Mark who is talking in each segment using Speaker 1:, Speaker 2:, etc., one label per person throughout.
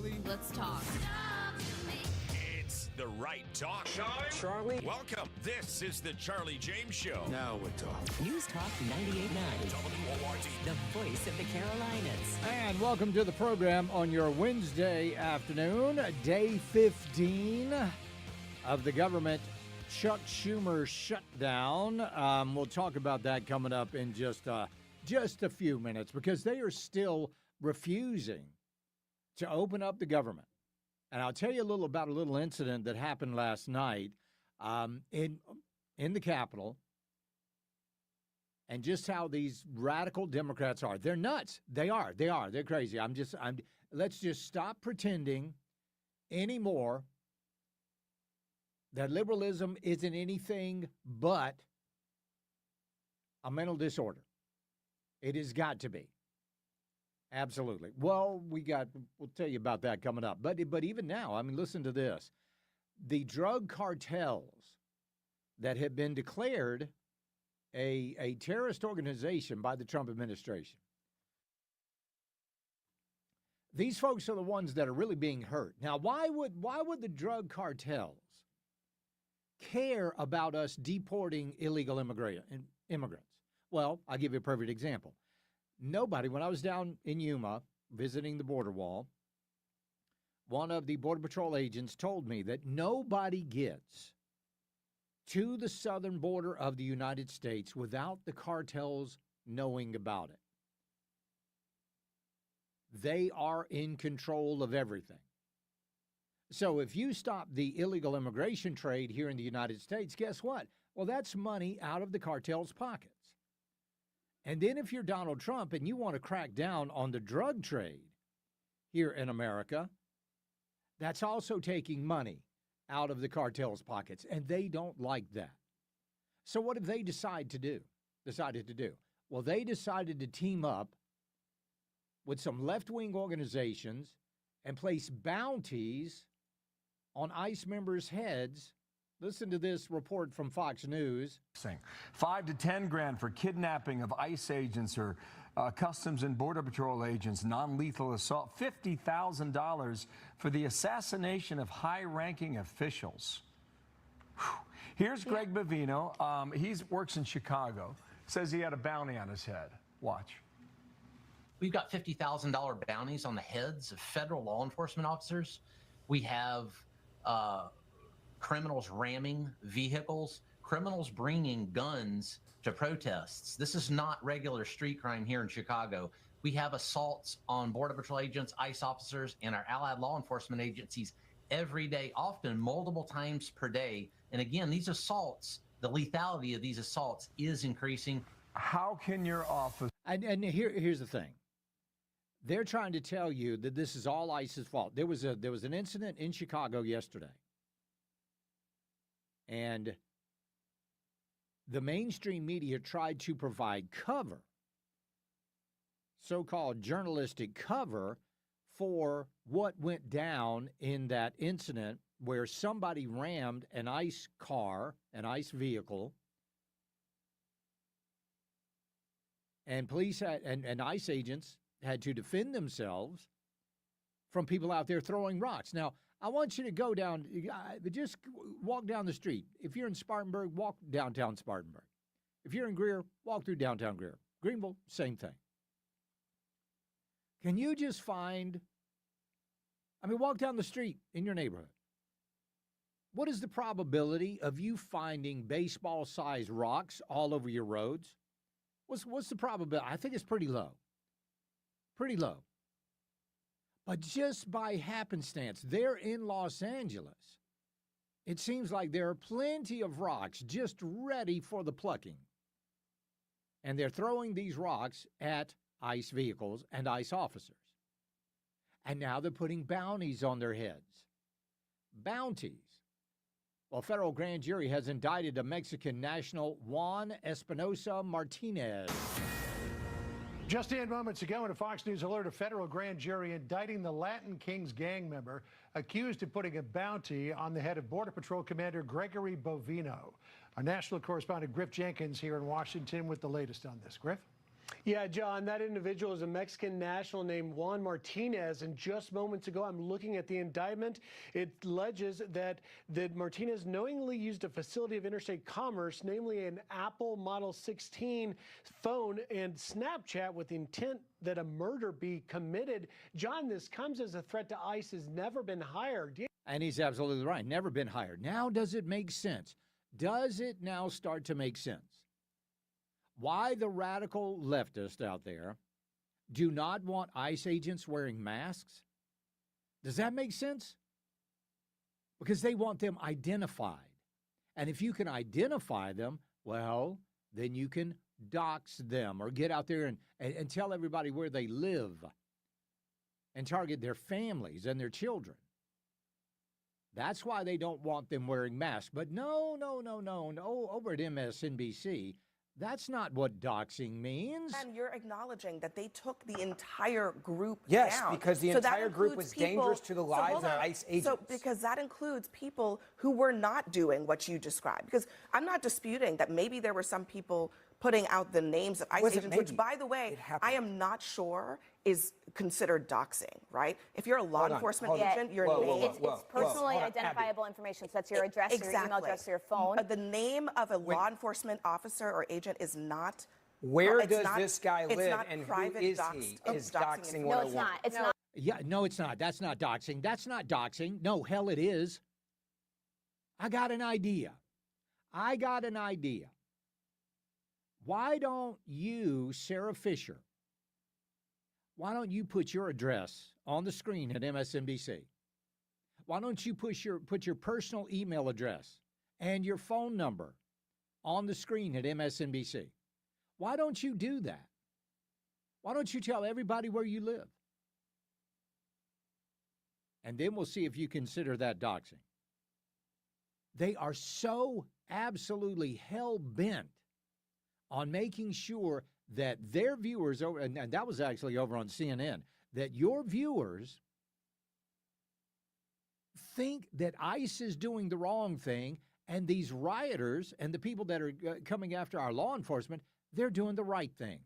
Speaker 1: Charlie.
Speaker 2: Let's talk.
Speaker 3: It's the right talk.
Speaker 4: Charlie.
Speaker 3: Welcome. This is the Charlie James Show.
Speaker 4: Now we're talking.
Speaker 5: News Talk 98.9.
Speaker 3: WORD.
Speaker 5: The voice of the Carolinas.
Speaker 1: And welcome to the program on your Wednesday afternoon, day 15 of the government Chuck Schumer shutdown. We'll talk about that coming up in just a few minutes because they are still refusing to open up the government. And I'll tell you a little about a little incident that happened last night in the Capitol and just how these radical Democrats are. They're nuts. They are. They're crazy. Let's just stop pretending anymore that liberalism isn't anything but a mental disorder. It has got to be. Absolutely. Well, we'll tell you about that coming up. But even now, I mean, listen to this. The drug cartels that have been declared a terrorist organization by the Trump administration. These folks are the ones that are really being hurt. Now, why would the drug cartels care about us deporting illegal immigrants? Well, I'll give you a perfect example. Nobody, when I was down in Yuma visiting the border wall, one of the Border Patrol agents told me that nobody gets to the southern border of the United States without the cartels knowing about it. They are in control of everything. So if you stop the illegal immigration trade here in the United States, guess what? Well, that's money out of the cartel's pockets. And then if you're Donald Trump and you want to crack down on the drug trade here in America, that's also taking money out of the cartel's pockets, and they don't like that. So what have they decided to do? Well, they decided to team up with some left-wing organizations and place bounties on ICE members' heads. Listen to this report from Fox News.
Speaker 6: $5 to $10 grand for kidnapping of ICE agents or Customs and Border Patrol agents, non-lethal assault, $50,000 for the assassination of high-ranking officials. Whew. Here's Greg Bavino. He works in Chicago. Says he had a bounty on his head. Watch.
Speaker 7: We've got $50,000 bounties on the heads of federal law enforcement officers. We have criminals ramming vehicles, criminals bringing guns to protests. This is not regular street crime here in Chicago. We have assaults on Border Patrol agents, ICE officers, and our allied law enforcement agencies every day, often multiple times per day. And again, these assaults, the lethality of these assaults is increasing.
Speaker 6: How can your office...
Speaker 1: And here's the thing. They're trying to tell you that this is all ICE's fault. There was an incident in Chicago yesterday. And the mainstream media tried to provide cover, so-called journalistic cover, for what went down in that incident where somebody rammed an ICE car, an ICE vehicle, and police and ICE agents had to defend themselves from people out there throwing rocks. Now, I want you to go down, just walk down the street. If you're in Spartanburg, walk downtown Spartanburg. If you're in Greer, walk through downtown Greer. Greenville, same thing. Can you just walk down the street in your neighborhood. What is the probability of you finding baseball-sized rocks all over your roads? What's the probability? I think it's pretty low. Pretty low. But just by happenstance, they're in Los Angeles. It seems like there are plenty of rocks just ready for the plucking. And they're throwing these rocks at ICE vehicles and ICE officers. And now they're putting bounties on their heads. Bounties. Well, a federal grand jury has indicted a Mexican national, Juan Espinosa Martinez.
Speaker 8: Just in moments ago in a Fox News alert, a federal grand jury indicting the Latin Kings gang member accused of putting a bounty on the head of Border Patrol Commander Gregory Bovino. Our national correspondent Griff Jenkins here in Washington with the latest on this. Griff? Yeah, John, that individual is a Mexican national named Juan Martinez. And just moments ago, I'm looking at the indictment. It alleges that Martinez knowingly used a facility of interstate commerce, namely an Apple Model 16 phone and Snapchat, with the intent that a murder be committed. John, this comes as a threat to ICE has never been higher.
Speaker 1: And he's absolutely right. Never been higher. Now, does it make sense? Does it now start to make sense? Why the radical leftists out there do not want ICE agents wearing masks? Does that make sense? Because they want them identified. And if you can identify them, well, then you can dox them or get out there and tell everybody where they live and target their families and their children. That's why they don't want them wearing masks. But no. Over at MSNBC, that's not what doxing means.
Speaker 2: And you're acknowledging that they took the entire group
Speaker 4: Yes,
Speaker 2: down.
Speaker 4: because the
Speaker 2: So that
Speaker 4: entire group
Speaker 2: includes
Speaker 4: was dangerous to the lives
Speaker 2: hold
Speaker 4: of
Speaker 2: on.
Speaker 4: ICE agents.
Speaker 2: So because that includes people who were not doing what you described. Because I'm not disputing that maybe there were some people putting out the names of ICE
Speaker 4: wasn't
Speaker 2: agents, which,
Speaker 4: maybe.
Speaker 2: by the way,
Speaker 4: It happened.
Speaker 2: I am not sure is considered doxing, right? If you're a law
Speaker 4: Hold on,
Speaker 2: enforcement
Speaker 4: hold on.
Speaker 2: agent, your
Speaker 4: Whoa, whoa,
Speaker 2: name
Speaker 4: whoa,
Speaker 9: It's
Speaker 4: whoa.
Speaker 9: personally
Speaker 4: Hold on,
Speaker 9: identifiable information, so that's your address, your email address, your phone.
Speaker 2: The name of a law enforcement officer or agent is not.
Speaker 4: Where
Speaker 2: it's
Speaker 4: does
Speaker 2: not-
Speaker 4: this guy
Speaker 2: it's
Speaker 4: live,
Speaker 2: not
Speaker 4: and who
Speaker 2: private
Speaker 4: is
Speaker 2: dox-
Speaker 4: he?
Speaker 2: of
Speaker 4: Is
Speaker 2: doxing
Speaker 4: doxing
Speaker 2: information.
Speaker 9: No,
Speaker 4: 101?
Speaker 9: it's not. It's not.
Speaker 1: Yeah, no, it's not. That's not doxing. That's not doxing. No, hell, it is. I got an idea. Why don't you, Sarah Fisher, why don't you put your address on the screen at MSNBC? Why don't you put your personal email address and your phone number on the screen at MSNBC? Why don't you do that? Why don't you tell everybody where you live? And then we'll see if you consider that doxing. They are so absolutely hell-bent on making sure that their viewers, and that was actually over on CNN, that your viewers think that ICE is doing the wrong thing, and these rioters and the people that are coming after our law enforcement, they're doing the right thing.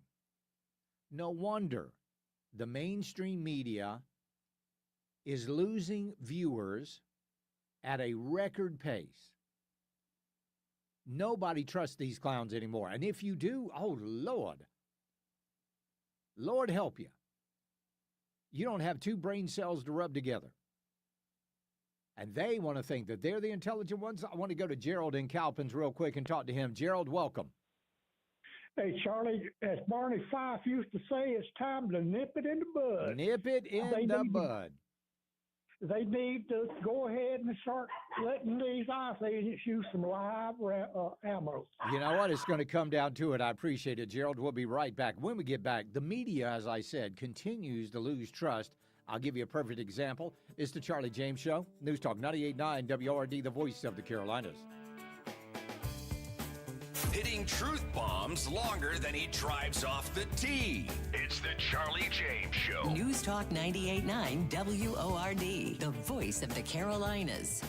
Speaker 1: No wonder the mainstream media is losing viewers at a record pace. Nobody trusts these clowns anymore. And if you do, oh, Lord help you. You don't have two brain cells to rub together. And they want to think that they're the intelligent ones. I want to go to Gerald in Cowpens real quick and talk to him. Gerald, welcome.
Speaker 10: Hey, Charlie, as Barney Fife used to say, it's time to nip it in the bud.
Speaker 1: Nip it in the bud.
Speaker 10: They need to go ahead and start letting these ICE agents use some live ammo.
Speaker 1: You know what? It's going to come down to it. I appreciate it, Gerald. We'll be right back. When we get back, the media, as I said, continues to lose trust. I'll give you a perfect example. It's the Charlie James Show. News Talk 98.9 WORD, the voice of the Carolinas.
Speaker 3: Hitting truth bombs longer than he drives off the tee. It's the Charlie James Show.
Speaker 5: News Talk 98.9 WORD, the voice of the Carolinas.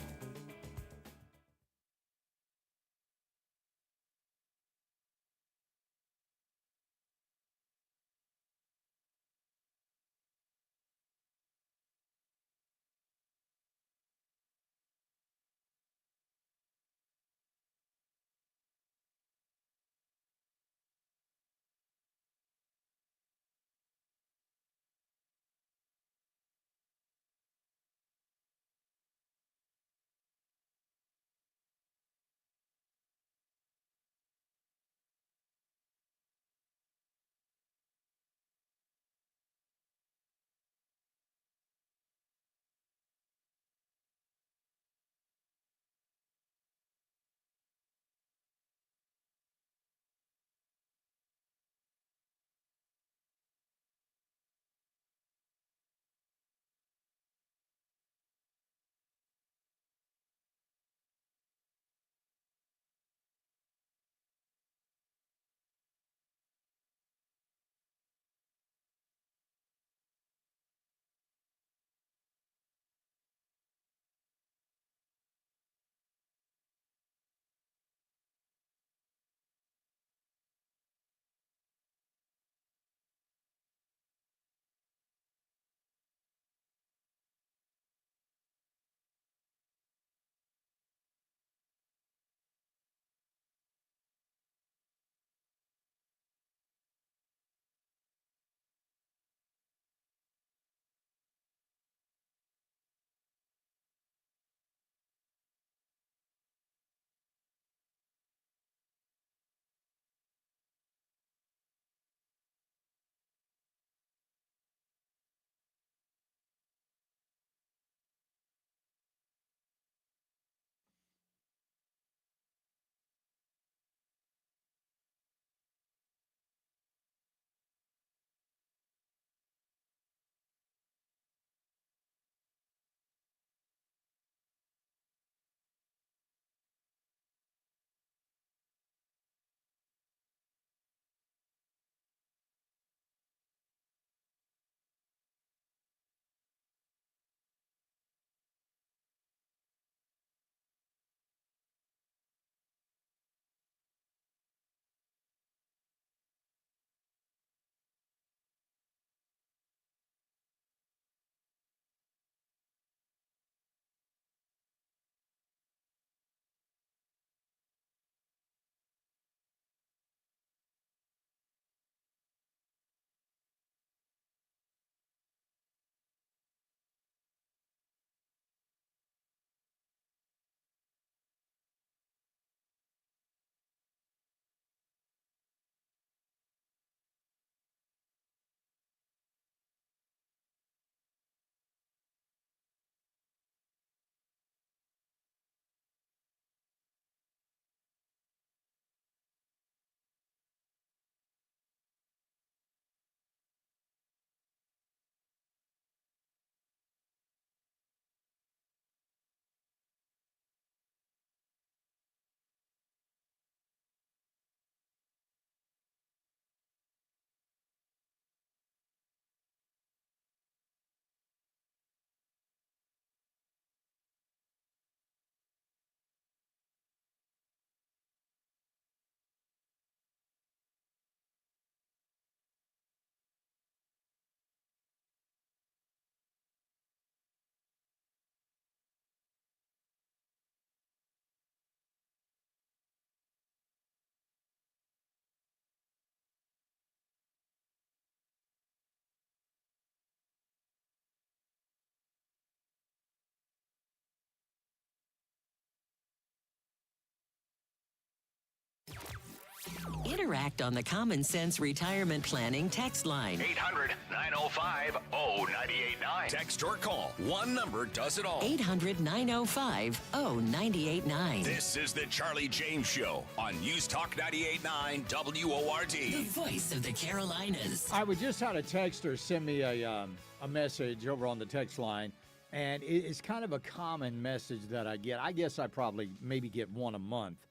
Speaker 5: Interact on the Common Sense Retirement Planning text line.
Speaker 3: 800-905-0989. Text or call. One number does it all.
Speaker 5: 800-905-0989.
Speaker 3: This is the Charlie James Show on News Talk 98.9 WORD.
Speaker 5: The voice of the Carolinas.
Speaker 1: We just had a texter send me a message over on the text line, and it's kind of a common message that I get. I guess I probably maybe get one a month,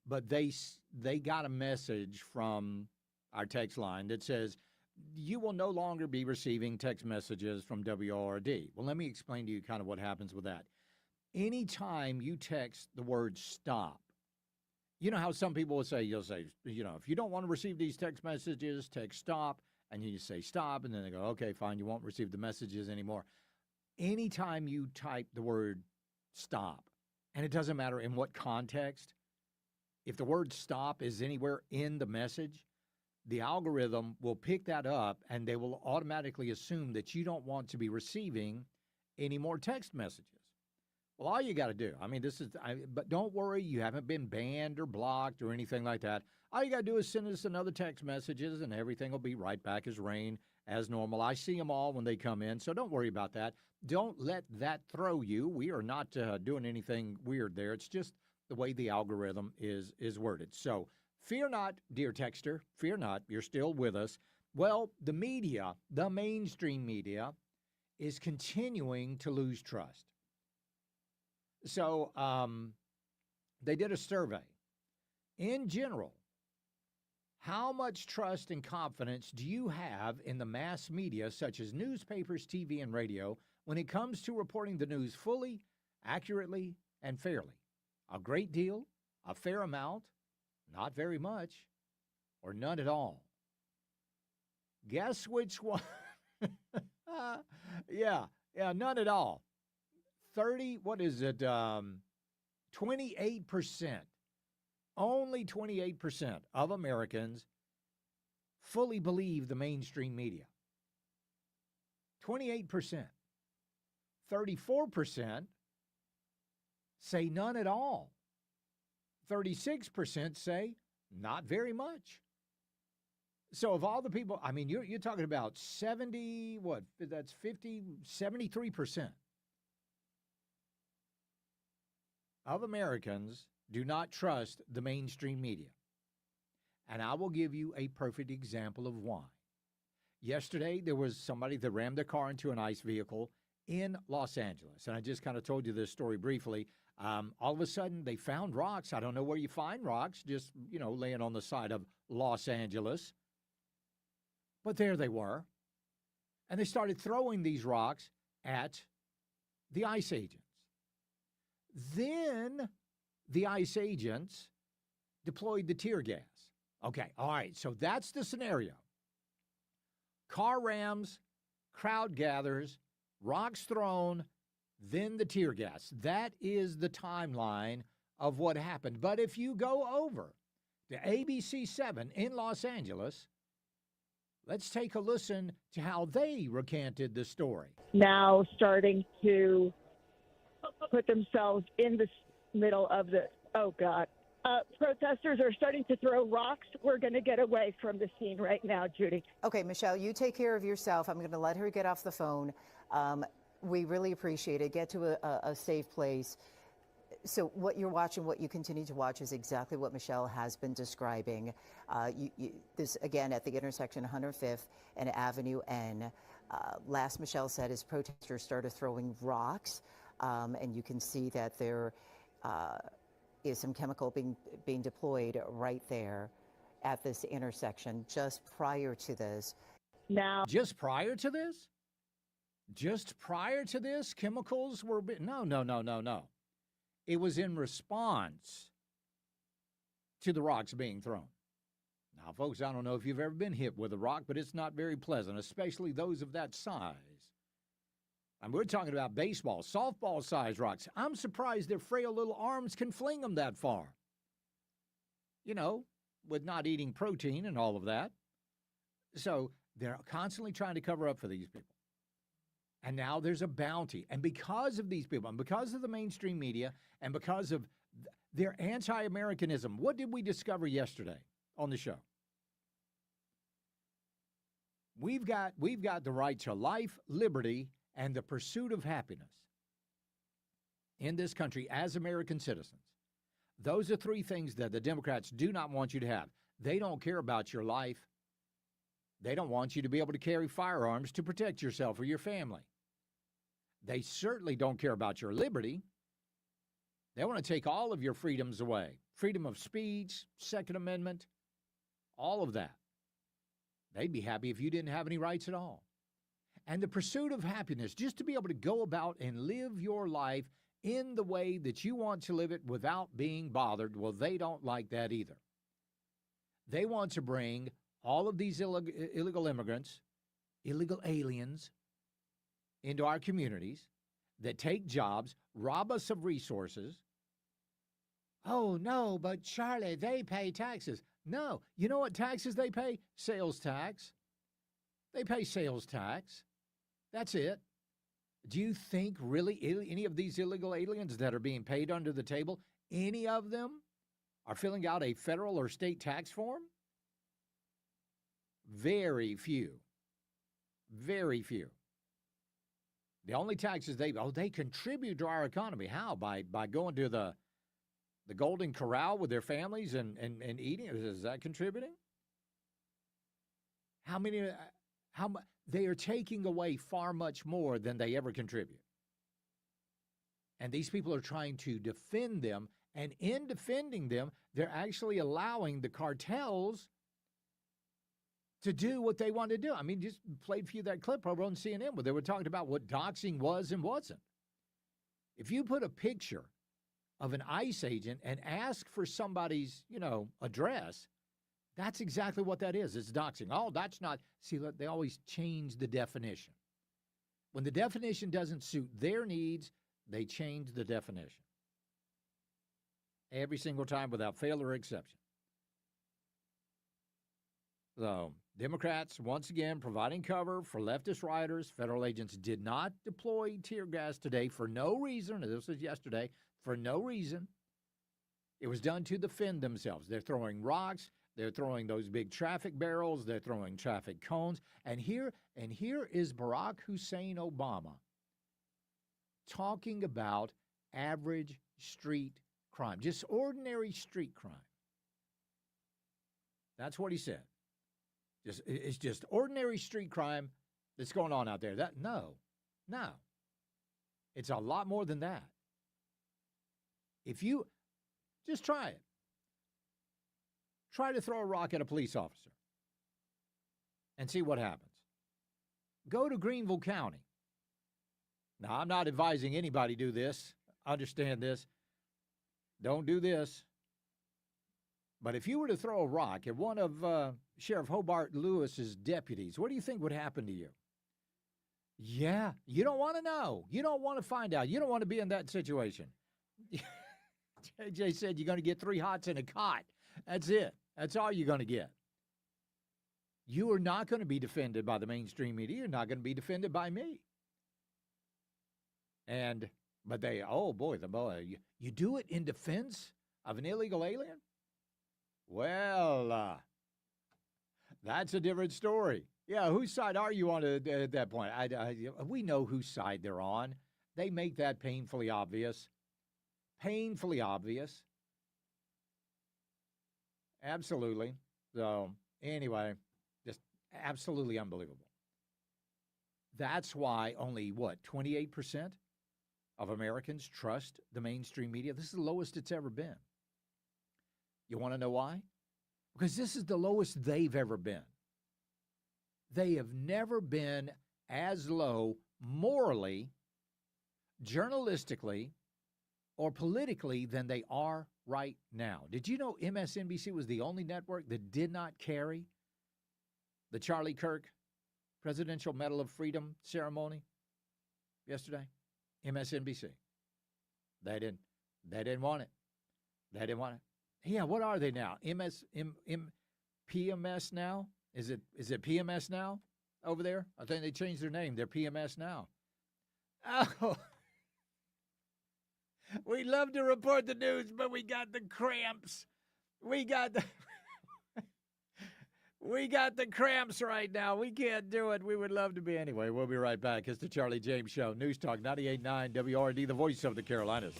Speaker 1: but they got a message from our text line that says, you will no longer be receiving text messages from WORD. Well, let me explain to you kind of what happens with that. Anytime you text the word stop, you know how some people will say, if you don't want to receive these text messages, text stop, and you say stop, and then they go, okay, fine, you won't receive the messages anymore. Anytime you type the word stop, and it doesn't matter in what context, if the word stop is anywhere in the message, the algorithm will pick that up, and they will automatically assume that you don't want to be receiving any more text messages. Well, all you got to do, but don't worry, you haven't been banned or blocked or anything like that. All you got to do is send us another text messages, and everything will be right back as rain, as normal. I see them all when they come in, so don't worry about that. Don't let that throw you. We are not doing anything weird there. It's just the way the algorithm is worded. So fear not, dear texter. Fear not. You're still with us. Well, the media, the mainstream media, is continuing to lose trust. So they did a survey. In general, how much trust and confidence do you have in the mass media, such as newspapers, TV, and radio, when it comes to reporting the news fully, accurately, and fairly? A great deal, a fair amount, not very much, or none at all. Guess which one? Yeah, none at all. 28%. Only 28% of Americans fully believe the mainstream media. 28%. 34% say none at all. 36% say not very much. So of all the people, you're talking about 73% of Americans do not trust the mainstream media. And I will give you a perfect example of why. Yesterday, there was somebody that rammed their car into an ICE vehicle in Los Angeles. And I just kind of told you this story briefly. All of a sudden, they found rocks. I don't know where you find rocks, just, laying on the side of Los Angeles. But there they were. And they started throwing these rocks at the ICE agents. Then the ICE agents deployed the tear gas. Okay, all right, so that's the scenario. Car rams, crowd gathers, rocks thrown, then the tear gas. That is the timeline of what happened. But if you go over to ABC 7 in Los Angeles, let's take a listen to how they recanted the story.
Speaker 4: Now starting to put themselves in the middle of the, protesters are starting to throw rocks. We're going to get away from the scene right now, Judy.
Speaker 11: Okay, Michelle, you take care of yourself. I'm going to let her get off the phone. We really appreciate it. Get to a safe place. So what you're watching, what you continue to watch is exactly what Michelle has been describing. This, again, at the intersection 105th and Avenue N. Last Michelle said is protesters started throwing rocks, and you can see that there is some chemical being deployed right there at this intersection just prior to this.
Speaker 4: Now,
Speaker 1: just prior to this? Just prior to this, chemicals were... No. It was in response to the rocks being thrown. Now, folks, I don't know if you've ever been hit with a rock, but it's not very pleasant, especially those of that size. And we're talking about baseball, softball-sized rocks. I'm surprised their frail little arms can fling them that far. With not eating protein and all of that. So they're constantly trying to cover up for these people. And now there's a bounty. And because of these people, and because of the mainstream media, and because of their anti-Americanism, what did we discover yesterday on the show. We've got the right to life, liberty, and the pursuit of happiness in this country as American citizens. Those are three things that the Democrats do not want you to have. They don't care about your life. They don't want you to be able to carry firearms to protect yourself or your family. They certainly don't care about your liberty. They want to take all of your freedoms away. Freedom of speech, Second Amendment, all of that. They'd be happy if you didn't have any rights at all. And the pursuit of happiness, just to be able to go about and live your life in the way that you want to live it without being bothered, well, they don't like that either. They want to bring all of these illegal immigrants, illegal aliens, into our communities that take jobs, rob us of resources. Oh, no, but Charlie, they pay taxes. No. You know what taxes they pay? Sales tax. They pay sales tax. That's it. Do you think really any of these illegal aliens that are being paid under the table, any of them are filling out a federal or state tax form? Very few. Very few. The only taxes they contribute to our economy. How? By going to the Golden Corral with their families and eating? Is that contributing? They are taking away far much more than they ever contribute. And these people are trying to defend them, and in defending them, they're actually allowing the cartels to do what they want to do. I mean, just played for you that clip over on CNN where they were talking about what doxing was and wasn't. If you put a picture of an ICE agent and ask for somebody's, address, that's exactly what that is. It's doxing. Oh, that's not. See, look, they always change the definition. When the definition doesn't suit their needs, they change the definition. Every single time without fail or exception. So, Democrats, once again, providing cover for leftist rioters. Federal agents did not deploy tear gas today for no reason. This was yesterday. For no reason. It was done to defend themselves. They're throwing rocks. They're throwing those big traffic barrels. They're throwing traffic cones. And here is Barack Hussein Obama talking about average street crime, just ordinary street crime. That's what he said. It's just ordinary street crime that's going on out there. No. It's a lot more than that. If you just try it. Try to throw a rock at a police officer and see what happens. Go to Greenville County. Now, I'm not advising anybody do this. Understand this. Don't do this. But if you were to throw a rock at one of Sheriff Hobart Lewis's deputies, what do you think would happen to you? Yeah, you don't want to know. You don't want to find out. You don't want to be in that situation. JJ said you're going to get 3 hots and a cot. That's it. That's all you're going to get. You are not going to be defended by the mainstream media. You're not going to be defended by me. But you do it in defense of an illegal alien? Well, that's a different story. Yeah, whose side are you on at that point? We know whose side they're on. They make that painfully obvious. Painfully obvious. Absolutely. So, anyway, just absolutely unbelievable. That's why only, 28% of Americans trust the mainstream media? This is the lowest it's ever been. You want to know why? Because this is the lowest they've ever been. They have never been as low morally, journalistically, or politically than they are right now. Did you know MSNBC was the only network that did not carry the Charlie Kirk Presidential Medal of Freedom ceremony yesterday? MSNBC. They didn't want it. They didn't want it. Yeah, what are they now? PMS now? Is it PMS now over there? I think they changed their name. They're PMS now. Oh. We love to report the news, but we got the cramps. We got the We got the cramps right now. We can't do it. We would love to be. Anyway, we'll be right back. It's the Charlie James Show. News Talk 98.9 WRD, the voice of the Carolinas.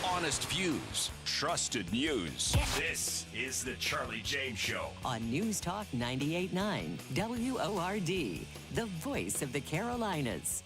Speaker 3: Honest views, trusted news. This is the Charlie James Show.
Speaker 5: On News Talk 98.9 WORD, the voice of the Carolinas.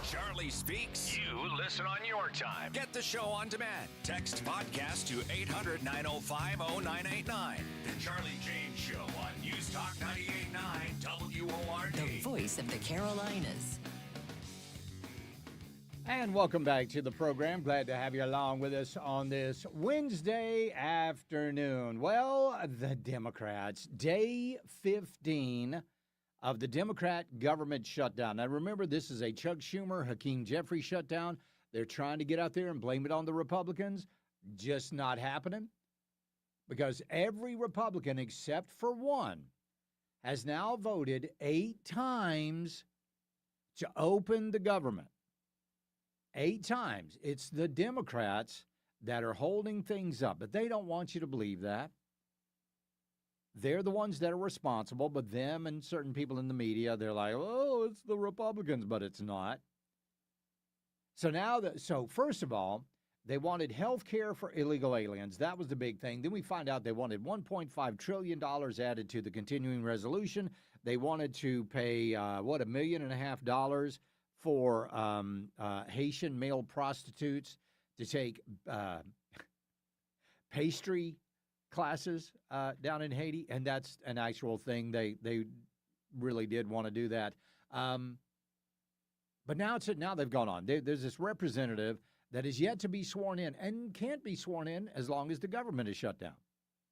Speaker 3: Charlie Speaks. You listen on your time. Get the show on demand. Text podcast to 800-905-0989. The Charlie James Show on News Talk 98.9 WORD.
Speaker 5: The voice of the Carolinas.
Speaker 1: And welcome back to the program. Glad to have you along with us on this Wednesday afternoon. Well, the Democrats, day 15 of the Democrat government shutdown. Now, remember, this is a Chuck Schumer, Hakeem Jeffries shutdown. They're trying to get out there and blame it on the Republicans. Just not happening. Because every Republican, except for one, has now voted 8 times to open the government. 8 times. It's the Democrats that are holding things up, but they don't want you to believe that. They're the ones that are responsible, but them and certain people in the media, they're like, oh, it's the Republicans, but it's not. So now, first of all, they wanted health care for illegal aliens. That was the big thing. Then we find out they wanted $1.5 trillion added to the continuing resolution. They wanted to pay, $1.5 million for Haitian male prostitutes to take pastry classes down in Haiti, and that's an actual thing. They really did want to do that. But now they've gone on. There's this representative that is yet to be sworn in and can't be sworn in as long as the government is shut down,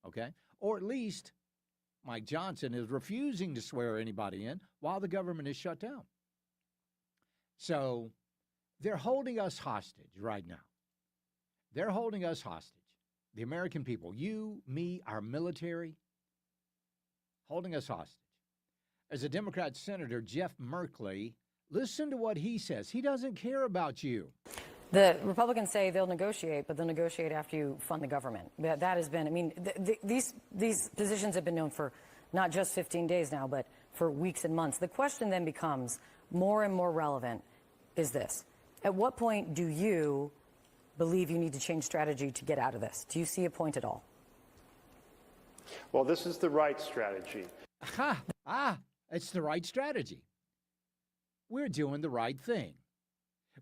Speaker 1: okay? Or at least Mike Johnson is refusing to swear anybody in while the government is shut down. So they're holding us hostage right now. They're holding us hostage. The American people, you, me, our military, holding us hostage. As a Democrat Senator, Jeff Merkley, listen to what he says. He doesn't care about you.
Speaker 12: The Republicans say they'll negotiate, but they'll negotiate after you fund the government. That has been, I mean, these positions have been known for not just 15 days now, but for weeks and months. The question then becomes more and more relevant is this. At what point do you believe you need to change strategy to get out of this? Do you see a point at all?
Speaker 13: Well, this is the right strategy.
Speaker 1: It's the right strategy. We're doing the right thing.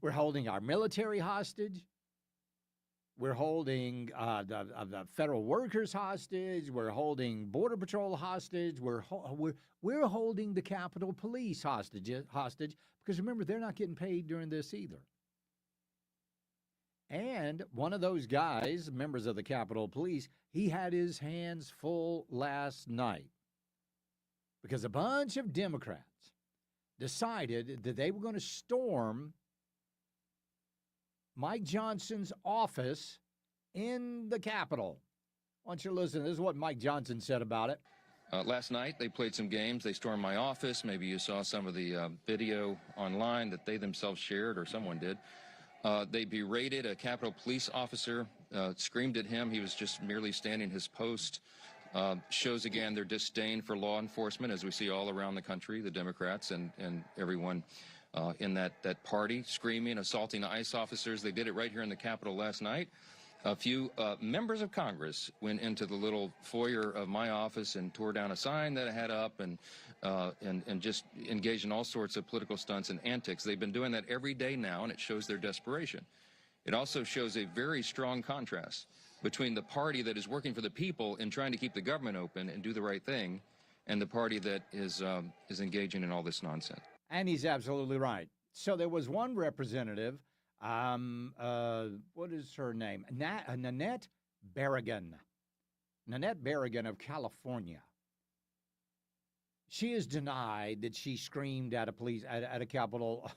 Speaker 1: We're holding our military hostage. We're holding the federal workers hostage. We're holding Border Patrol hostage. We're holding the Capitol Police hostage because remember, they're not getting paid during this either. And one of those guys, members of the Capitol Police, he had his hands full last night because a bunch of Democrats decided that they were going to storm Mike Johnson's office in the Capitol. I want you to listen. This is what Mike Johnson said about it.
Speaker 14: Last night, they played some games. They stormed my office. Maybe you saw some of the video online that they themselves shared, or someone did. They berated a Capitol Police officer, screamed at him. He was just merely standing his post. Shows again their disdain for law enforcement, as we see all around the country, the Democrats and everyone in that party, screaming, assaulting ICE officers. They did it right here in the Capitol last night. A few members of Congress went into the little foyer of my office and tore down a sign that I had up and just engaged in all sorts of political stunts and antics. They've been doing that every day now, and it shows their desperation. It also shows a very strong contrast between the party that is working for the people and trying to keep the government open and do the right thing, and the party that is engaging in all this nonsense.
Speaker 1: And he's absolutely right. So there was one representative, what is her name? Nanette Berrigan. Nanette Berrigan of California. She is denied that she screamed at a Capitol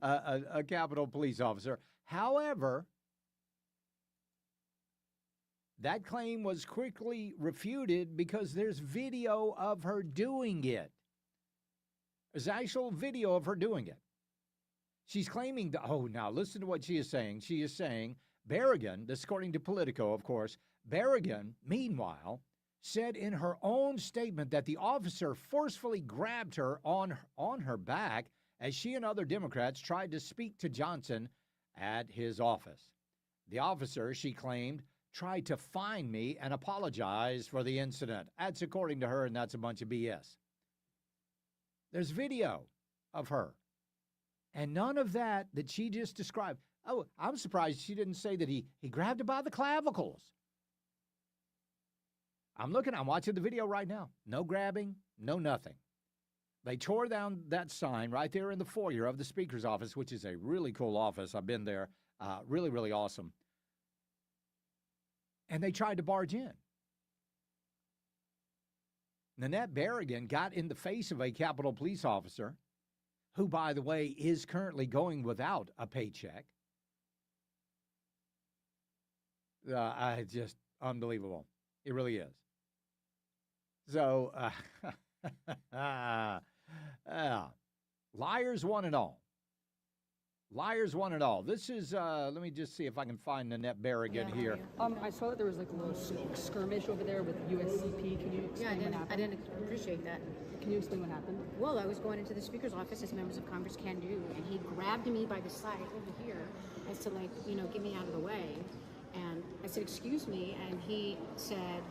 Speaker 1: a Capitol police officer. However, that claim was quickly refuted because there's video of her doing it. There's actual video of her doing it. She's claiming now listen to what she is saying. She is saying Berrigan, this according to Politico, of course, Berrigan, meanwhile, said in her own statement that the officer forcefully grabbed her on her back as she and other Democrats tried to speak to Johnson at his office. The officer, she claimed, tried to fine me and apologize for the incident. That's according to her, and that's a bunch of BS. There's video of her And none of that she just described. Oh, I'm surprised she didn't say that he grabbed her by the clavicles. I'm watching the video right now. No grabbing, no nothing. They tore down that sign right there in the foyer of the Speaker's office, which is a really cool office. I've been there. Really, really awesome. And they tried to barge in. Nanette Berrigan got in the face of a Capitol Police officer, who, by the way, is currently going without a paycheck. Just unbelievable. It really is. So, liars one and all. Liars one and all. This is, let me just see if I can find Nanette Berrigan here.
Speaker 15: I saw that there was like a little skirmish over there with USCP. Can you explain what happened?
Speaker 16: I didn't appreciate that.
Speaker 15: Can you explain what happened?
Speaker 16: Well, I was going into the Speaker's office, as members of Congress can do, and he grabbed me by the side over here as to, like, get me out of the way. And I said, excuse me, and he said,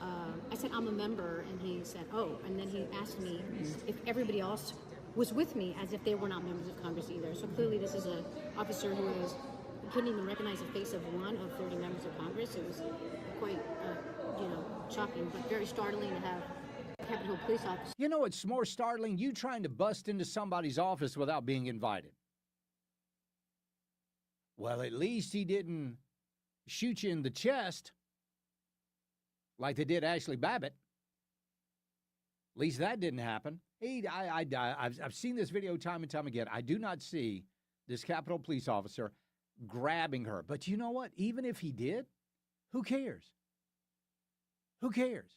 Speaker 16: I said, I'm a member, and he said, oh, and then he asked me if everybody else was with me, as if they were not members of Congress either. So clearly this is an officer who couldn't even recognize the face of one of 30 members of Congress. It was quite, shocking, but very startling to have Capitol Hill police officers.
Speaker 1: You know what's more startling? You trying to bust into somebody's office without being invited. Well, at least he didn't shoot you in the chest like they did Ashley Babbitt. At least that didn't happen. I've seen this video time and time again. I do not see this Capitol Police officer grabbing her. But you know what? Even if he did, who cares? Who cares?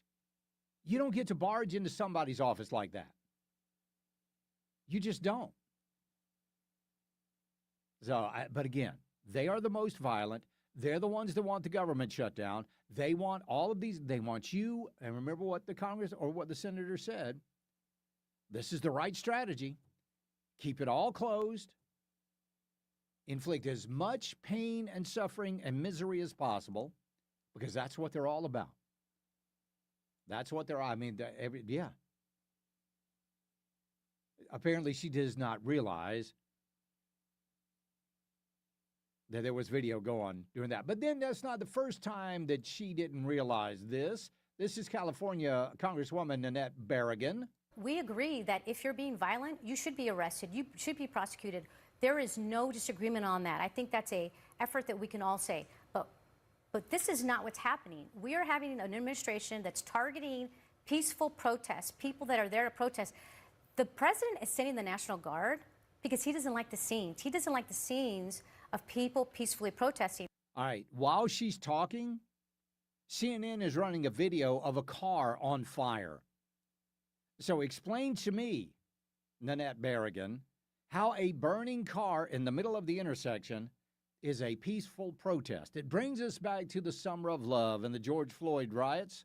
Speaker 1: You don't get to barge into somebody's office like that. You just don't. So, but again, they are the most violent. They're the ones that want the government shut down. They want all of these. They want you. And remember what the Congress or what the senator said. This is the right strategy. Keep it all closed. Inflict as much pain and suffering and misery as possible, because that's what they're all about. That's what they're, yeah. Apparently she does not realize that there was video going doing that. But then that's not the first time that she didn't realize this. This is California Congresswoman Nanette Berrigan.
Speaker 9: We agree that if you're being violent, you should be arrested. You should be prosecuted. There is no disagreement on that. I think that's an effort that we can all say. But this is not what's happening. We are having an administration that's targeting peaceful protests, people that are there to protest. The president is sending the National Guard because he doesn't like the scenes. He doesn't like the scenes of people peacefully protesting.
Speaker 1: All right. While she's talking, CNN is running a video of a car on fire. So explain to me, Nanette Berrigan, how a burning car in the middle of the intersection is a peaceful protest. It brings us back to the summer of love and the George Floyd riots.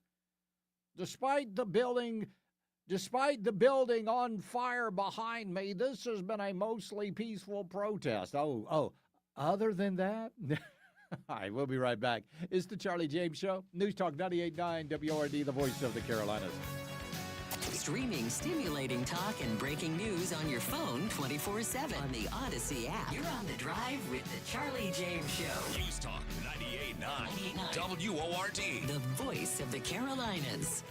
Speaker 1: Despite the building on fire behind me, this has been a mostly peaceful protest. Other than that? All right, we'll be right back. It's the Charlie James Show. News Talk 98.9 WORD, the voice of the Carolinas.
Speaker 5: Streaming stimulating talk and breaking news on your phone 24/7 on the Odyssey app. You're on the drive with the Charlie James Show.
Speaker 3: News Talk 98.9 WORD.
Speaker 5: The voice of the Carolinas.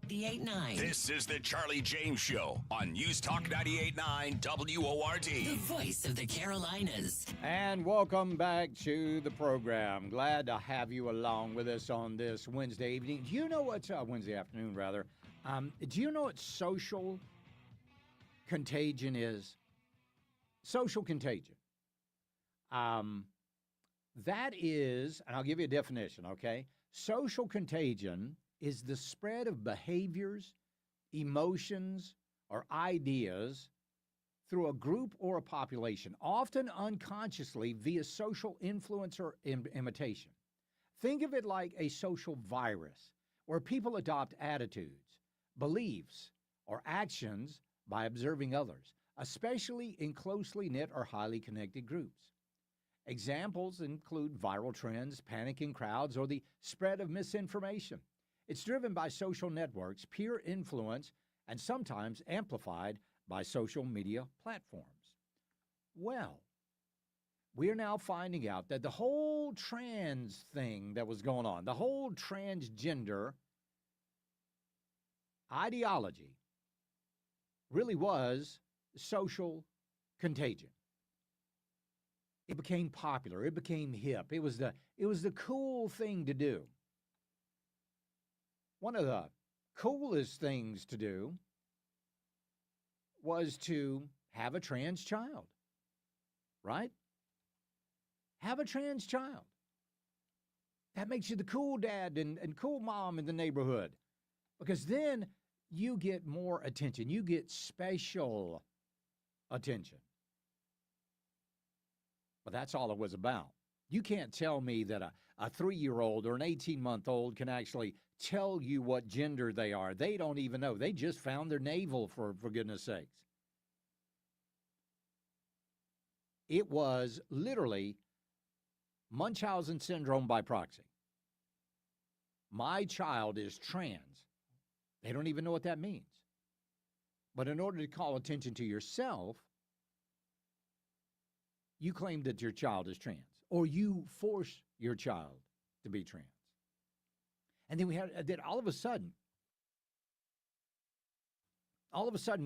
Speaker 5: 98.9.
Speaker 3: This is the Charlie James Show on News Talk 98.9 WORD.
Speaker 5: The voice of the Carolinas.
Speaker 1: And welcome back to the program. Glad to have you along with us on this Wednesday evening. Do you know what's Wednesday afternoon, rather? Do you know what social contagion is? Social contagion. That is, and I'll give you a definition, okay? Social contagion is the spread of behaviors, emotions, or ideas through a group or a population, often unconsciously via social influence or imitation. Think of it like a social virus where people adopt attitudes, beliefs, or actions by observing others, especially in closely knit or highly connected groups. Examples include viral trends, panic in crowds, or the spread of misinformation. It's driven by social networks, peer influence, and sometimes amplified by social media platforms. Well, we are now finding out that the whole trans thing that was going on, the whole transgender ideology, really was social contagion. It became popular. It became hip. It was the cool thing to do. One of the coolest things to do was to have a trans child, right? Have a trans child. That makes you the cool dad and cool mom in the neighborhood, because then you get more attention. You get special attention. But that's all it was about. You can't tell me that a 3-year-old or an 18-month-old can actually tell you what gender they are. They don't even know. They just found their navel, for goodness sakes. It was literally Munchausen syndrome by proxy. My child is trans. They don't even know what that means. But in order to call attention to yourself, you claim that your child is trans, or you force your child to be trans. And then all of a sudden,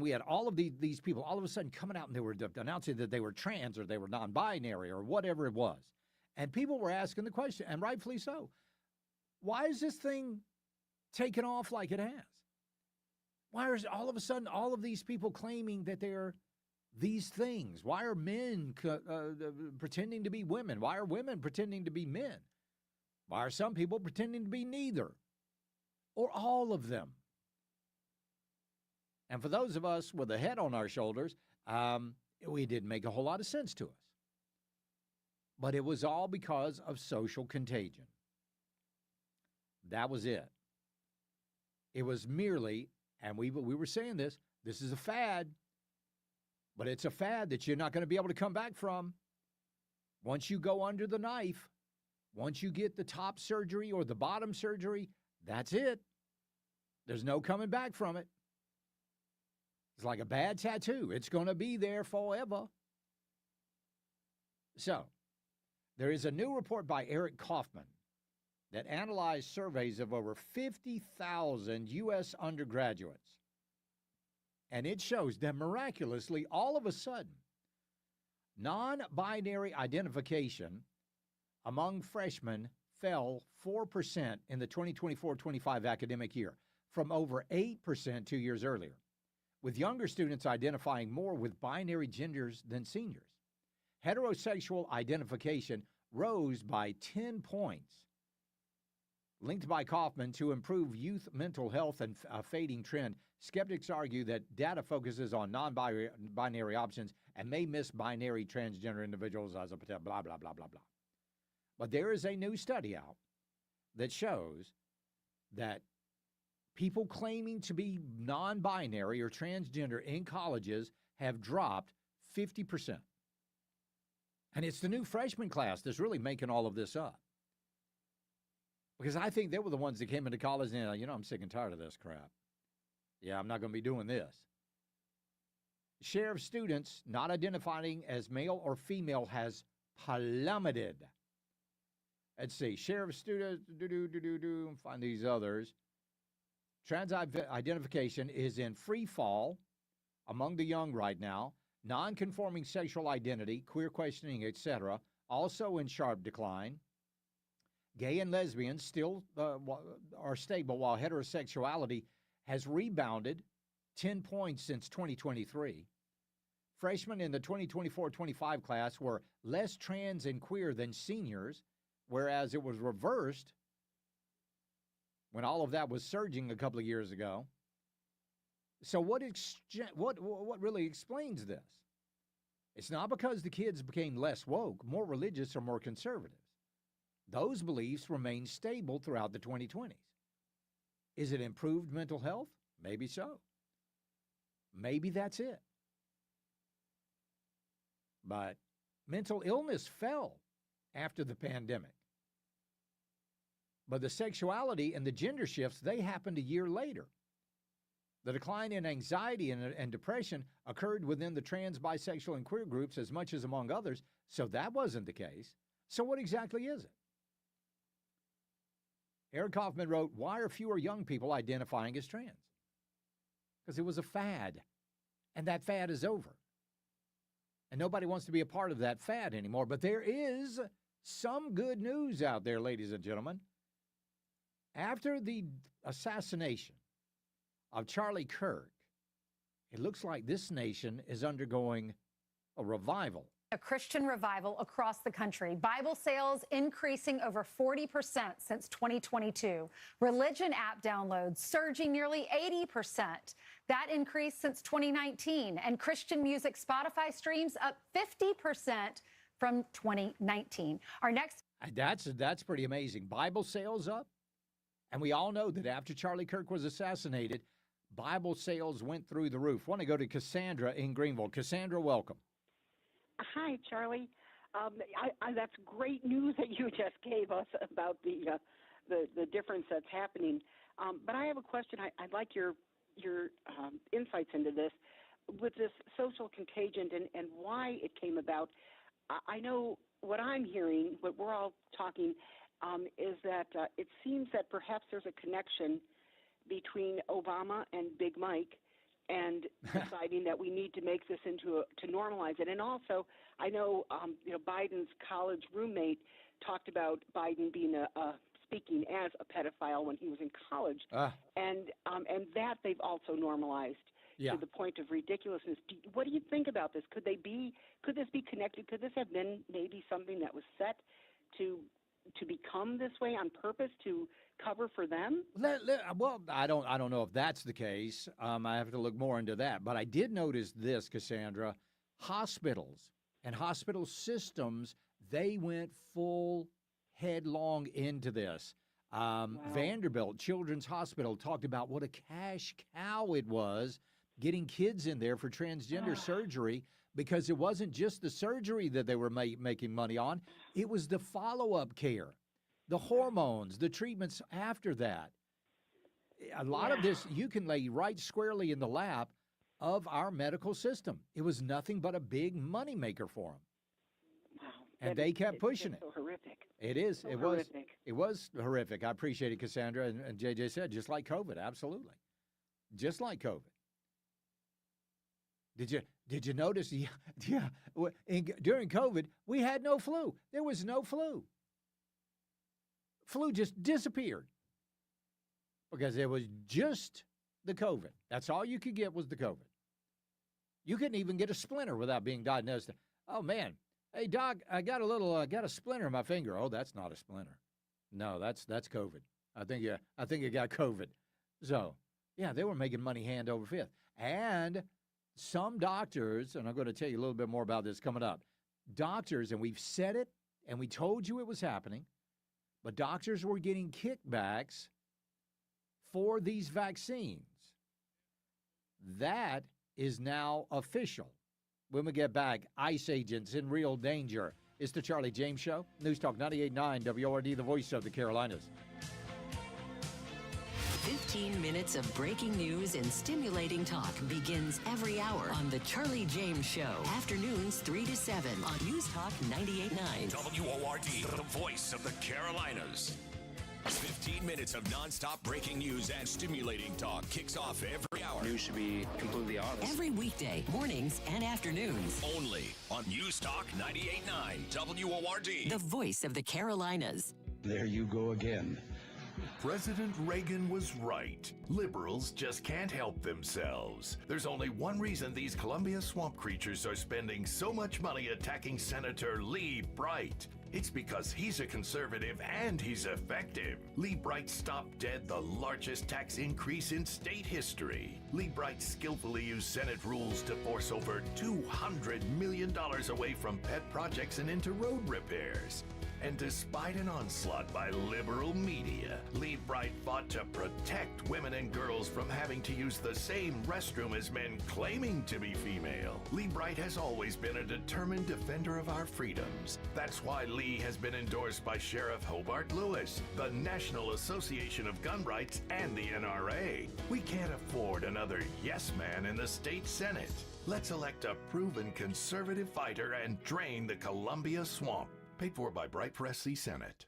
Speaker 1: we had all of these people all of a sudden coming out, and they were announcing that they were trans or they were non-binary or whatever it was. And people were asking the question, and rightfully so, why is this thing taken off like it has? Why is all of a sudden all of these people claiming that they're these things? Why are men pretending to be women? Why are women pretending to be men? Why are some people pretending to be neither? Or all of them? And for those of us with a head on our shoulders, it didn't make a whole lot of sense to us. But it was all because of social contagion. That was it. It was merely, and we were saying this is a fad. But it's a fad that you're not going to be able to come back from. Once you go under the knife, once you get the top surgery or the bottom surgery, that's it. There's no coming back from it. It's like a bad tattoo. It's going to be there forever. So, there is a new report by Eric Kaufman that analyzed surveys of over 50,000 U.S. undergraduates. And it shows that miraculously, all of a sudden, non-binary identification among freshmen fell 4% in the 2024-25 academic year, from over 8% 2 years earlier, with younger students identifying more with binary genders than seniors. Heterosexual identification rose by 10 points. Linked by Kaufman to improve youth mental health and a fading trend, skeptics argue that data focuses on non-binary options and may miss binary transgender individuals as a potential blah, blah, blah, blah, blah. But there is a new study out that shows that people claiming to be non-binary or transgender in colleges have dropped 50%. And it's the new freshman class that's really making all of this up. Because I think they were the ones that came into college and, I'm sick and tired of this crap. Yeah, I'm not going to be doing this. Share of students not identifying as male or female has plummeted. Let's see. Share of students, find these others. Trans identification is in free fall among the young right now. Non-conforming sexual identity, queer questioning, etc., also in sharp decline. Gay and lesbians still are stable, while heterosexuality has rebounded 10 points since 2023. Freshmen in the 2024-25 class were less trans and queer than seniors, whereas it was reversed when all of that was surging a couple of years ago. So what really explains this? It's not because the kids became less woke, more religious, or more conservative. Those beliefs remain stable throughout the 2020s. Is it improved mental health? Maybe so. Maybe that's it. But mental illness fell after the pandemic. But the sexuality and the gender shifts, they happened a year later. The decline in anxiety and depression occurred within the trans, bisexual, and queer groups as much as among others, so that wasn't the case. So what exactly is it? Eric Kaufman wrote, why are fewer young people identifying as trans? Because it was a fad, and that fad is over. And nobody wants to be a part of that fad anymore. But there is some good news out there, ladies and gentlemen. After the assassination of Charlie Kirk, it looks like this nation is undergoing a revival.
Speaker 17: A Christian revival across the country. Bible sales increasing over 40% since 2022. Religion app downloads surging nearly 80%. That increase since 2019. And Christian music Spotify streams up 50% from 2019. Our next...
Speaker 1: That's pretty amazing. Bible sales up. And we all know that after Charlie Kirk was assassinated, Bible sales went through the roof. I want to go to Cassandra in Greenville. Cassandra, welcome.
Speaker 18: Hi, Charlie. That's great news that you just gave us about the difference that's happening. But I have a question. I'd like your insights into this with this social contagion and why it came about. I know what I'm hearing, what we're all talking, is that it seems that perhaps there's a connection between Obama and Big Mike and deciding that we need to make this to normalize it. And also, I know, Biden's college roommate talked about Biden being speaking as a pedophile when he was in college, and that they've also normalized to the point of ridiculousness. What do you think about this? Could this be connected? Could this have been maybe something that was set to become this way on purpose to cover for them?
Speaker 1: Well, I don't know if that's the case. I have to look more into that. But I did notice this, Cassandra. Hospitals and hospital systems, they went full headlong into this. Vanderbilt Children's Hospital talked about what a cash cow it was getting kids in there for transgender surgery, because it wasn't just the surgery that they were making money on. It was the follow-up care, the hormones, the treatments after that. A lot of this you can lay right squarely in the lap of our medical system. It was nothing but a big moneymaker for them.
Speaker 18: Wow.
Speaker 1: And they kept pushing it.
Speaker 18: So horrific.
Speaker 1: It is.
Speaker 18: So
Speaker 1: it
Speaker 18: horrific.
Speaker 1: was horrific. I appreciate it, Cassandra. And JJ said, just like COVID, absolutely. Just like COVID. Did you notice? Yeah. During COVID, we had no flu. There was no flu. Flu just disappeared because it was just the COVID. That's all you could get was the COVID. You couldn't even get a splinter without being diagnosed. Oh man, hey doc, I got a splinter in my finger. Oh, that's not a splinter. No, that's COVID. I think you got COVID. So yeah, they were making money hand over fist. And some doctors, and I'm going to tell you a little bit more about this coming up, doctors, and we've said it, and we told you it was happening, but doctors were getting kickbacks for these vaccines. That is now official. When we get back, ICE agents in real danger. It's the Charlie James Show. News Talk 98.9 WORD, the voice of the Carolinas.
Speaker 5: 15 minutes of breaking news and stimulating talk begins every hour on The Charlie James Show. Afternoons 3 to 7 on News Talk 98.9.
Speaker 3: WORD, the voice of the Carolinas. 15 minutes of nonstop breaking news and stimulating talk kicks off every hour.
Speaker 19: News should be completely honest.
Speaker 5: Every weekday, mornings and afternoons.
Speaker 3: Only on News Talk 98.9 WORD.
Speaker 5: The voice of the Carolinas.
Speaker 19: There you go again.
Speaker 20: President Reagan was right. Liberals just can't help themselves. There's only one reason these Columbia swamp creatures are spending so much money attacking Senator Lee Bright. It's because he's a conservative and he's effective. Lee Bright stopped dead the largest tax increase in state history. Lee Bright skillfully used Senate rules to force over $200 million away from pet projects and into road repairs. And despite an onslaught by liberal media, Lee Bright fought to protect women and girls from having to use the same restroom as men claiming to be female. Lee Bright has always been a determined defender of our freedoms. That's why Lee has been endorsed by Sheriff Hobart Lewis, the National Association of Gun Rights, and the NRA. We can't afford another yes man in the state Senate. Let's elect a proven conservative fighter and drain the Columbia swamp. Paid for by Bright for SC Senate.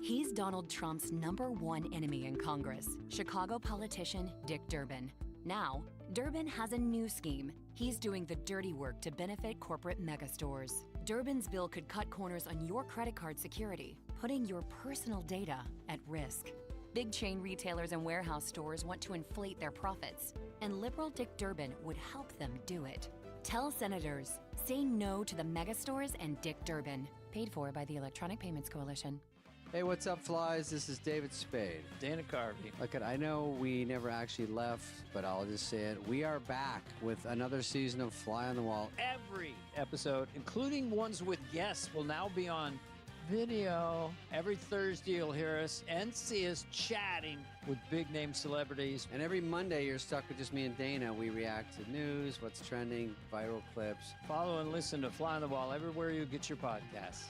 Speaker 21: He's Donald Trump's #1 enemy in Congress, Chicago politician Dick Durbin. Now, Durbin has a new scheme. He's doing the dirty work to benefit corporate megastores. Durbin's bill could cut corners on your credit card security, putting your personal data at risk. Big chain retailers and warehouse stores want to inflate their profits, and liberal Dick Durbin would help them do it. Tell senators, say no to the megastores and Dick Durbin. Paid for by the Electronic Payments Coalition.
Speaker 22: Hey, what's up, flies? This is David Spade.
Speaker 23: Dana Carvey.
Speaker 22: Look, I know we never actually left, but I'll just say it. We are back with another season of Fly on the Wall.
Speaker 23: Every episode, including ones with guests, will now be on video. Every Thursday, you'll hear us and see us chatting with big-name celebrities.
Speaker 22: And every Monday, you're stuck with just me and Dana. We react to news, what's trending, viral clips.
Speaker 23: Follow and listen to Fly on the Wall everywhere you get your podcasts.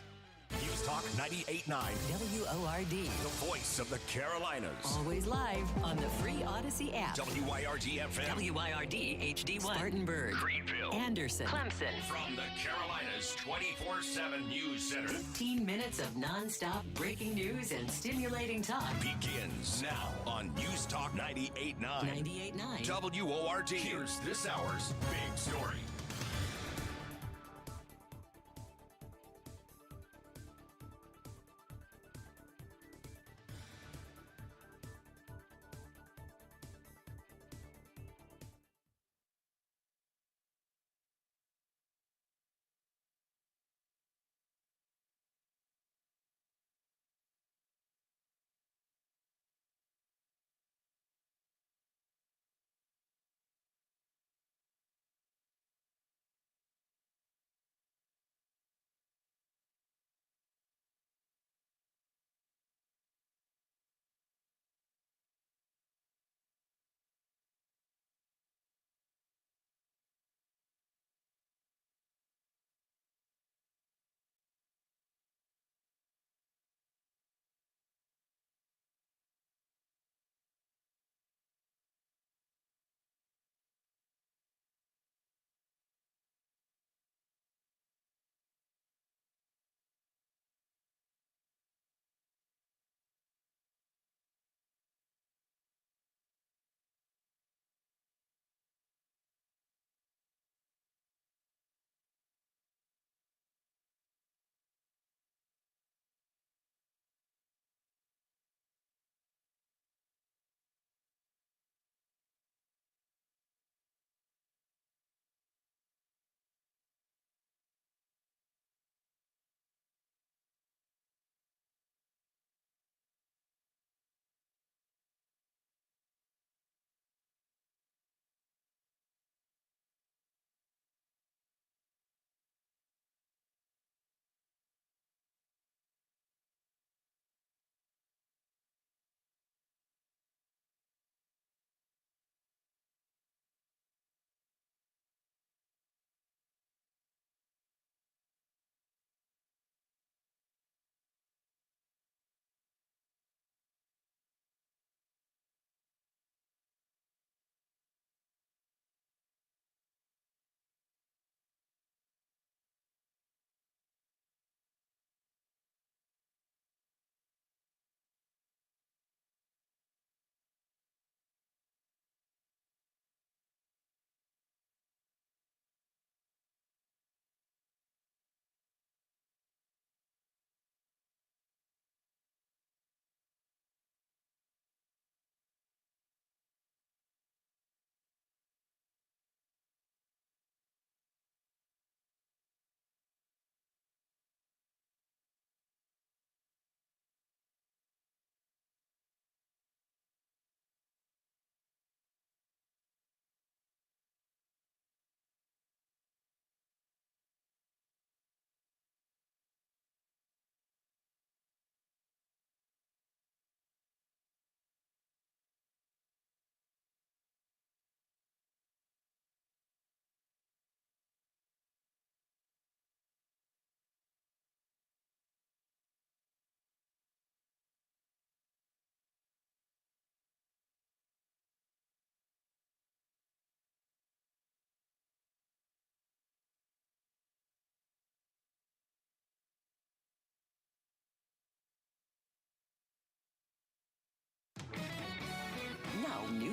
Speaker 3: News Talk 98.9
Speaker 5: WORD.
Speaker 3: The voice of the Carolinas.
Speaker 5: Always live on the free Odyssey app.
Speaker 3: WYRD FM.
Speaker 5: WYRD HD1. Spartanburg.
Speaker 3: Greenville.
Speaker 5: Anderson. Clemson.
Speaker 3: From the Carolinas 24/7 News Center.
Speaker 5: 15 minutes of nonstop breaking news and stimulating talk.
Speaker 3: Begins now on News Talk 98.9
Speaker 5: 98.9
Speaker 3: WORD. Here's this hour's big story.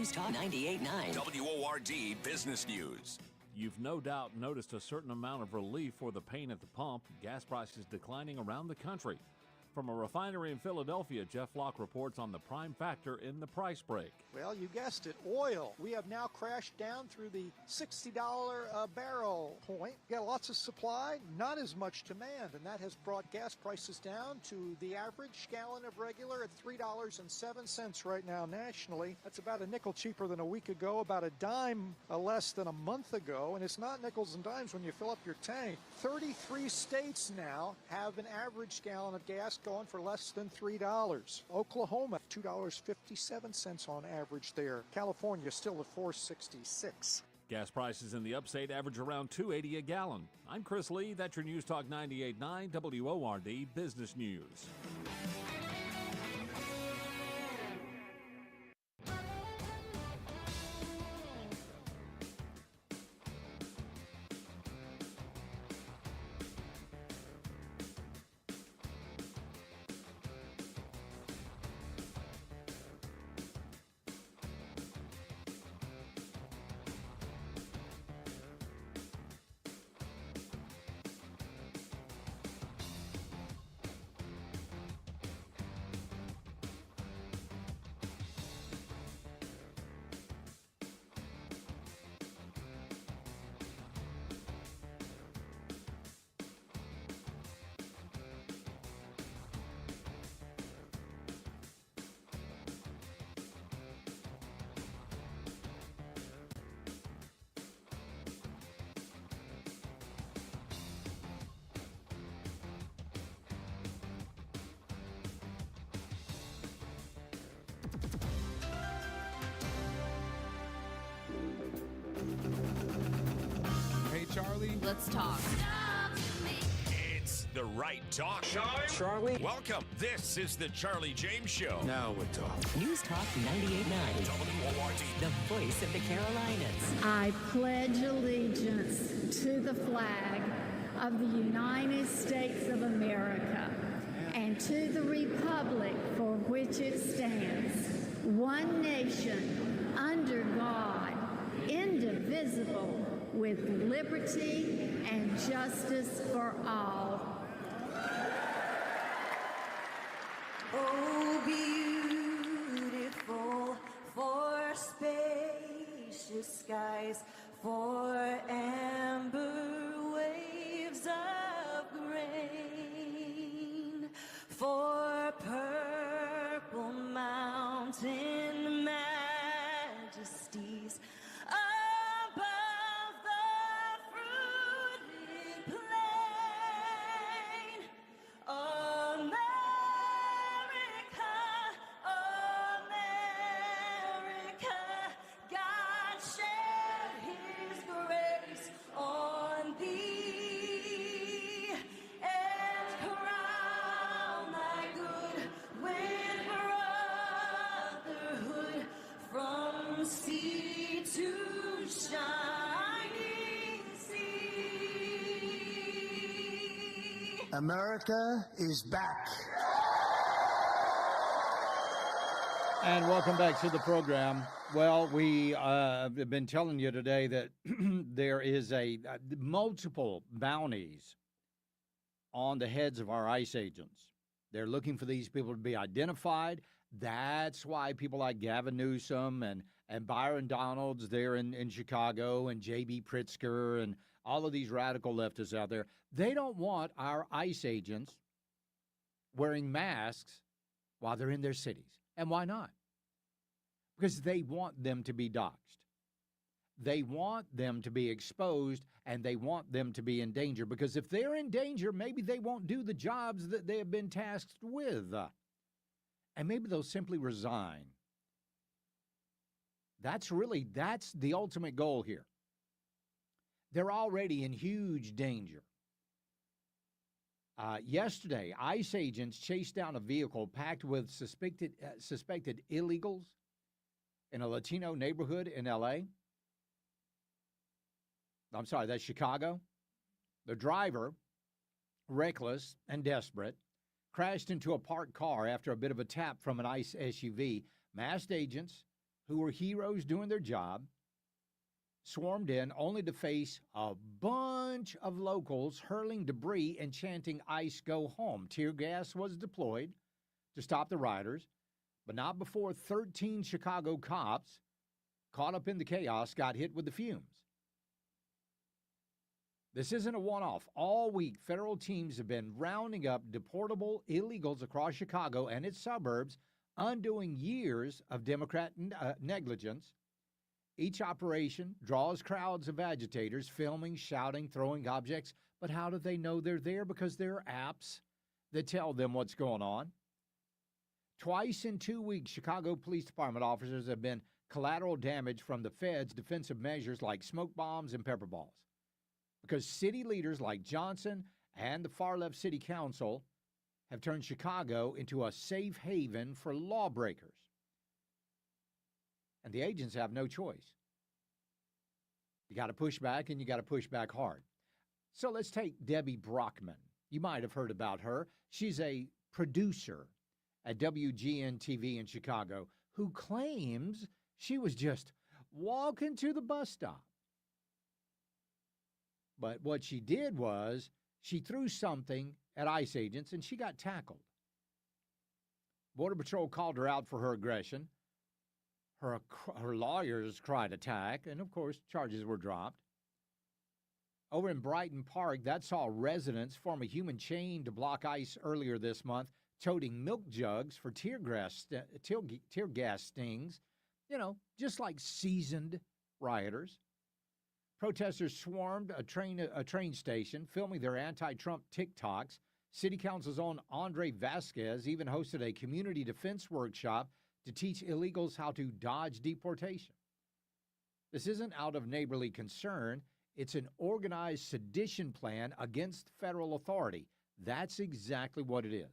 Speaker 5: News Talk 98.9.
Speaker 3: WORD Business News.
Speaker 6: You've no doubt noticed a certain amount of relief for the pain at the pump. Gas prices declining around the country. From a refinery in Philadelphia, Jeff Locke reports on the prime factor in the price break.
Speaker 7: Well, you guessed it, oil. We have now crashed down through the $60 a barrel point. Got lots of supply, not as much demand, and that has brought gas prices down to the average gallon of regular at $3.07 right now nationally. That's about a nickel cheaper than a week ago, about a dime less than a month ago, and it's not nickels and dimes when you fill up your tank. 33 states now have an average gallon of gas going for less than $3. Oklahoma, $2.57 on average there. California still at $4.66.
Speaker 6: Gas prices in the upstate average around $2.80 a gallon. I'm Chris Lee. That's your News Talk 98.9 WORD Business News.
Speaker 8: Hey, Charlie.
Speaker 24: Let's talk.
Speaker 3: It's the right talk.
Speaker 8: Charlie.
Speaker 3: Welcome. This is the Charlie James Show.
Speaker 8: Now we're talking.
Speaker 5: News Talk 98.9.
Speaker 3: WORD.
Speaker 5: The voice of the Carolinas.
Speaker 24: I pledge allegiance to the flag of the United States of America and to the republic for which it stands, one nation, under God, indivisible, with liberty and justice for all.
Speaker 25: Oh, beautiful for spacious skies, for amber waves of grain, for purple mountain majesties above the fruited plain. America, America, God shed his grace on thee and crown thy good with brotherhood from sea to shining sea.
Speaker 26: America is back.
Speaker 1: And welcome back to the program. Well, we have been telling you today that there is multiple bounties on the heads of our ICE agents. They're looking for these people to be identified. That's why people like Gavin Newsom and Byron Donalds there in Chicago and J.B. Pritzker and all of these radical leftists out there, they don't want our ICE agents wearing masks while they're in their cities. And why not? Because they want them to be doxxed. They want them to be exposed, and they want them to be in danger. Because if they're in danger, maybe they won't do the jobs that they have been tasked with. And maybe they'll simply resign. That's the ultimate goal here. They're already in huge danger. Yesterday, ICE agents chased down a vehicle packed with suspected illegals in a Latino neighborhood in L.A. I'm sorry, that's Chicago. The driver, reckless and desperate, crashed into a parked car after a bit of a tap from an ICE SUV. Masked agents who were heroes doing their job, swarmed in only to face a bunch of locals hurling debris and chanting, "ICE, go home." Tear gas was deployed to stop the rioters, but not before 13 Chicago cops, caught up in the chaos, got hit with the fumes. This isn't a one-off. All week, federal teams have been rounding up deportable illegals across Chicago and its suburbs, undoing years of Democrat negligence. Each operation draws crowds of agitators filming, shouting, throwing objects. But how do they know they're there? Because there are apps that tell them what's going on. Twice in 2 weeks, Chicago Police Department officers have been collateral damage from the feds' defensive measures like smoke bombs and pepper balls. Because city leaders like Johnson and the far-left city council have turned Chicago into a safe haven for lawbreakers. And the agents have no choice. You got to push back, and you got to push back hard. So let's take Debbie Brockman. You might have heard about her. She's a producer at WGN-TV in Chicago who claims she was just walking to the bus stop. But what she did was she threw something at ICE agents, and she got tackled. Border Patrol called her out for her aggression. Her lawyers cried attack, and, of course, charges were dropped. Over in Brighton Park, that saw residents form a human chain to block ICE earlier this month, toting milk jugs for tear gas stings, just like seasoned rioters. Protesters swarmed a train station, filming their anti-Trump TikToks. City Council's own Andre Vasquez even hosted a community defense workshop to teach illegals how to dodge deportation. This isn't out of neighborly concern. It's an organized sedition plan against federal authority. That's exactly what it is.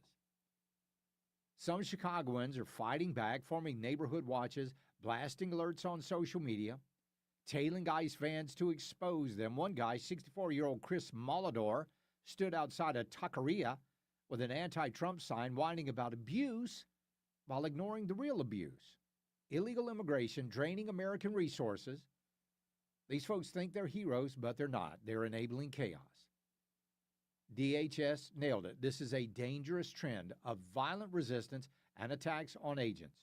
Speaker 1: Some Chicagoans are fighting back, forming neighborhood watches, blasting alerts on social media, tailing ICE vans to expose them. One guy, 64-year-old Chris Molidor, stood outside a taqueria with an anti-Trump sign whining about abuse while ignoring the real abuse. Illegal immigration draining American resources. These folks think they're heroes, but they're not. They're enabling chaos. DHS nailed it. This is a dangerous trend of violent resistance and attacks on agents.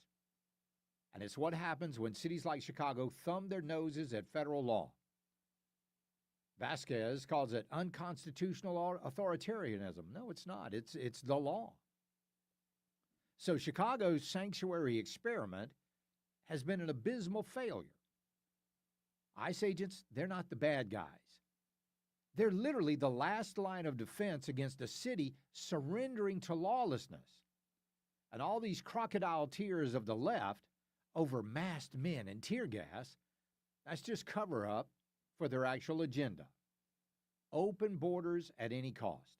Speaker 1: And it's what happens when cities like Chicago thumb their noses at federal law. Vasquez calls it unconstitutional authoritarianism. No, it's not. It's the law. So Chicago's sanctuary experiment has been an abysmal failure. ICE agents, they're not the bad guys. They're literally the last line of defense against a city surrendering to lawlessness. And all these crocodile tears of the left over masked men and tear gas, that's just cover up for their actual agenda. Open borders at any cost.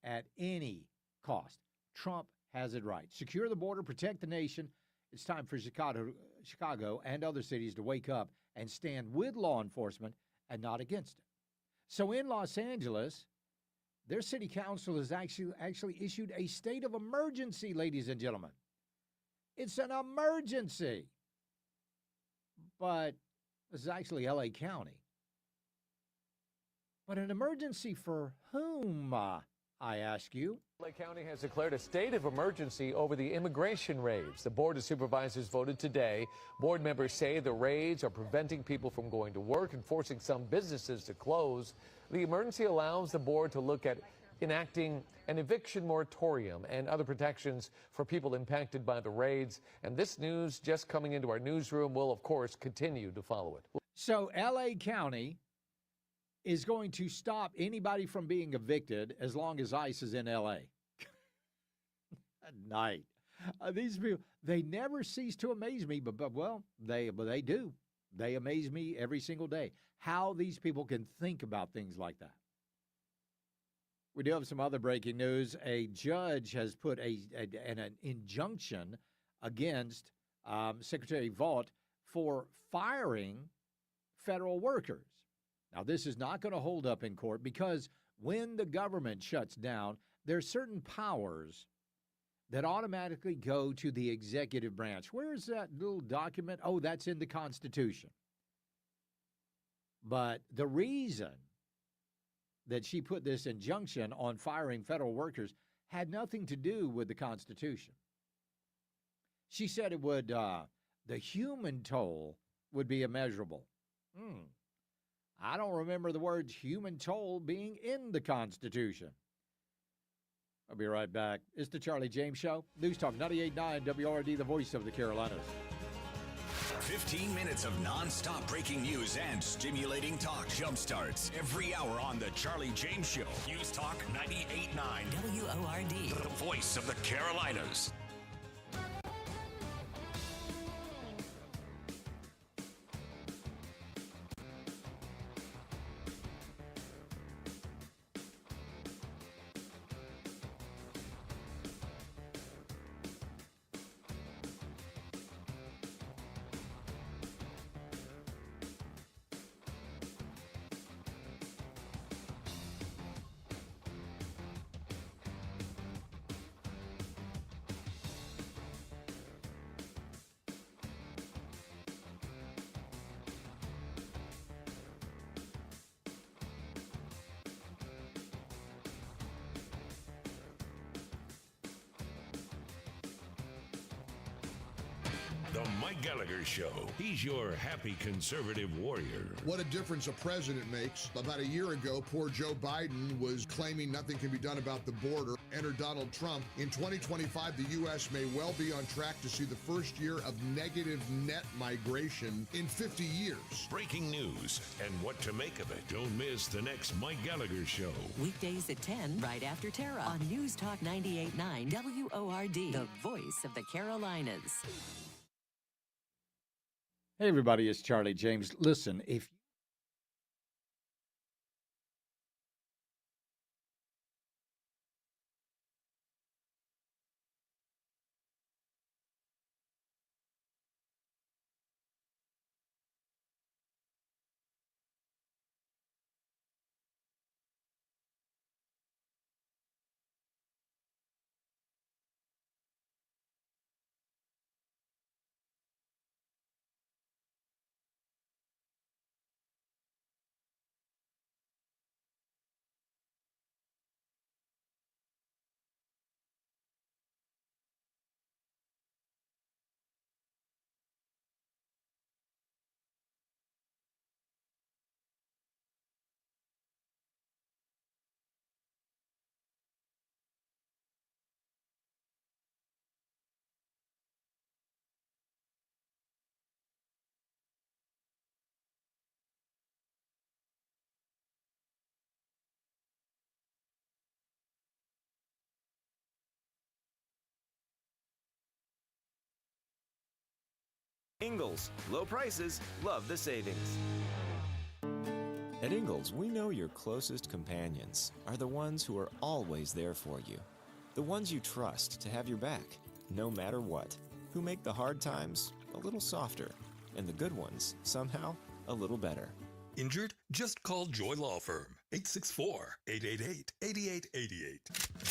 Speaker 1: At any cost. Trump has it right. Secure the border, protect the nation. It's time for Chicago and other cities to wake up and stand with law enforcement and not against it. So in Los Angeles, their city council has actually issued a state of emergency, ladies and gentlemen. It's an emergency. But this is actually L.A. County. But an emergency for whom, I ask you?
Speaker 2: LA County has declared a state of emergency over the immigration raids. The Board of Supervisors voted today. Board members say the raids are preventing people from going to work and forcing some businesses to close. The emergency allows the board to look at enacting an eviction moratorium and other protections for people impacted by the raids. And this news just coming into our newsroom will, of course, continue to follow it.
Speaker 1: So L.A. County is going to stop anybody from being evicted as long as ICE is in L.A. At night. These people, they never cease to amaze me, but they do. They amaze me every single day. How these people can think about things like that. We do have some other breaking news. A judge has put an injunction against Secretary Vaught for firing federal workers. Now, this is not going to hold up in court because when the government shuts down, there are certain powers that automatically go to the executive branch. Where is that little document? Oh, that's in the Constitution. But the reason that she put this injunction on firing federal workers had nothing to do with the Constitution. She said it would, the human toll would be immeasurable. I don't remember the words human toll being in the Constitution. I'll be right back. It's the Charlie James Show. News Talk 98.9 WRD, the voice of the Carolinas.
Speaker 3: 15 minutes of non-stop breaking news and stimulating talk jumpstarts every hour on the Charlie James Show. News Talk 98.9 WORD, the voice of the Carolinas.
Speaker 4: The Mike Gallagher Show. He's your happy conservative warrior.
Speaker 10: What a difference a president makes. About a year ago, poor Joe Biden was claiming nothing can be done about the border. Enter Donald Trump. In 2025, the U.S. may well be on track to see the first year of negative net migration in 50 years.
Speaker 4: Breaking news and what to make of it. Don't miss the next Mike Gallagher Show.
Speaker 5: Weekdays at 10, right after Tara, on News Talk 98.9 WORD, the voice of the Carolinas.
Speaker 1: Hey, everybody, it's Charlie James. Listen, if
Speaker 11: Ingles, low prices, love the savings.
Speaker 12: At Ingles, we know your closest companions are the ones who are always there for you. The ones you trust to have your back, no matter what. Who make the hard times a little softer, and the good ones, somehow, a little better.
Speaker 13: Injured? Just call Joy Law Firm. 864-888-8888.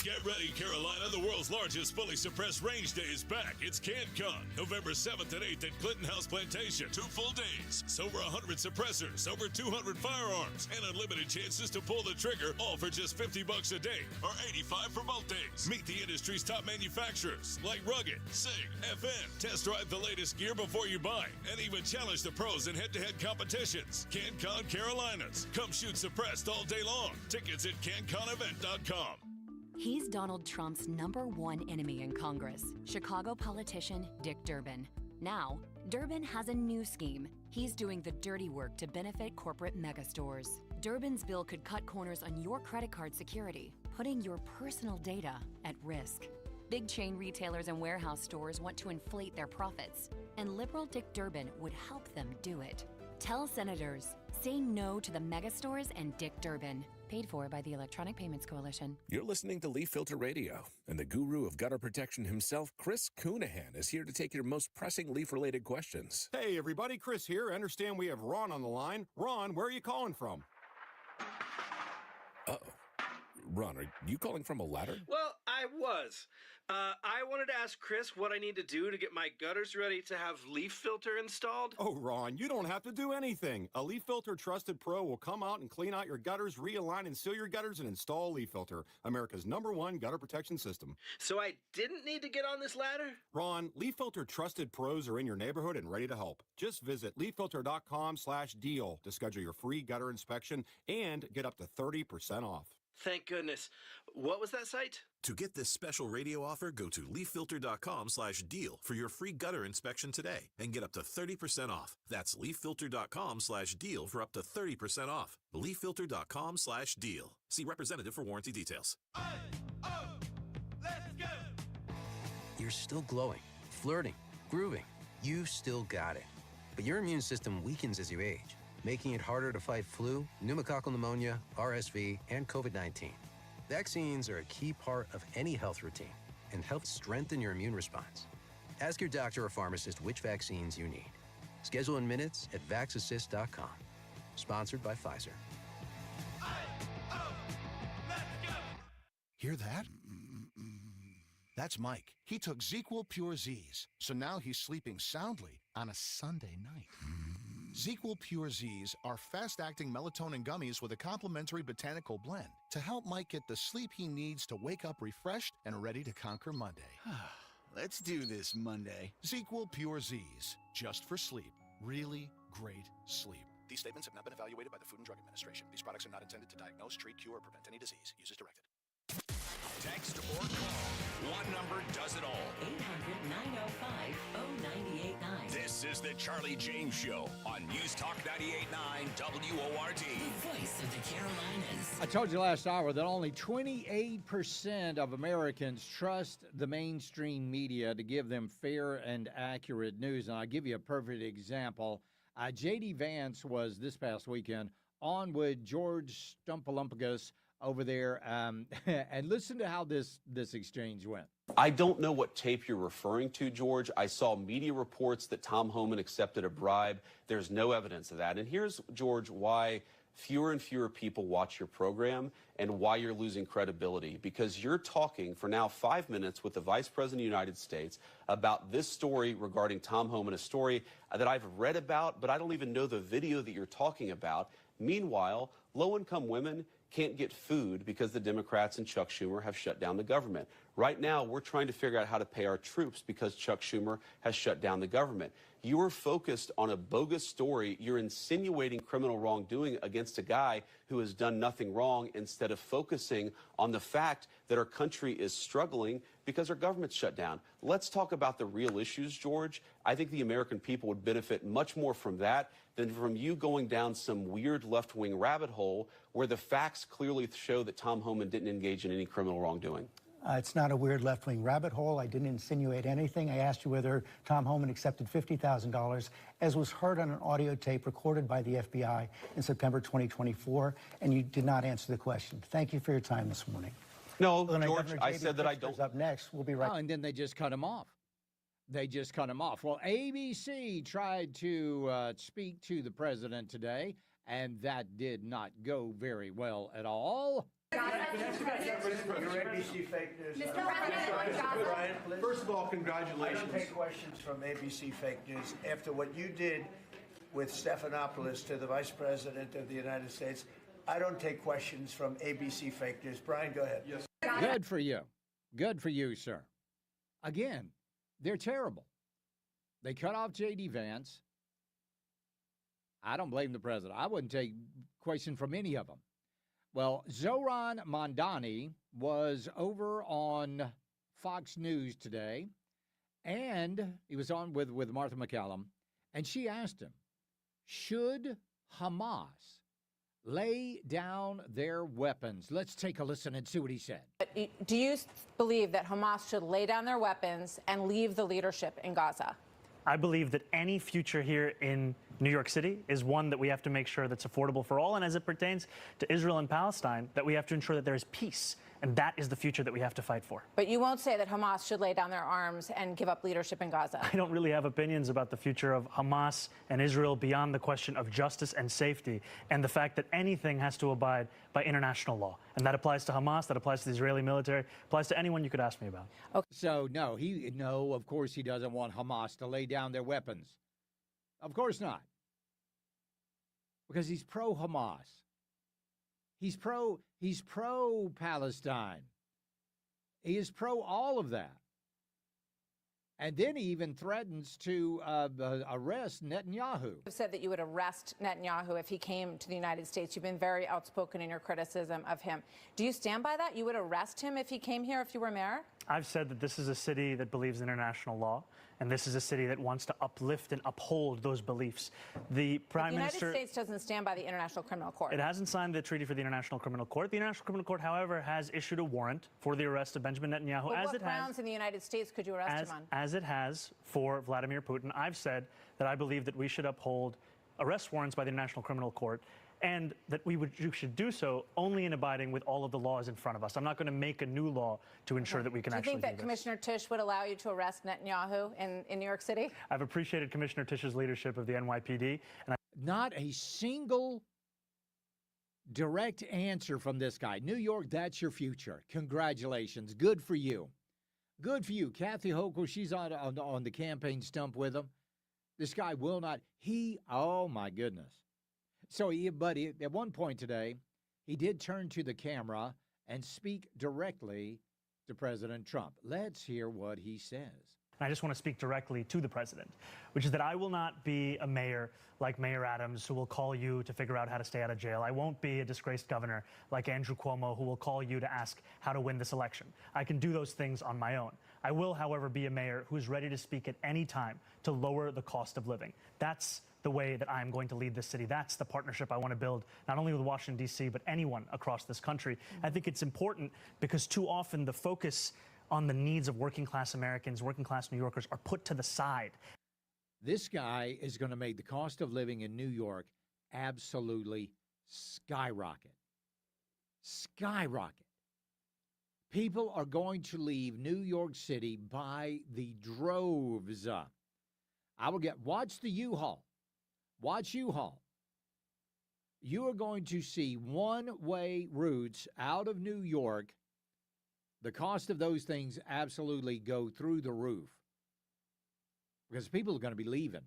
Speaker 14: Get ready, Carolina. The world's largest fully suppressed range day is back. It's CanCon, November 7th and 8th at Clinton House Plantation. 2 full days. Over 100 suppressors, over 200 firearms, and unlimited chances to pull the trigger, all for just $50 a day, or $85 for both days. Meet the industry's top manufacturers like Rugged, SIG, FN. Test drive the latest gear before you buy, and even challenge the pros in head-to-head competitions. CanCon Carolinas. Come shoot suppressed all day long. Tickets at CanConEvent.com.
Speaker 21: He's Donald Trump's #1 enemy in Congress, Chicago politician Dick Durbin. Now, Durbin has a new scheme. He's doing the dirty work to benefit corporate megastores. Durbin's bill could cut corners on your credit card security, putting your personal data at risk. Big chain retailers and warehouse stores want to inflate their profits, and liberal Dick Durbin would help them do it. Tell senators, say no to the megastores and Dick Durbin. Paid for by the Electronic Payments Coalition.
Speaker 27: You're listening to Leaf Filter Radio, and the guru of gutter protection himself, Chris Coonahan, is here to take your most pressing leaf-related questions.
Speaker 28: Hey, everybody, Chris here. I understand we have Ron on the line. Ron, where are you calling from?
Speaker 27: Uh-oh. Ron, are you calling from a ladder?
Speaker 29: Well, I was.
Speaker 9: I wanted to ask Chris what I need to do to get my gutters ready to have leaf filter installed.
Speaker 28: Oh, Ron, you don't have to do anything. A Leaf Filter Trusted Pro will come out and clean out your gutters, realign and seal your gutters, and install Leaf Filter, America's #1 gutter protection system.
Speaker 9: So I didn't need to get on this ladder?
Speaker 28: Ron, Leaf Filter Trusted Pros are in your neighborhood and ready to help. Just visit leaffilter.com/deal to schedule your free gutter inspection and get up to 30% off.
Speaker 9: Thank goodness. What was that site?
Speaker 15: To get this special radio offer, go to leaffilter.com/deal for your free gutter inspection today and get up to 30% off. That's leaffilter.com/deal for up to 30% off. leaffilter.com/deal. See representative for warranty details.
Speaker 16: Let's go! You're still glowing, flirting, grooving. You still got it. But your immune system weakens as you age, making it harder to fight flu, pneumococcal pneumonia, RSV, and COVID-19. Vaccines are a key part of any health routine and help strengthen your immune response. Ask your doctor or pharmacist which vaccines you need. Schedule in minutes at vaxassist.com. Sponsored by Pfizer.
Speaker 17: Hear that? That's Mike. He took ZzzQuil Pure Z's, so now he's sleeping soundly on a Sunday night. ZzzQuil Pure Z's are fast-acting melatonin gummies with a complementary botanical blend to help Mike get the sleep he needs to wake up refreshed and ready to conquer Monday.
Speaker 18: Let's do this Monday.
Speaker 17: ZzzQuil Pure Z's, just for sleep. Really great sleep. These statements have not been evaluated by the Food and Drug Administration. These products are not intended to diagnose, treat, cure, or prevent any disease. Use as directed.
Speaker 3: Text or call. One number does it all.
Speaker 5: 800-905-0989.
Speaker 3: This is the Charlie James Show on News Talk 98.9 WORD.
Speaker 5: The voice of the Carolinas.
Speaker 1: I told you last hour that only 28% of Americans trust the mainstream media to give them fair and accurate news. And I'll give you a perfect example. J.D. Vance was this past weekend on with George Stephanopoulos over there, and listen to how this exchange went.
Speaker 19: I don't know what tape you're referring to, George. I saw media reports that Tom Homan accepted a bribe. There's no evidence of that. And here's, George, why fewer and fewer people watch your program and why you're losing credibility. Because you're talking for now 5 minutes with the Vice President of the United States about this story regarding Tom Homan, a story that I've read about, but I don't even know the video that you're talking about. Meanwhile, low-income women can't get food because the Democrats and Chuck Schumer have shut down the government. Right now, we're trying to figure out how to pay our troops because Chuck Schumer has shut down the government. You are focused on a bogus story. You're insinuating criminal wrongdoing against a guy who has done nothing wrong instead of focusing on the fact that our country is struggling because our government's shut down. Let's talk about the real issues, George. I think the American people would benefit much more from that than from you going down some weird left-wing rabbit hole where the facts clearly show that Tom Homan didn't engage in any criminal wrongdoing.
Speaker 20: It's not a weird left-wing rabbit hole. I didn't insinuate anything. I asked you whether Tom Homan accepted $50,000, as was heard on an audio tape recorded by the FBI in September 2024, and you did not answer the question. Thank you for your time this morning.
Speaker 19: No, George, I said that I don't.
Speaker 20: Up next, we'll be right.
Speaker 1: Oh, and then they just cut him off. Well, ABC tried to speak to the president today, and that did not go very well at all.
Speaker 22: ABC fake news. Brian, first of all, congratulations. I don't take questions from ABC fake news. After what you did with Stephanopoulos to the Vice President of the United States, I don't take questions from ABC fake news. Brian, go ahead. Yes.
Speaker 1: Good for you. Good for you, sir. Again, they're terrible. They cut off J.D. Vance. I don't blame the president. I wouldn't take question from any of them. Well, Zohran Mamdani was over on Fox News today, and he was on with Martha McCallum, and she asked him, should Hamas lay down their weapons? Let's take a listen and see what he said.
Speaker 29: Do you believe that Hamas should lay down their weapons and leave the leadership in Gaza?
Speaker 30: I believe that any future here in
Speaker 2: New York City is one that we have to make sure that's affordable for all. And as it pertains to Israel and Palestine, that we have to ensure that there is peace. And that is the future that we have to fight for.
Speaker 29: But you won't say that Hamas should lay down their arms and give up leadership in Gaza.
Speaker 2: I don't really have opinions about the future of Hamas and Israel beyond the question of justice and safety and the fact that anything has to abide by international law. And that applies to Hamas, that applies to the Israeli military, applies to anyone you could ask me about.
Speaker 1: Okay. So, no, of course he doesn't want Hamas to lay down their weapons. Of course not. Because he's pro-Hamas. He's pro-Palestine. He is pro all of that. And then he even threatens to arrest Netanyahu.
Speaker 29: You said that you would arrest Netanyahu if he came to the United States. You've been very outspoken in your criticism of him. Do you stand by that? You would arrest him if he came here, if you were mayor?
Speaker 2: I've said that this is a city that believes in international law, and this is a city that wants to uplift and uphold those beliefs. The Prime Minister...
Speaker 29: The United States doesn't stand by the International Criminal Court.
Speaker 2: It hasn't signed the treaty for the International Criminal Court. The International Criminal Court, however, has issued a warrant for the arrest of Benjamin Netanyahu.
Speaker 29: But what grounds in the United States could you arrest him on?
Speaker 2: As it has for Vladimir Putin. I've said that I believe that we should uphold arrest warrants by the International Criminal Court, and that you should do so only in abiding with all of the laws in front of us. I'm not going to make a new law to ensure that we can actually do this.
Speaker 29: Do you think that Commissioner Tisch would allow you to arrest Netanyahu in New York City?
Speaker 2: I've appreciated Commissioner Tisch's leadership of the NYPD. And
Speaker 1: not a single direct answer from this guy. New York, that's your future. Congratulations. Good for you. Good for you. Kathy Hochul, she's on the campaign stump with him. This guy will not. Oh, my goodness. So, at one point today, he did turn to the camera and speak directly to President Trump. Let's hear what he says.
Speaker 2: I just want to speak directly to the president, which is that I will not be a mayor like Mayor Adams who will call you to figure out how to stay out of jail. I won't be a disgraced governor like Andrew Cuomo who will call you to ask how to win this election. I can do those things on my own. I will, however, be a mayor who's ready to speak at any time to lower the cost of living. That's the way that I'm going to lead this city. That's the partnership I want to build, not only with Washington, D.C., but anyone across this country. I think it's important because too often the focus on the needs of working class Americans, working class New Yorkers are put to the side.
Speaker 1: This guy is going to make the cost of living in New York absolutely skyrocket. Skyrocket. People are going to leave New York City by the droves. Watch the U-Haul. Watch U-Haul. You are going to see one-way routes out of New York. The cost of those things absolutely go through the roof because people are going to be leaving.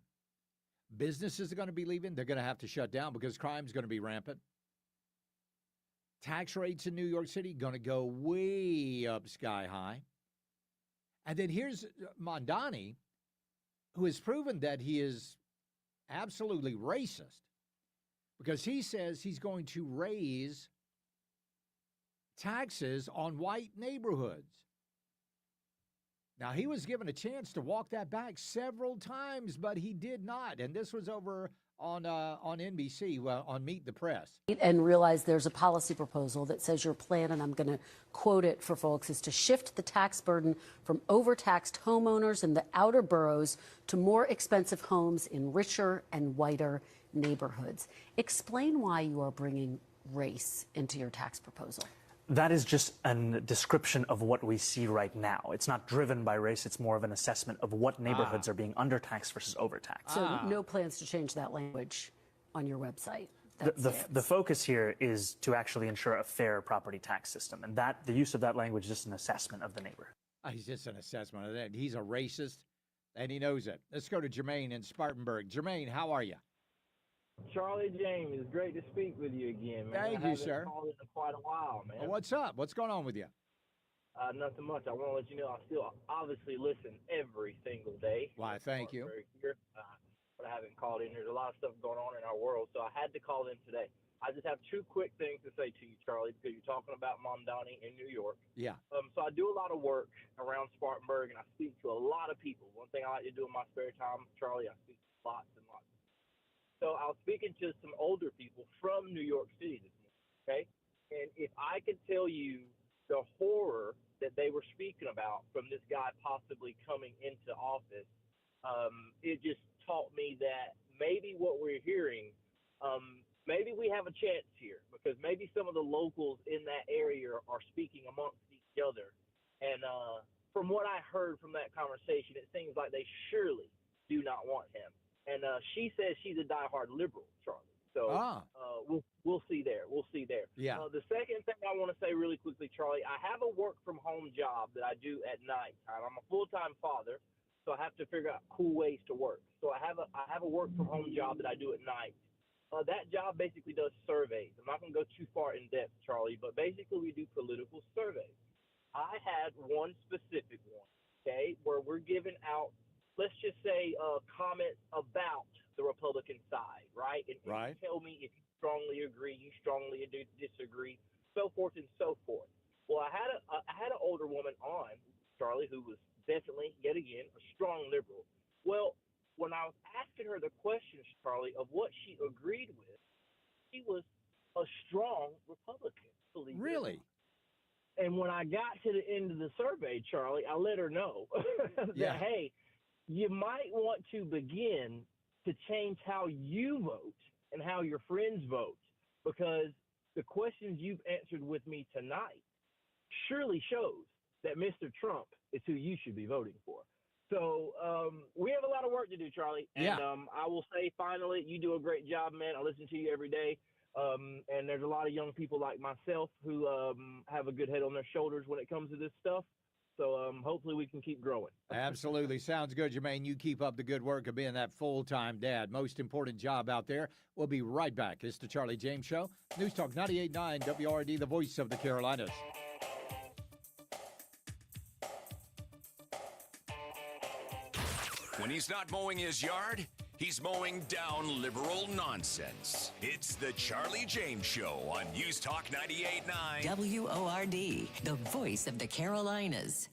Speaker 1: Businesses are going to be leaving. They're going to have to shut down because crime is going to be rampant. Tax rates in New York City going to go way up sky high. And then here's Mamdani, who has proven that he is absolutely racist because he says he's going to raise taxes on white neighborhoods. Now, he was given a chance to walk that back several times, but he did not. And this was over on NBC, on Meet the Press.
Speaker 6: And realize there's a policy proposal that says your plan, and I'm going to quote it for folks, is to shift the tax burden from overtaxed homeowners in the outer boroughs to more expensive homes in richer and whiter neighborhoods. Explain why you are bringing race into your tax proposal.
Speaker 2: That is just a description of what we see right now. It's not driven by race. It's more of an assessment of what neighborhoods are being undertaxed versus overtaxed.
Speaker 6: So no plans to change that language on your website?
Speaker 2: The focus here is to actually ensure a fair property tax system. And that the use of that language is just an assessment of the neighborhood.
Speaker 1: He's just an assessment of that. He's a racist, and he knows it. Let's go to Jermaine in Spartanburg. Jermaine, how are you?
Speaker 7: Charlie James, it's great to speak with you again, man.
Speaker 1: Thank you, sir.
Speaker 7: I haven't called in quite a while, man.
Speaker 1: Well, what's up? What's going on with you?
Speaker 7: Nothing much. I want to let you know I still obviously listen every single day.
Speaker 1: Why, thank you.
Speaker 7: But I haven't called in. There's a lot of stuff going on in our world, so I had to call in today. I just have two quick things to say to you, Charlie, because you're talking about Mamdani in New York.
Speaker 1: Yeah.
Speaker 7: So I do a lot of work around Spartanburg, and I speak to a lot of people. One thing I like to do in my spare time, Charlie, I speak to lots and lots. So I was speaking to some older people from New York City this morning, okay? And if I could tell you the horror that they were speaking about from this guy possibly coming into office, it just taught me that maybe what we're hearing, maybe we have a chance here because maybe some of the locals in that area are speaking amongst each other. And from what I heard from that conversation, it seems like they surely do not want him. And she says she's a diehard liberal, Charlie. So we'll see there. We'll see there.
Speaker 1: Yeah.
Speaker 7: The second thing I want to say really quickly, Charlie, I have a work from home job that I do at night time. I'm a full-time father, so I have to figure out cool ways to work. So I have a work from home job that I do at night. That job basically does surveys. I'm not going to go too far in depth, Charlie, but basically we do political surveys. I had one specific one, okay, where we're giving out, let's just say, comments about the Republican side, right? And you tell me if you strongly agree, you strongly disagree, so forth and so forth. Well, I had an older woman on, Charlie, who was definitely, yet again, a strong liberal. Well, when I was asking her the questions, Charlie, of what she agreed with, she was a strong Republican.
Speaker 1: Really?
Speaker 7: And when I got to the end of the survey, Charlie, I let her know that, hey, you might want to begin to change how you vote and how your friends vote, because the questions you've answered with me tonight surely shows that Mr. Trump is who you should be voting for. So we have a lot of work to do, Charlie. And I will say, finally, you do a great job, man. I listen to you every day. And there's a lot of young people like myself who have a good head on their shoulders when it comes to this stuff. So hopefully we can keep growing.
Speaker 1: Absolutely. Sounds good, Jermaine. You keep up the good work of being that full-time dad. Most important job out there. We'll be right back. It's the Charlie James Show. News Talk 98.9 WRD, the voice of the Carolinas.
Speaker 3: When he's not mowing his yard, he's mowing down liberal nonsense. It's the Charlie James Show on News Talk 98.9
Speaker 5: WORD, the voice of the Carolinas.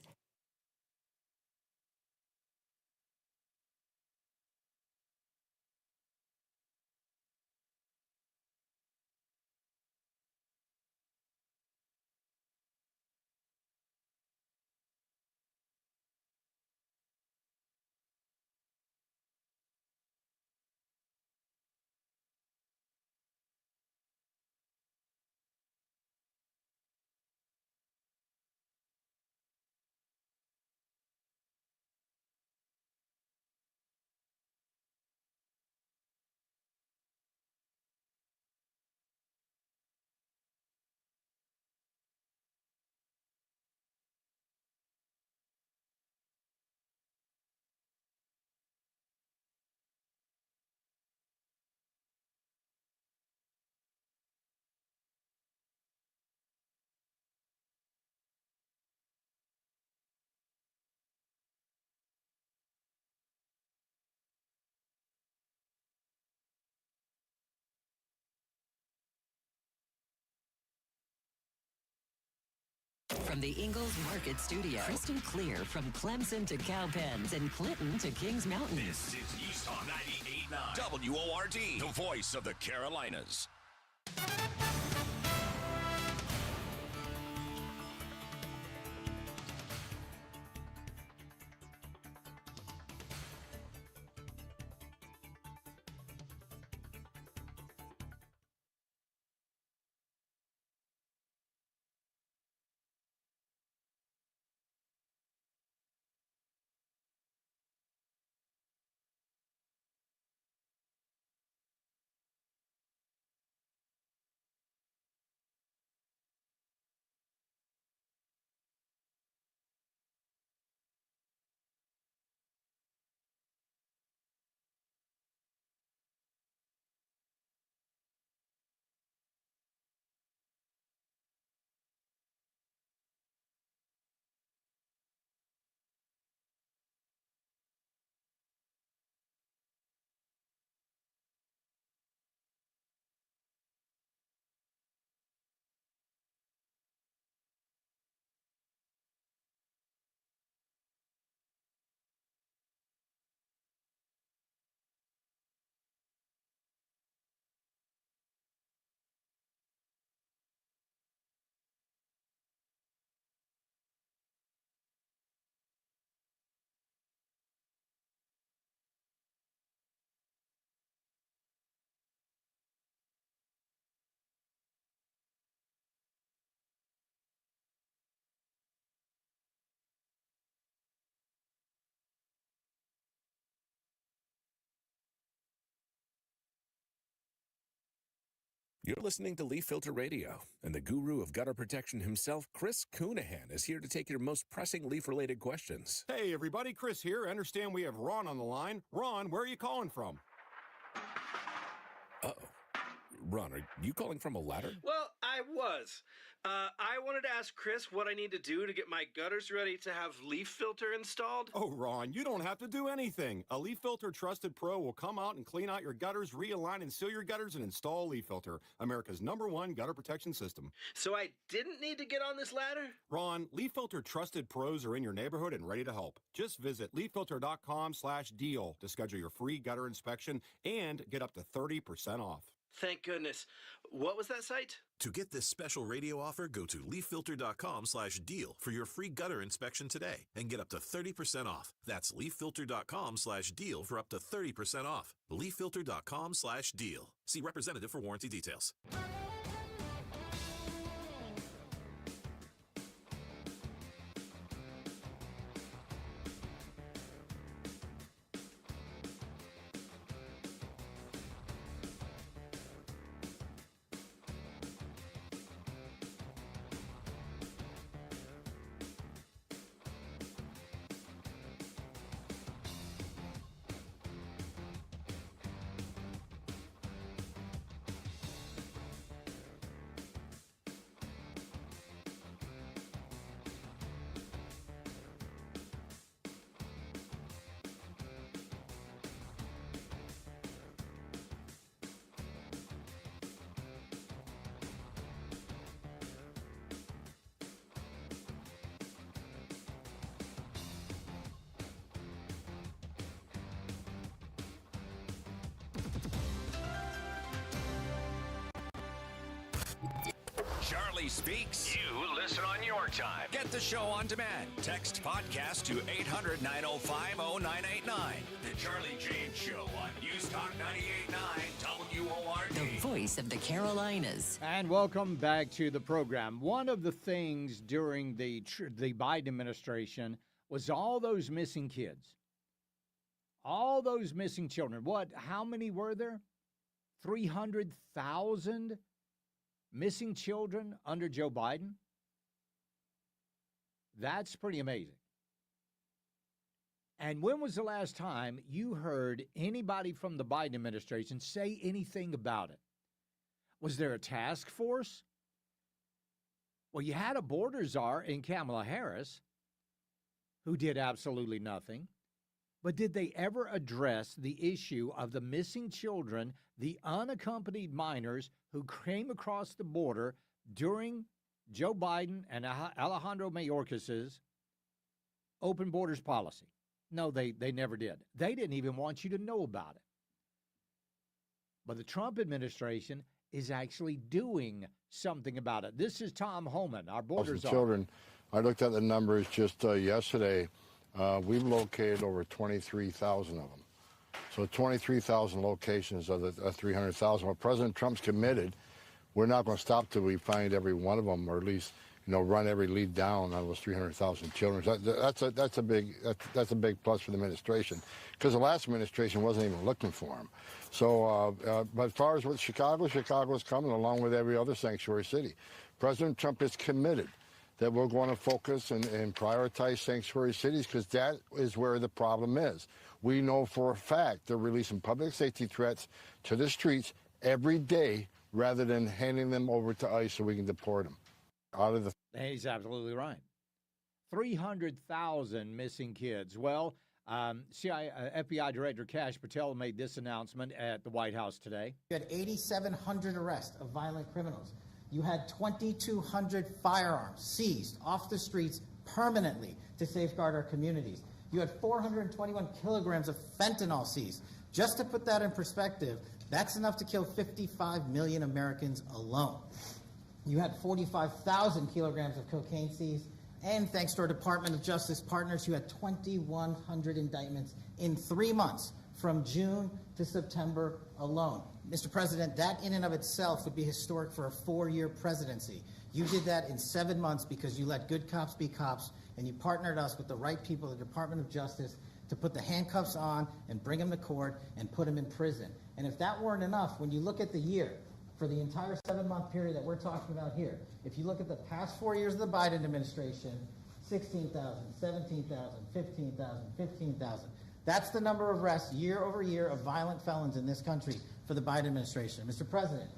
Speaker 5: From the Ingalls Market Studio, Kristen Clear from Clemson to Cowpens and Clinton to Kings Mountain.
Speaker 3: This is News Talk 98.9 WORD, the voice of the Carolinas.
Speaker 27: You're listening to Leaf Filter Radio, and the guru of gutter protection himself, Chris Cunahan, is here to take your most pressing leaf-related questions.
Speaker 28: Hey, everybody, Chris here. I understand we have Ron on the line. Ron, where are you calling from?
Speaker 27: Uh-oh. Ron, are you calling from a ladder?
Speaker 9: Well, I was. I wanted to ask Chris what I need to do to get my gutters ready to have leaf filter installed.
Speaker 28: Oh, Ron, you don't have to do anything. A Leaf Filter Trusted Pro will come out and clean out your gutters, realign and seal your gutters, and install Leaf Filter, America's #1 gutter protection system.
Speaker 9: So I didn't need to get on this ladder?
Speaker 28: Ron, Leaf Filter Trusted Pros are in your neighborhood and ready to help. Just visit leaffilter.com/deal to schedule your free gutter inspection and get up to 30% off.
Speaker 9: Thank goodness. What was that site?
Speaker 15: To get this special radio offer, go to leaffilter.com/deal for your free gutter inspection today and get up to 30% off. That's leaffilter.com/deal for up to 30% off. leaffilter.com/deal. See representative for warranty details.
Speaker 3: Charlie Speaks. You listen on your time. Get the show on demand. Text podcast to 800-905-0989. The Charlie James Show on News Talk 98.9 WORD.
Speaker 5: The voice of the Carolinas.
Speaker 1: And welcome back to the program. One of the things during the Biden administration was all those missing kids. All those missing children. How many were there? 300,000 missing children under Joe Biden? That's pretty amazing. And when was the last time you heard anybody from the Biden administration say anything about it? Was there a task force? Well, you had a border czar in Kamala Harris who did absolutely nothing. But did they ever address the issue of the missing children, the unaccompanied minors who came across the border during Joe Biden and Alejandro Mayorkas's open borders policy? No, they never did. They didn't even want you to know about it. But the Trump administration is actually doing something about it. This is Tom Homan, our border czar.
Speaker 4: Children. I looked at the numbers just yesterday. We've located over 23,000 of them. So 23,000 locations of the 300,000. Well, President Trump's committed. We're not going to stop till we find every one of them, or at least run every lead down on those 300,000 children. That's a big plus for the administration, because the last administration wasn't even looking for them. So, but as far as with Chicago's coming along with every other sanctuary city. President Trump is committed that we're going to focus and prioritize sanctuary cities, because that is where the problem is. We know for a fact they're releasing public safety threats to the streets every day rather than handing them over to ICE so we can deport them.
Speaker 1: He's absolutely right. 300,000 missing kids. Well, FBI Director Kash Patel made this announcement at the White House today.
Speaker 8: You had 8,700 arrests of violent criminals. You had 2,200 firearms seized off the streets permanently to safeguard our communities. You had 421 kilograms of fentanyl seized. Just to put that in perspective, that's enough to kill 55 million Americans alone. You had 45,000 kilograms of cocaine seized. And thanks to our Department of Justice partners, you had 2,100 indictments in 3 months, from June to September alone. Mr. President, that in and of itself would be historic for a 4-year presidency. You did that in 7 months because you let good cops be cops, and you partnered us with the right people at the Department of Justice to put the handcuffs on and bring them to court and put them in prison. And if that weren't enough, when you look at the year, for the entire 7-month period that we're talking about here. If you look at the past 4 years of the Biden administration, 16,000, 17,000, 15,000, 15,000. That's the number of arrests year over year of violent felons in this country for the Biden administration. Mr. President,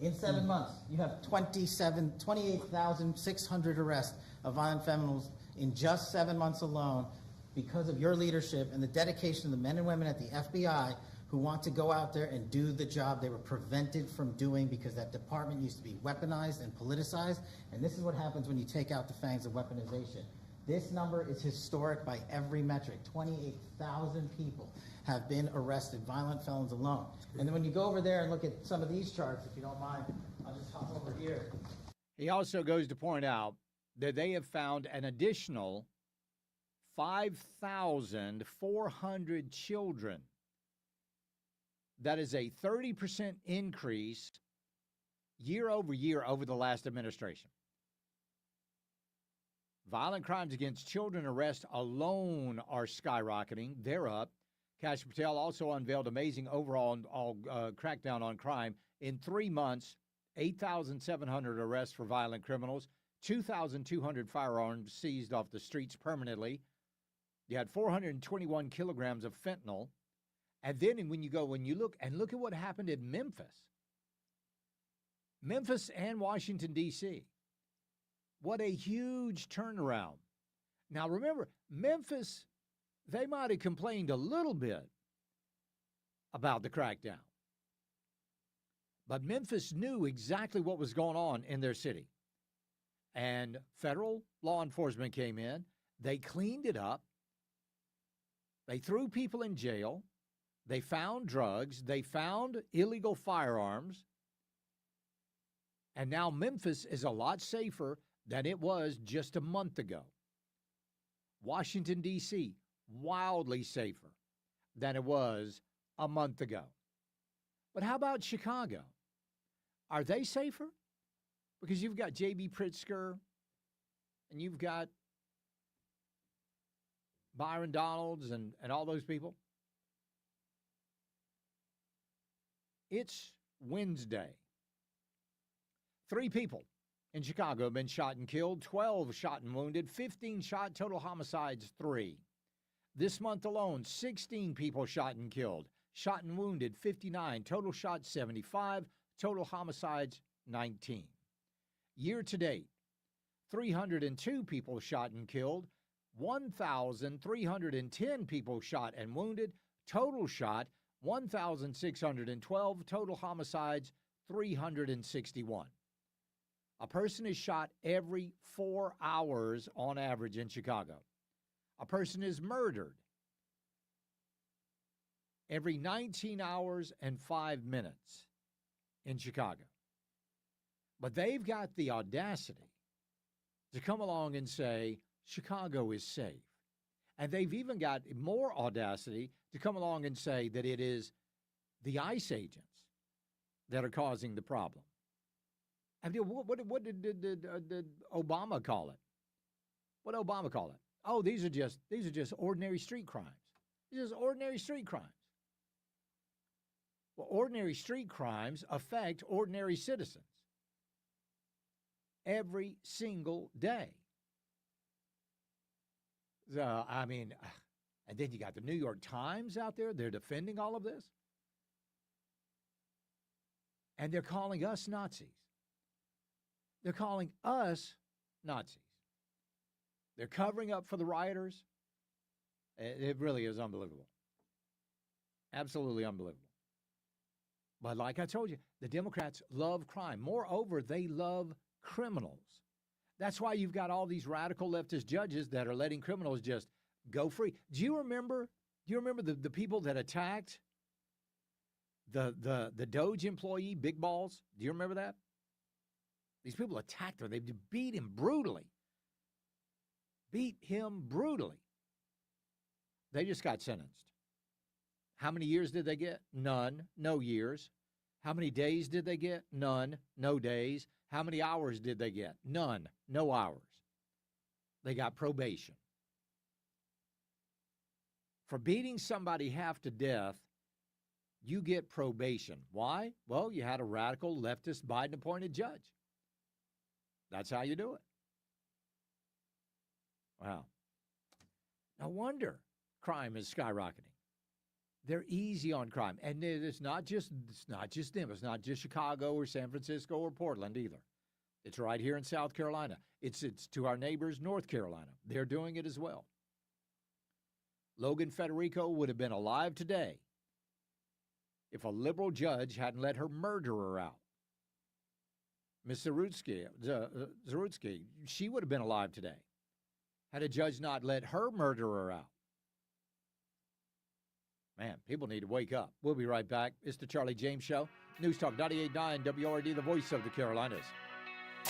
Speaker 8: in 7 months, you have 28,600 arrests of violent felons in just 7 months alone because of your leadership and the dedication of the men and women at the FBI who want to go out there and do the job they were prevented from doing because that department used to be weaponized and politicized. And this is what happens when you take out the fangs of weaponization. This number is historic by every metric. 28,000 people have been arrested, violent felons alone. And then when you go over there and look at some of these charts, if you don't mind, I'll just hop over here.
Speaker 1: He also goes to point out that they have found an additional 5,400 children. That is a 30% increase year over year over the last administration. Violent crimes against children arrests alone are skyrocketing. They're up. Kash Patel also unveiled amazing overall crackdown on crime. In 3 months, 8,700 arrests for violent criminals, 2,200 firearms seized off the streets permanently. You had 421 kilograms of fentanyl. And then when you look at what happened in Memphis and Washington, D.C., what a huge turnaround. Now, remember, Memphis, they might have complained a little bit about the crackdown. But Memphis knew exactly what was going on in their city. And federal law enforcement came in. They cleaned it up. They threw people in jail. They found drugs. They found illegal firearms. And now Memphis is a lot safer than it was just a month ago. Washington, D.C., wildly safer than it was a month ago. But how about Chicago? Are they safer? Because you've got J.B. Pritzker and you've got Byron Donalds and all those people. It's Wednesday. 3 people in Chicago have been shot and killed, 12 shot and wounded, 15 shot, total homicides 3. This month alone, 16 people shot and killed, shot and wounded 59, total shots 75, total homicides 19. Year to date, 302 people shot and killed, 1,310 people shot and wounded, total shot 1,612, total homicides 361. A person is shot every 4 hours on average in Chicago. A person is murdered every 19 hours and 5 minutes in Chicago. But they've got the audacity to come along and say Chicago is safe. And they've even got more audacity to come along and say that it is the ICE agents that are causing the problem. I mean, what did Obama call it? What did Obama call it? Oh, these are just ordinary street crimes. These are just ordinary street crimes. Well, ordinary street crimes affect ordinary citizens every single day. And then you got the New York Times out there. They're defending all of this. And they're calling us Nazis. They're calling us Nazis. They're covering up for the rioters. It really is unbelievable. Absolutely unbelievable. But like I told you, the Democrats love crime. Moreover, they love criminals. That's why you've got all these radical leftist judges that are letting criminals just go free. Do you remember the people that attacked the Doge employee, Big Balls? Do you remember that? These people attacked him. They beat him brutally. Beat him brutally. They just got sentenced. How many years did they get? None. No years. How many days did they get? None. No days. How many hours did they get? None. No hours. They got probation. For beating somebody half to death, you get probation. Why? Well, you had a radical leftist Biden-appointed judge. That's how you do it. Wow. No wonder crime is skyrocketing. They're easy on crime. And it's not just them. It's not just Chicago or San Francisco or Portland either. It's right here in South Carolina. It's to our neighbors, North Carolina. They're doing it as well. Logan Federico would have been alive today if a liberal judge hadn't let her murderer out. Ms. Zarutsky, she would have been alive today had a judge not let her murderer out. Man, people need to wake up. We'll be right back. It's the Charlie James Show. News Talk 98.9 WRD, the voice of the Carolinas.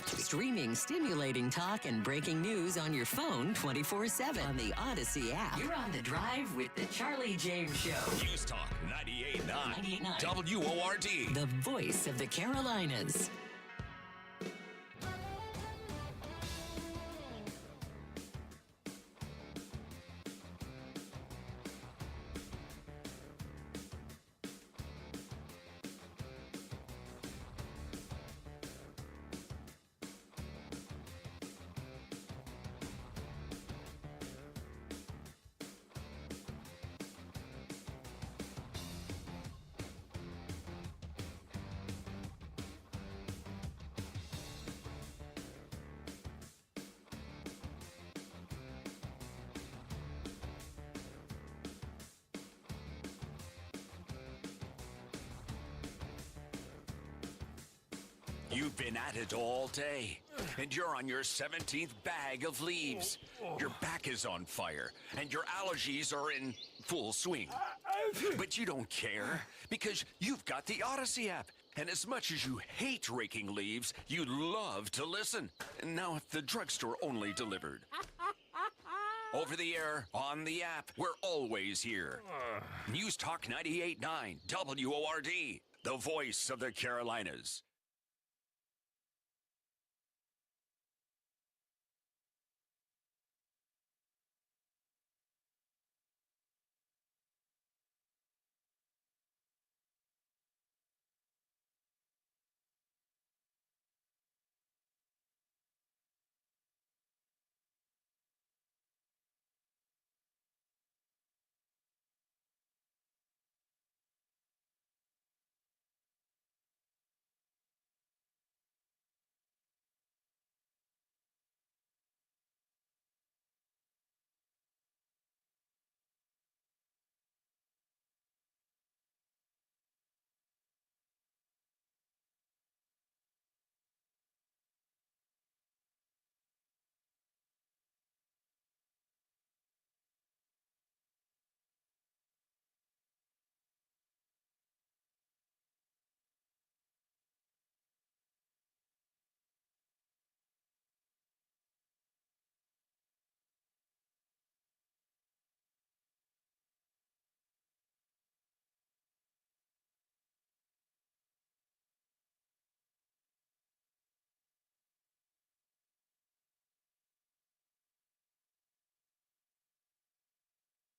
Speaker 5: Streaming stimulating talk and breaking news on your phone 24/7 on the Odyssey app. You're on the drive with the Charlie James Show.
Speaker 3: News Talk 98.9 WORD.
Speaker 5: The voice of the Carolinas.
Speaker 3: You've been at it all day, and you're on your 17th bag of leaves. Your back is on fire, and your allergies are in full swing. But you don't care, because you've got the Odyssey app. And as much as you hate raking leaves, you love to listen. And now if the drugstore only delivered. Over the air, on the app, we're always here. News Talk 98.9 WORD, the voice of the Carolinas.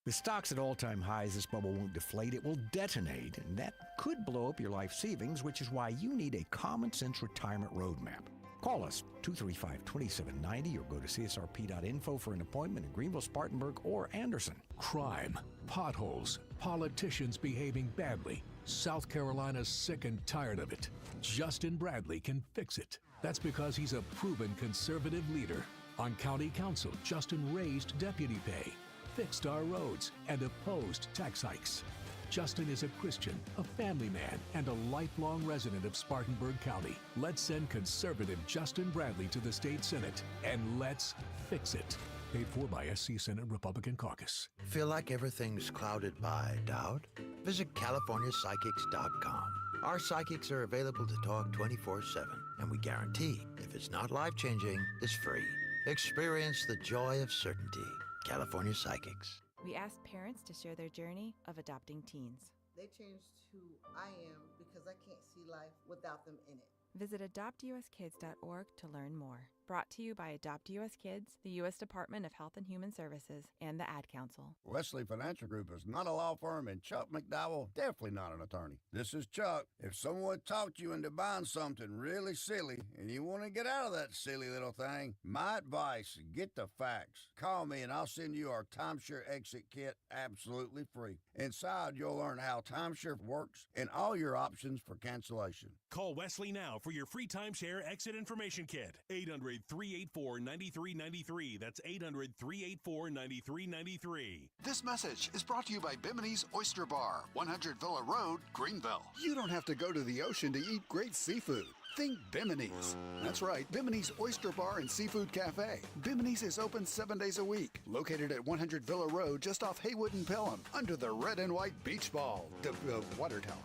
Speaker 10: With stocks at all-time highs, this bubble won't deflate, it will detonate, and that could blow up your life savings, which is why you need a common-sense retirement roadmap. Call us, 235-2790, or go to csrp.info for an appointment in Greenville, Spartanburg, or Anderson.
Speaker 11: Crime, potholes, politicians behaving badly. South Carolina's sick and tired of it. Justin Bradley can fix it. That's because he's a proven conservative leader. On County Council, Justin raised deputy pay, fixed our roads, and opposed tax hikes. Justin is a Christian, a family man, and a lifelong resident of Spartanburg County. Let's send conservative Justin Bradley to the state Senate, and let's fix it. Paid for by SC Senate Republican Caucus.
Speaker 12: Feel like everything's clouded by doubt? Visit CaliforniaPsychics.com. Our psychics are available to talk 24/7, and we guarantee if it's not life-changing, it's free. Experience the joy of certainty. California Psychics.
Speaker 13: We asked parents to share their journey of adopting teens.
Speaker 14: They changed who I am because I can't see life without them in it.
Speaker 13: Visit adoptuskids.org to learn more. Brought to you by Adopt U.S. Kids, the U.S. Department of Health and Human Services, and the Ad Council.
Speaker 16: Wesley Financial Group is not a law firm, and Chuck McDowell definitely not an attorney. This is Chuck. If someone talked you into buying something really silly and you want to get out of that silly little thing, my advice, get the facts. Call me and I'll send you our timeshare exit kit absolutely free. Inside, you'll learn how timeshare works and all your options for cancellation.
Speaker 17: Call Wesley now for your free timeshare exit information kit. 800-384-9393. That's 800-384-9393.
Speaker 18: This message is brought to you by Bimini's Oyster Bar, 100 Villa Road, Greenville. You don't have to go to the ocean to eat great seafood. Think Bimini's. That's right, Bimini's Oyster Bar and Seafood Cafe. Bimini's is open 7 days a week. Located at 100 Villa Road, just off Haywood and Pelham, under the red and white beach ball, the water tower.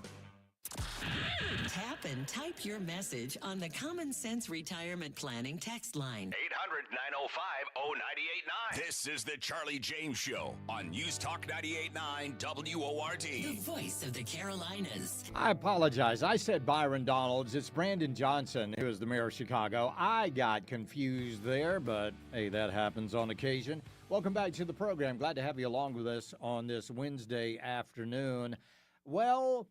Speaker 5: Tap and type your message on the Common Sense Retirement Planning text line.
Speaker 3: 800-905-0989. This is the Charlie James Show on News Talk 98.9 WORD.
Speaker 5: The voice of the Carolinas.
Speaker 1: I apologize. I said Byron Donalds. It's Brandon Johnson, who is the mayor of Chicago. I got confused there, but hey, that happens on occasion. Welcome back to the program. Glad to have you along with us on this Wednesday afternoon. Well,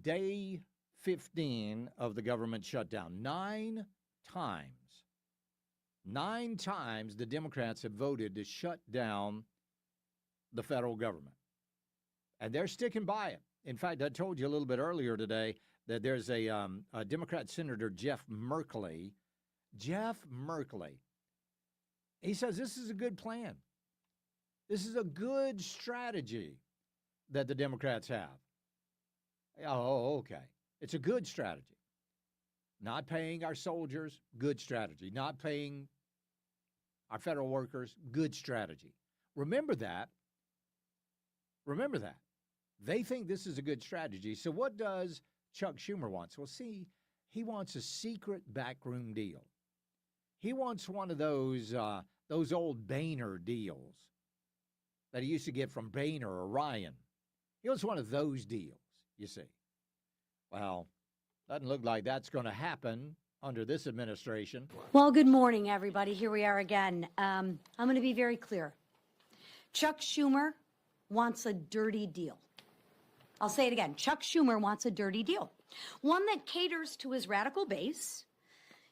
Speaker 1: day 15 of the government shutdown. 9 times the Democrats have voted to shut down the federal government. And they're sticking by it. In fact, I told you a little bit earlier today that there's a Democrat Senator, Jeff Merkley. He says this is a good plan. This is a good strategy that the Democrats have. Oh, okay. It's a good strategy. Not paying our soldiers, good strategy. Not paying our federal workers, good strategy. Remember that. They think this is a good strategy. So what does Chuck Schumer want? Well, see, he wants a secret backroom deal. He wants one of those old Boehner deals that he used to get from Boehner or Ryan. He wants one of those deals, you see. Well, doesn't look like that's going to happen under this administration.
Speaker 19: Well, good morning, everybody. Here we are again. I'm going to be very clear. Chuck Schumer wants a dirty deal. I'll say it again. Chuck Schumer wants a dirty deal. One that caters to his radical base.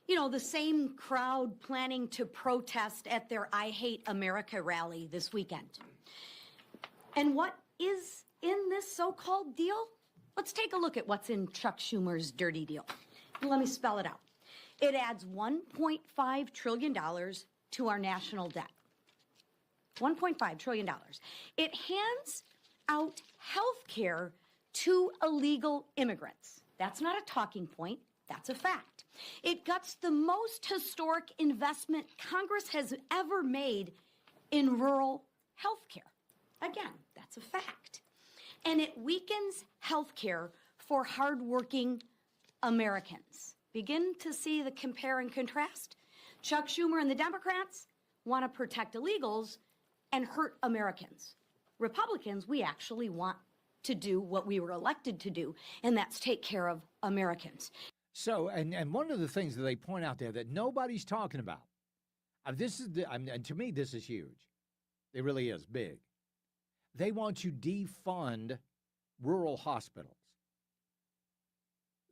Speaker 19: You know, the same crowd planning to protest at their I Hate America rally this weekend. And what is in this so-called deal? Let's take a look at what's in Chuck Schumer's dirty deal. Let me spell it out. It adds $1.5 trillion to our national debt. $1.5 trillion. It hands out health care to illegal immigrants. That's not a talking point. That's a fact. It guts the most historic investment Congress has ever made in rural health care. Again, that's a fact. And it weakens health care for hardworking Americans. Begin to see the compare and contrast? Chuck Schumer and the Democrats want to protect illegals and hurt Americans. Republicans, we actually want to do what we were elected to do, and that's take care of Americans.
Speaker 1: So, and one of the things that they point out there that nobody's talking about, and to me, this is huge. It really is big. They want to defund rural hospitals.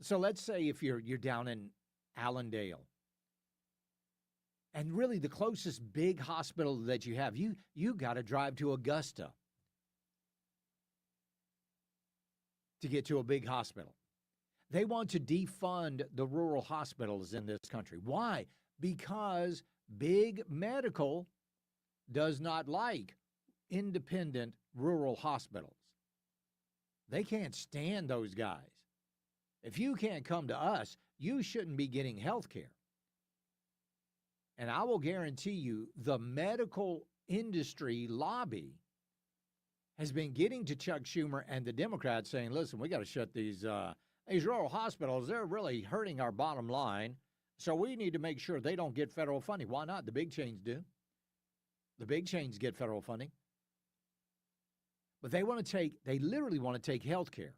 Speaker 1: So let's say if you're down in Allendale, and really the closest big hospital that you have, you got to drive to Augusta to get to a big hospital. They want to defund the rural hospitals in this country. Why? Because big medical does not like independent rural hospitals. They can't stand those guys. If you can't come to us, you shouldn't be getting health care. And I will guarantee you the medical industry lobby has been getting to Chuck Schumer and the Democrats saying, listen, we got to shut these rural hospitals. They're really hurting our bottom line. So we need to make sure they don't get federal funding. Why not? The big chains do. The big chains get federal funding. But they literally want to take health care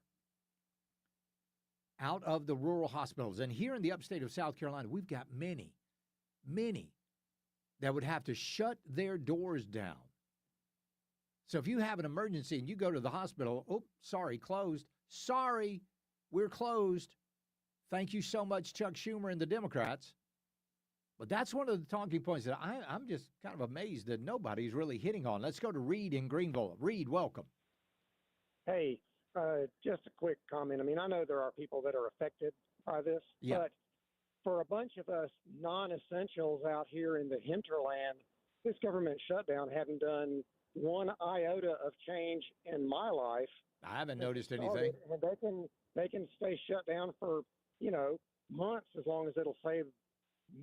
Speaker 1: out of the rural hospitals. And here in the upstate of South Carolina, we've got many that would have to shut their doors down. So if you have an emergency and you go to the hospital, oh, sorry, closed. Sorry, we're closed. Thank you so much, Chuck Schumer and the Democrats. But that's one of the talking points that I'm just kind of amazed that nobody's really hitting on. Let's go to Reed in Greenville. Reed, welcome.
Speaker 6: Hey, just a quick comment. I mean, I know there are people that are affected by this, but for a bunch of us non-essentials out here in the hinterland, this government shutdown hadn't done one iota of change in my life.
Speaker 1: I haven't noticed anything.
Speaker 6: And they can stay shut down for, months as long as it'll save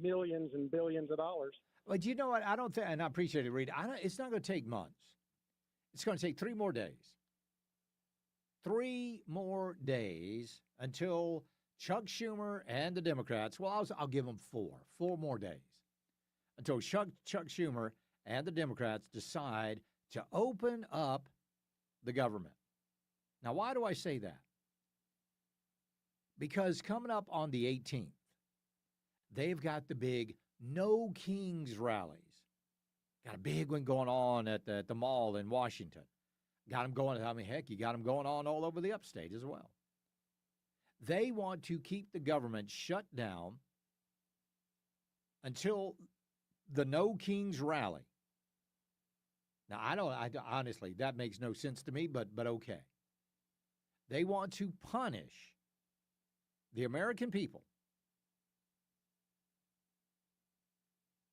Speaker 6: millions and billions of dollars.
Speaker 1: But you know what? I don't think, and I appreciate it, Reed. It's not going to take months. It's going to take 3 more days. 3 more days until Chuck Schumer and the Democrats, well, I'll give them 4 more days, until Chuck Schumer and the Democrats decide to open up the government. Now, why do I say that? Because coming up on the 18th, they've got the big No Kings rallies. Got a big one going on at the mall in Washington. Got them going, heck, you got them going on all over the upstate as well. They want to keep the government shut down until the No Kings rally. Now, I honestly, that makes no sense to me, but okay. They want to punish the American people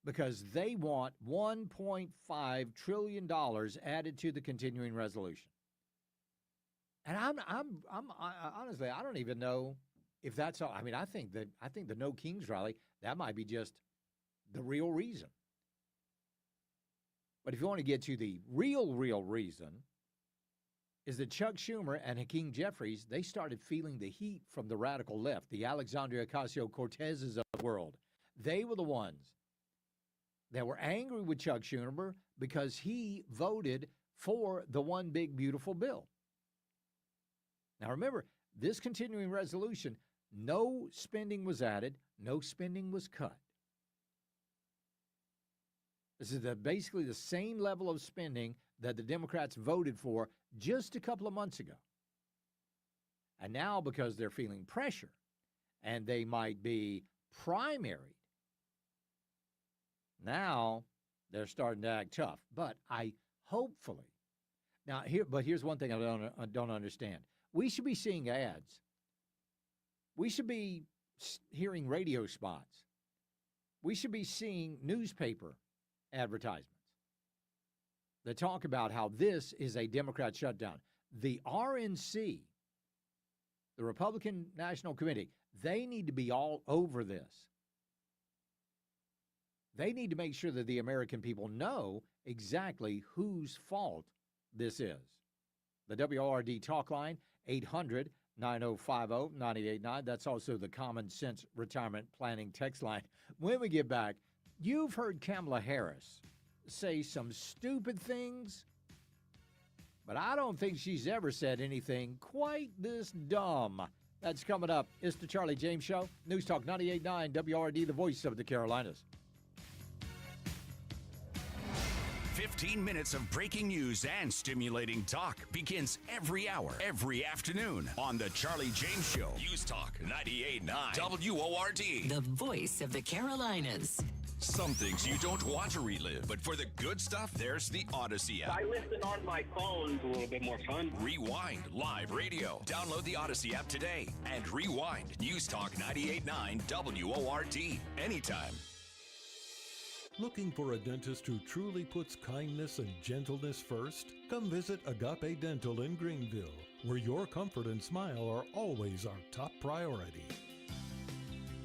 Speaker 1: because they want $1.5 trillion added to the continuing resolution. And I'm honestly, I don't even know if that's all. I mean, I think the No Kings rally, that might be just the real reason. But if you want to get to the real reason, is that Chuck Schumer and Hakeem Jeffries, they started feeling the heat from the radical left, the Alexandria Ocasio-Cortezes of the world. They were the ones that were angry with Chuck Schumer because he voted for the one big, beautiful bill. Now, remember, this continuing resolution, no spending was added, no spending was cut. This is basically the same level of spending that the Democrats voted for just a couple of months ago. And now, because they're feeling pressure and they might be primaried, now they're starting to act tough. But here's one thing I don't understand. We should be seeing ads. We should be hearing radio spots. We should be seeing newspaper advertisements that talk about how this is a Democrat shutdown. The RNC, the Republican National Committee, they need to be all over this. They need to make sure that the American people know exactly whose fault this is. The WORD talk line, 800-9050-989. That's also the Common Sense Retirement Planning text line. When we get back, you've heard Kamala Harris say some stupid things, but I don't think she's ever said anything quite this dumb. That's coming up. It's the Charlie James Show. News Talk 98.9 WRD, the voice of the Carolinas.
Speaker 3: 15 minutes of breaking news and stimulating talk begins every hour, every afternoon on the Charlie James Show. News Talk 98.9 WORD.
Speaker 5: The voice of the Carolinas.
Speaker 3: Some things you don't want to relive, but for the good stuff, there's the Odyssey app.
Speaker 20: I listen on my phone. It's a little bit more fun.
Speaker 3: Rewind live radio. Download the Odyssey app today and rewind News Talk 98.9 WORD anytime.
Speaker 11: Looking for a dentist who truly puts kindness and gentleness first? Come visit Agape Dental in Greenville, where your comfort and smile are always our top priority.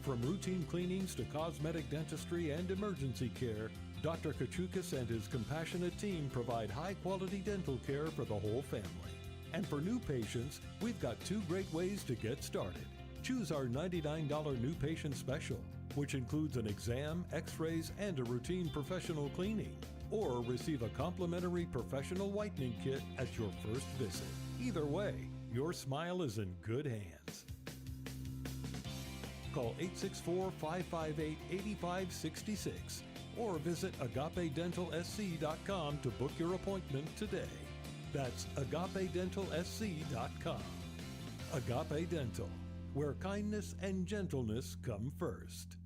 Speaker 11: From routine cleanings to cosmetic dentistry and emergency care, Dr. Kachukas and his compassionate team provide high-quality dental care for the whole family. And for new patients, we've got 2 great ways to get started. Choose our $99 new patient special, which includes an exam, x-rays, and a routine professional cleaning. Or receive a complimentary professional whitening kit at your first visit. Either way, your smile is in good hands. Call 864-558-8566
Speaker 2: or visit agapedentalsc.com to book your appointment today. That's agapedentalsc.com. Agape Dental, where kindness and gentleness come first.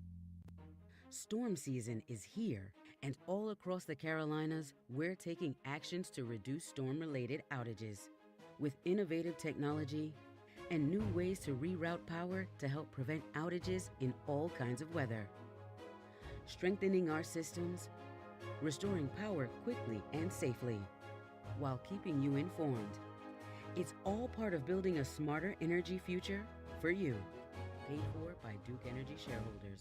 Speaker 7: Storm season is here, and all across the Carolinas, we're taking actions to reduce storm-related outages. With innovative technology and new ways to reroute power to help prevent outages in all kinds of weather. Strengthening our systems, restoring power quickly and safely, while keeping you informed. It's all part of building a smarter energy future for you. Paid for by Duke Energy shareholders.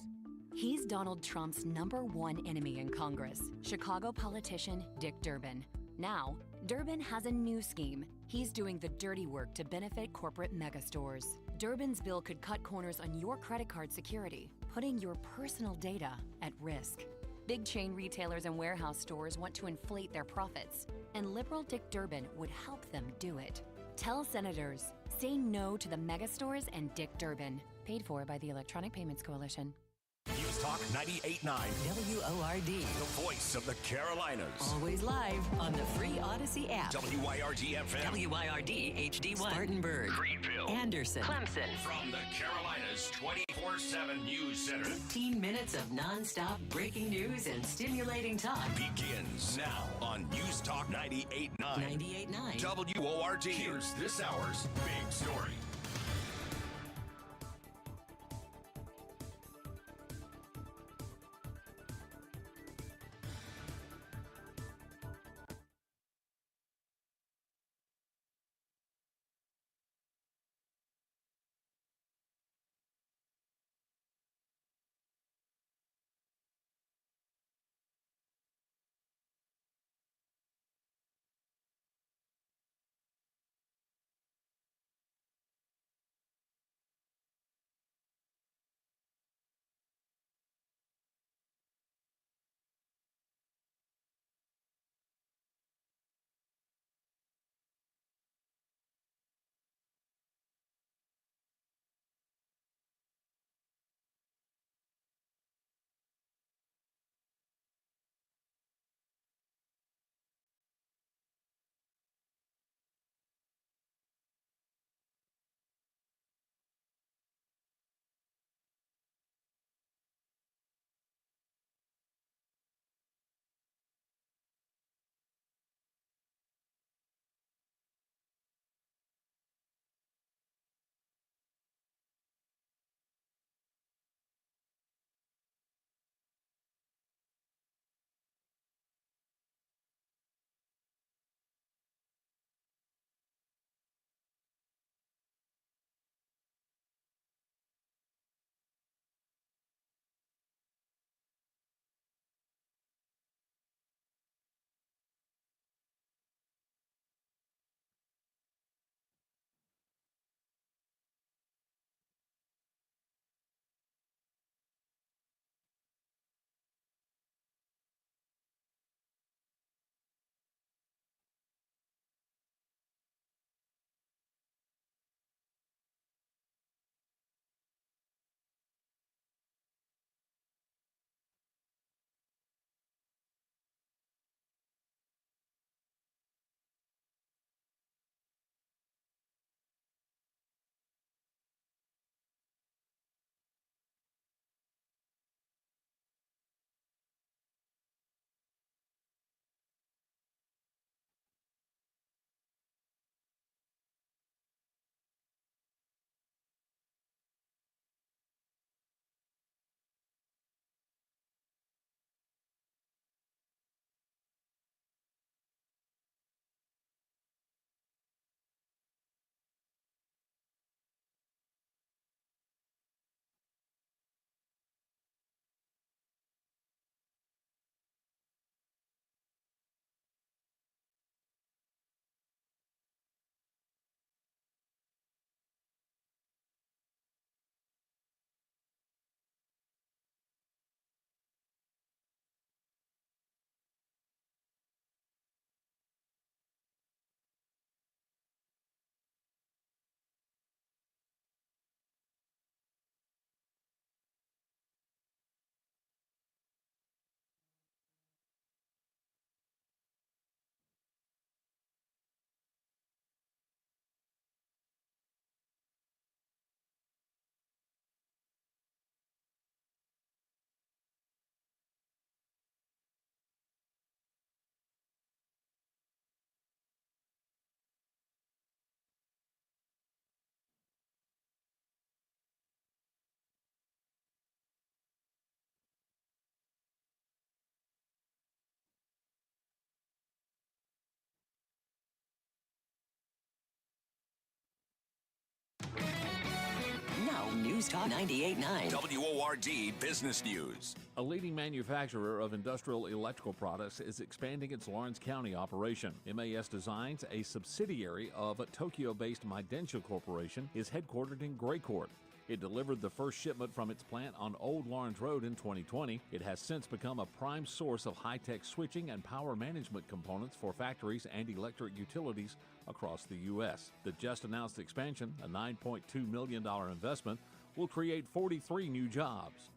Speaker 21: He's Donald Trump's #1 enemy in Congress, Chicago politician Dick Durbin. Now, Durbin has a new scheme. He's doing the dirty work to benefit corporate megastores. Durbin's bill could cut corners on your credit card security, putting your personal data at risk. Big chain retailers and warehouse stores want to inflate their profits, and liberal Dick Durbin would help them do it. Tell senators, say no to the megastores and Dick Durbin. Paid for by the Electronic Payments Coalition.
Speaker 3: News Talk 98.9
Speaker 5: WORD.
Speaker 3: The voice of the Carolinas.
Speaker 5: Always live on the free Odyssey app.
Speaker 3: WYRD FM.
Speaker 5: WYRD HD1. Spartanburg.
Speaker 3: Greenville.
Speaker 5: Anderson.
Speaker 3: Clemson. From the Carolinas 24/7 News Center.
Speaker 5: 15 minutes of nonstop breaking news and stimulating talk.
Speaker 3: Begins now on News Talk 98.9.
Speaker 5: 98.9.
Speaker 3: WORD. Here's this hour's big story.
Speaker 5: News Talk 98.9.
Speaker 3: WORD Business News.
Speaker 9: A leading manufacturer of industrial electrical products is expanding its Lawrence County operation. MAS Designs, a subsidiary of Tokyo-based Midensha Corporation, is headquartered in Gray Court. It delivered the first shipment from its plant on Old Lawrence Road in 2020. It has since become a prime source of high-tech switching and power management components for factories and electric utilities across the U.S. The just-announced expansion, a $9.2 million investment, will create 43 new jobs.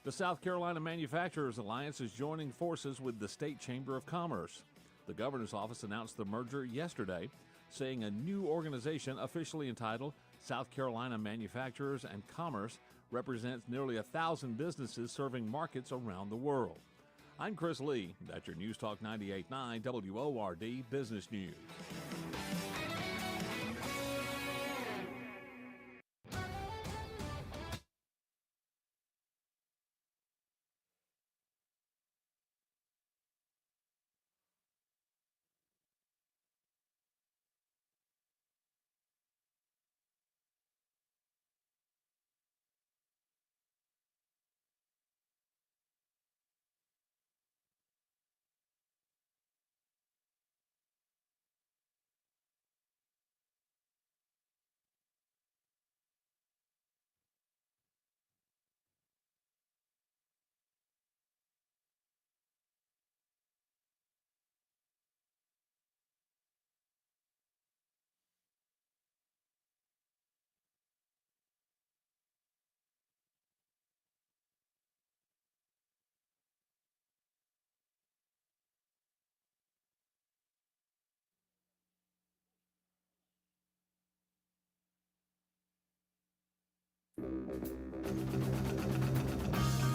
Speaker 9: The South Carolina Manufacturers Alliance is joining forces with the State Chamber of Commerce. The governor's office announced the merger yesterday, saying a new organization officially entitled South Carolina Manufacturers and Commerce represents nearly 1,000 businesses serving markets around the world. I'm Chris Lee. That's your News Talk 98.9 WORD Business News.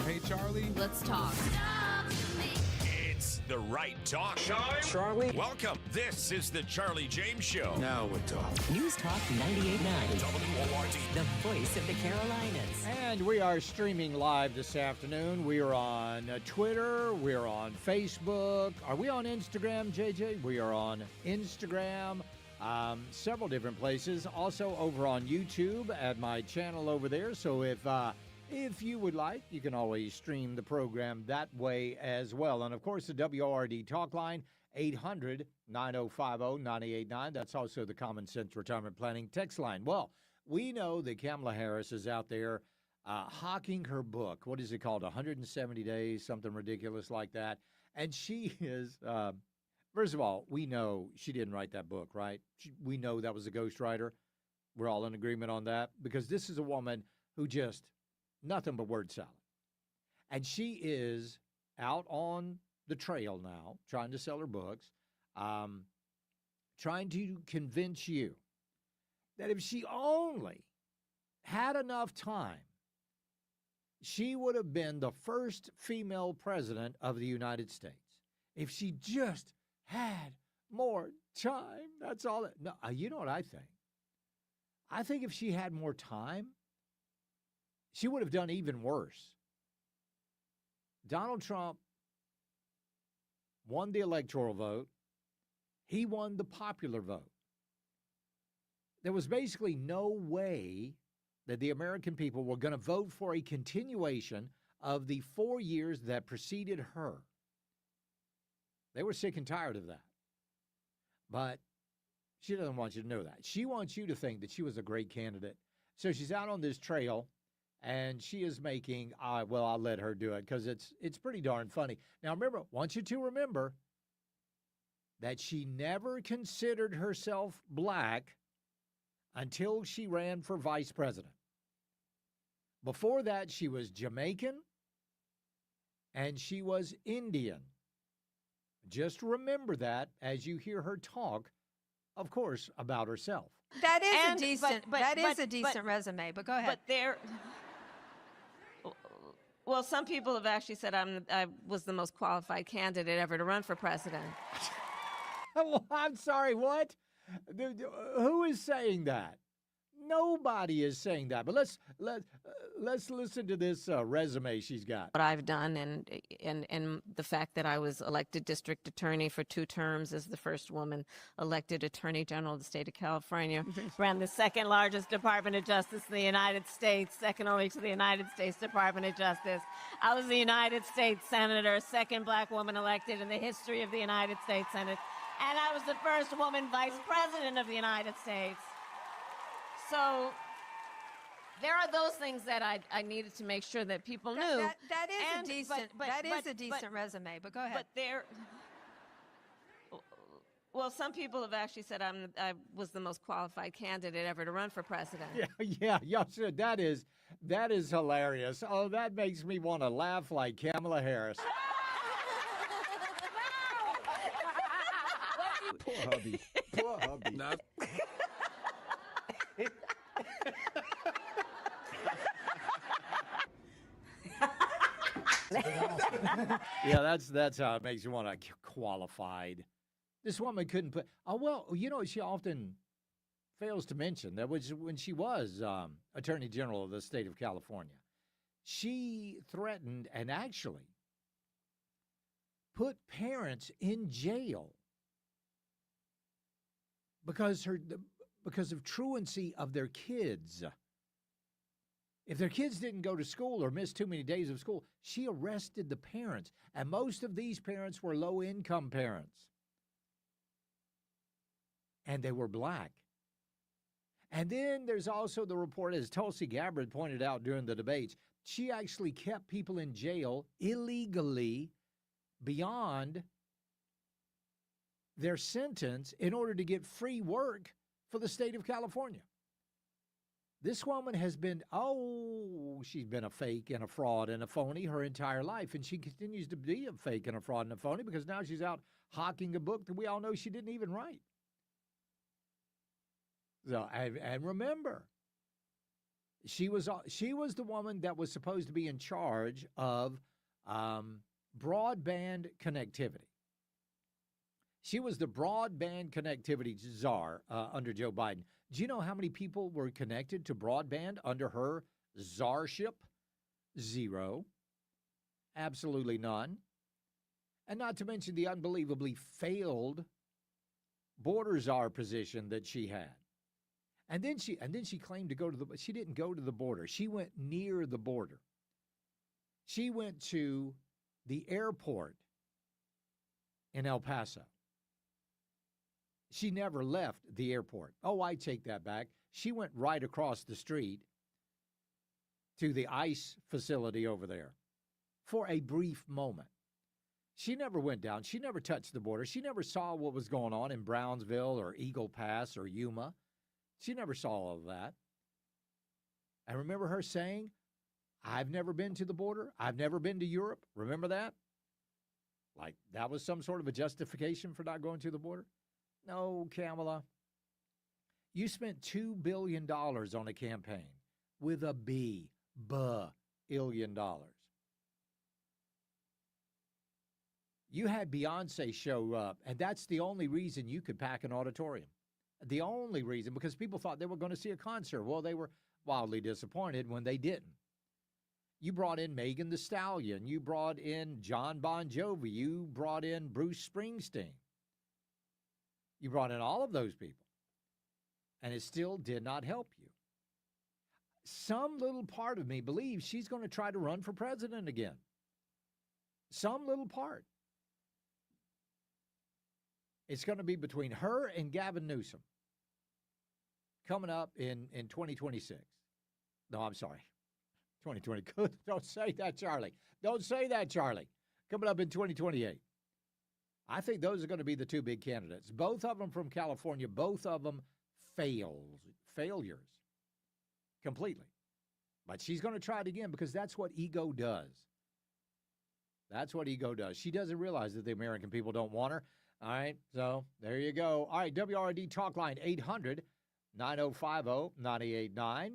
Speaker 22: Hey, Charlie.
Speaker 23: Let's talk.
Speaker 3: It's the right talk.
Speaker 22: Charlie.
Speaker 3: Welcome. This is the Charlie James Show.
Speaker 22: Now we're talking.
Speaker 5: News Talk 98.9.
Speaker 3: WORD.
Speaker 5: The voice of the Carolinas.
Speaker 1: And we are streaming live this afternoon. We are on Twitter. We're on Facebook. Are we on Instagram, JJ? We are on Instagram. Several different places. Also over on YouTube at my channel over there. So if you would like, you can always stream the program that way as well. And, of course, the WORD talk line, 800-9050-989. That's also the Common Sense Retirement Planning text line. Well, we know that Kamala Harris is out there hawking her book. What is it called? 170 Days, something ridiculous like that. And she is, first of all, we know she didn't write that book, right? We know that was a ghostwriter. We're all in agreement on that because this is a woman who just nothing but word salad. And she is out on the trail now, trying to sell her books, trying to convince you that if she only had enough time, she would have been the first female president of the United States. If she just had more time, that's all. No, you know what I think? I think if she had more time, she would have done even worse. Donald Trump won the electoral vote. He won the popular vote. There was basically no way that the American people were going to vote for a continuation of the 4 years that preceded her. They were sick and tired of that. But she doesn't want you to know that. She wants you to think that she was a great candidate. So she's out on this trail. And she is making, well, I'll let her do it because it's pretty darn funny. Now, remember, I want you to remember that she never considered herself black until she ran for vice president. Before that, she was Jamaican and she was Indian. Just remember that as you hear her talk, of course, about herself.
Speaker 24: That is a decent resume, but go ahead.
Speaker 25: But there... Well, some people have actually said I was the most qualified candidate ever to run for president.
Speaker 1: Well, I'm sorry, what? Who is saying that? Nobody is saying that. But let's listen to this resume she's got.
Speaker 25: What I've done, and the fact that I was elected district attorney for 2 terms as the first woman elected attorney general of the state of California, ran the second largest Department of Justice in the United States, second only to the United States Department of Justice. I was the United States Senator, second black woman elected in the history of the United States Senate, and I was the first woman vice president of the United States. So there are those things that I needed to make sure that people knew.
Speaker 24: That is a decent resume, but go ahead.
Speaker 25: But there, well, some people have actually said I was the most qualified candidate ever to run for president.
Speaker 1: Yeah, sure, that is hilarious. Oh, that makes me want to laugh like Kamala Harris.
Speaker 4: Poor hubby. Poor hubby.
Speaker 1: Yeah, that's how it makes you want to qualified. This woman couldn't put. Oh well, she often fails to mention that was when she was Attorney General of the state of California. She threatened and actually put parents in jail because of truancy of their kids. If their kids didn't go to school or miss too many days of school, she arrested the parents. And most of these parents were low-income parents. And they were black. And then there's also the report, as Tulsi Gabbard pointed out during the debates, she actually kept people in jail illegally beyond their sentence in order to get free work for the state of California. This woman has been, she's been a fake and a fraud and a phony her entire life. And she continues to be a fake and a fraud and a phony because now she's out hawking a book that we all know she didn't even write. So, and remember, she was the woman that was supposed to be in charge of broadband connectivity. She was the broadband connectivity czar under Joe Biden. Do you know how many people were connected to broadband under her czarship? 0. Absolutely none. And not to mention the unbelievably failed border czar position that she had. And then she claimed to go to she didn't go to the border. She went near the border. She went to the airport in El Paso. She never left the airport. Oh, I take that back. She went right across the street to the ICE facility over there for a brief moment. She never went down. She never touched the border. She never saw what was going on in Brownsville or Eagle Pass or Yuma. She never saw all of that. I remember her saying, I've never been to the border. I've never been to Europe. Remember that? Like that was some sort of a justification for not going to the border? No, Kamala. You spent $2 billion on a campaign with a B, billion dollars. You had Beyonce show up, and that's the only reason you could pack an auditorium. The only reason, because people thought they were going to see a concert. Well, they were wildly disappointed when they didn't. You brought in Megan Thee Stallion. You brought in John Bon Jovi. You brought in Bruce Springsteen. You brought in all of those people, and it still did not help you. Some little part of me believes she's going to try to run for president again. Some little part. It's going to be between her and Gavin Newsom coming up in 2026. No, I'm sorry. 2020. Don't say that, Charlie. Don't say that, Charlie. Coming up in 2028. I think those are going to be the two big candidates. Both of them from California, both of them failures completely. But she's going to try it again because that's what ego does. That's what ego does. She doesn't realize that the American people don't want her. All right, so there you go. All right, WRD Talk Line 800-9050-989.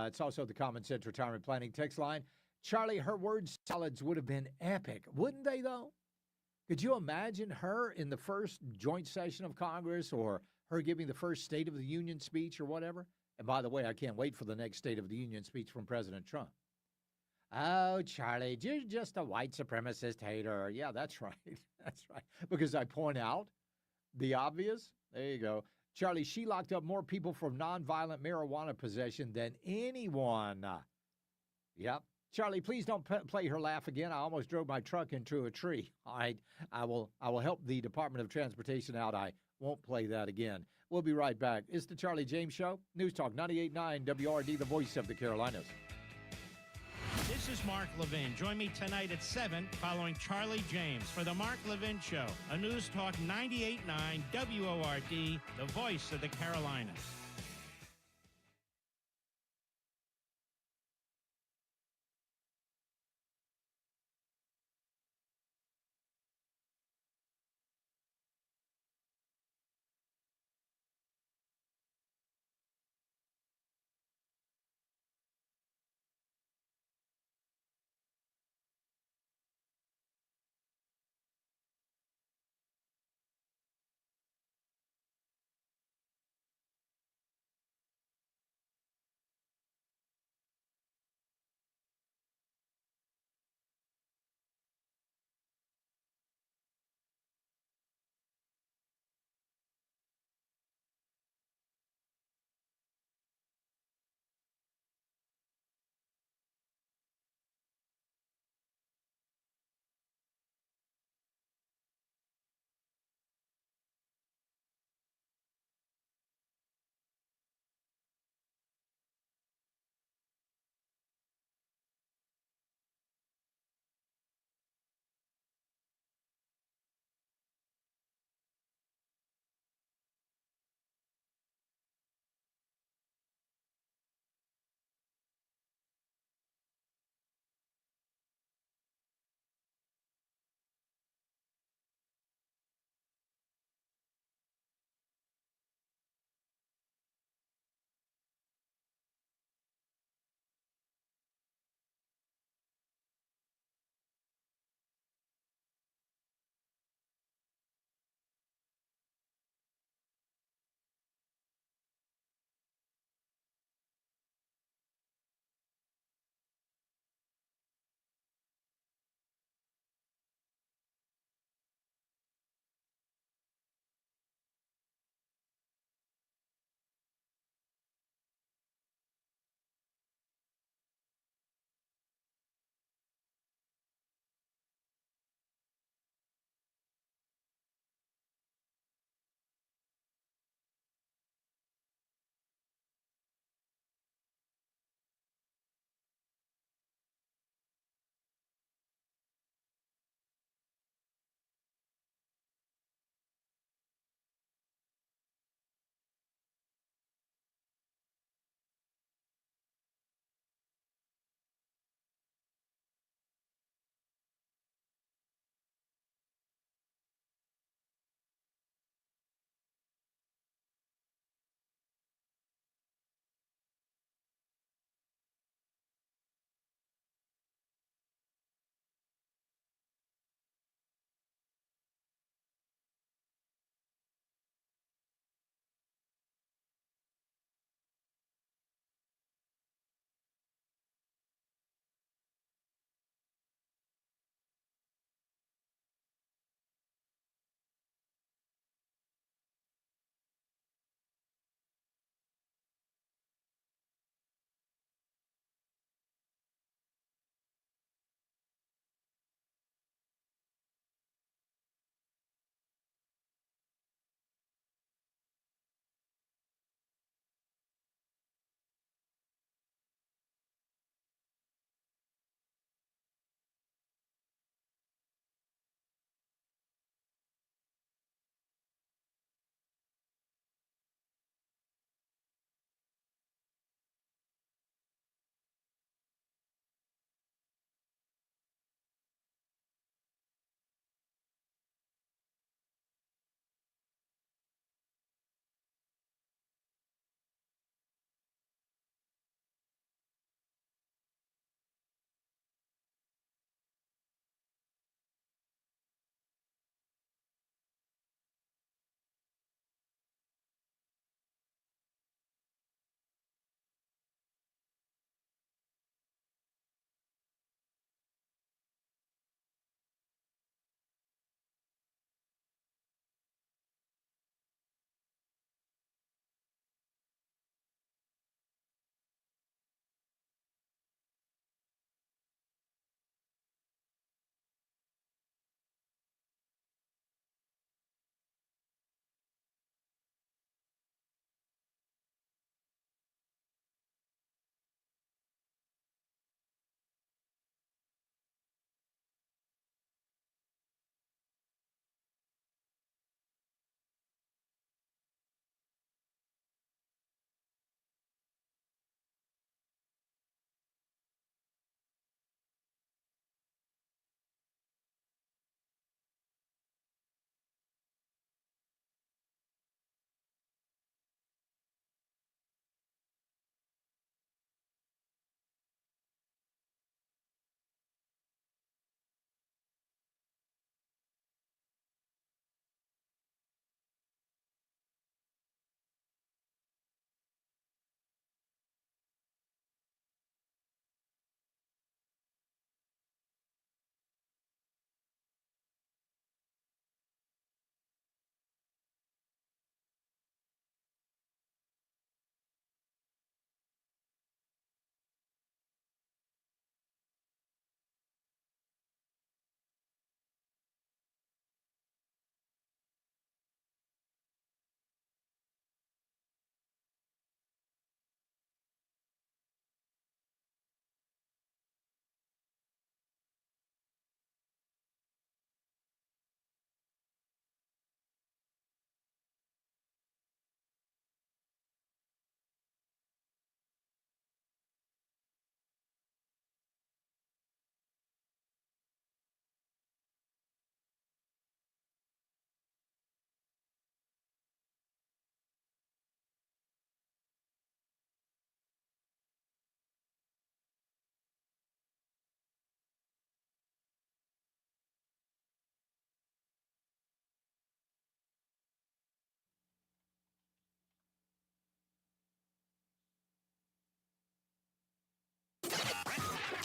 Speaker 1: It's also the Common Sense Retirement Planning text line. Charlie, her word salads would have been epic, wouldn't they, though? Could you imagine her in the first joint session of Congress or her giving the first State of the Union speech or whatever? And by the way, I can't wait for the next State of the Union speech from President Trump. Oh, Charlie, you're just a white supremacist hater. Yeah, that's right. That's right. Because I point out the obvious. There you go. Charlie, she locked up more people from nonviolent marijuana possession than anyone. Yep. Charlie, please don't play her laugh again. I almost drove my truck into a tree. All right. I will help the Department of Transportation out. I won't play that again. We'll be right back. It's the Charlie James Show. News Talk 98.9 WRD, the voice of the Carolinas.
Speaker 8: This is Mark Levin. Join me tonight at 7 following Charlie James for the Mark Levin Show, a News Talk 98.9 WORD, the voice of the Carolinas.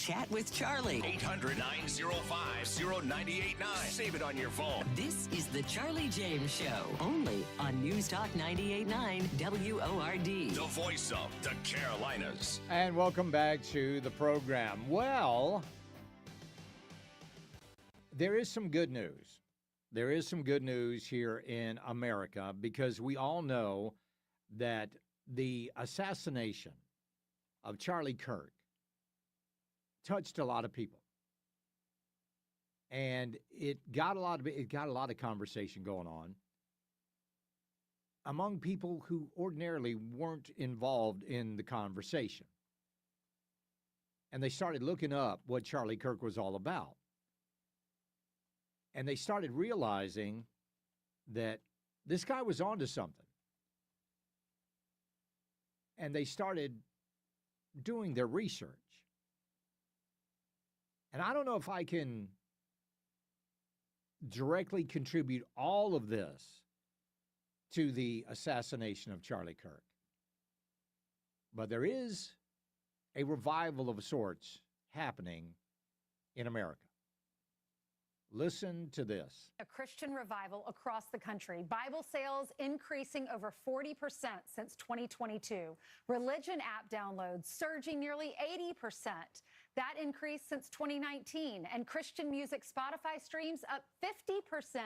Speaker 5: Chat with Charlie.
Speaker 3: 800-905-0989. Save it on your phone.
Speaker 5: This is the Charlie James Show, only on News Talk 98.9 WORD.
Speaker 3: The voice of the Carolinas.
Speaker 1: And welcome back to the program. Well, there is some good news. There is some good news here in America because we all know that the assassination of Charlie Kirk touched a lot of people. And it got a lot of conversation going on among people who ordinarily weren't involved in the conversation. And they started looking up what Charlie Kirk was all about. And they started realizing that this guy was onto something. And they started doing their research. And I don't know if I can directly contribute all of this to the assassination of Charlie Kirk. But there is a revival of sorts happening in America. Listen to this.
Speaker 10: A Christian revival across the country. Bible sales increasing over 40% since 2022. Religion app downloads surging nearly 80%. That increase since 2019. And Christian music Spotify streams up 50%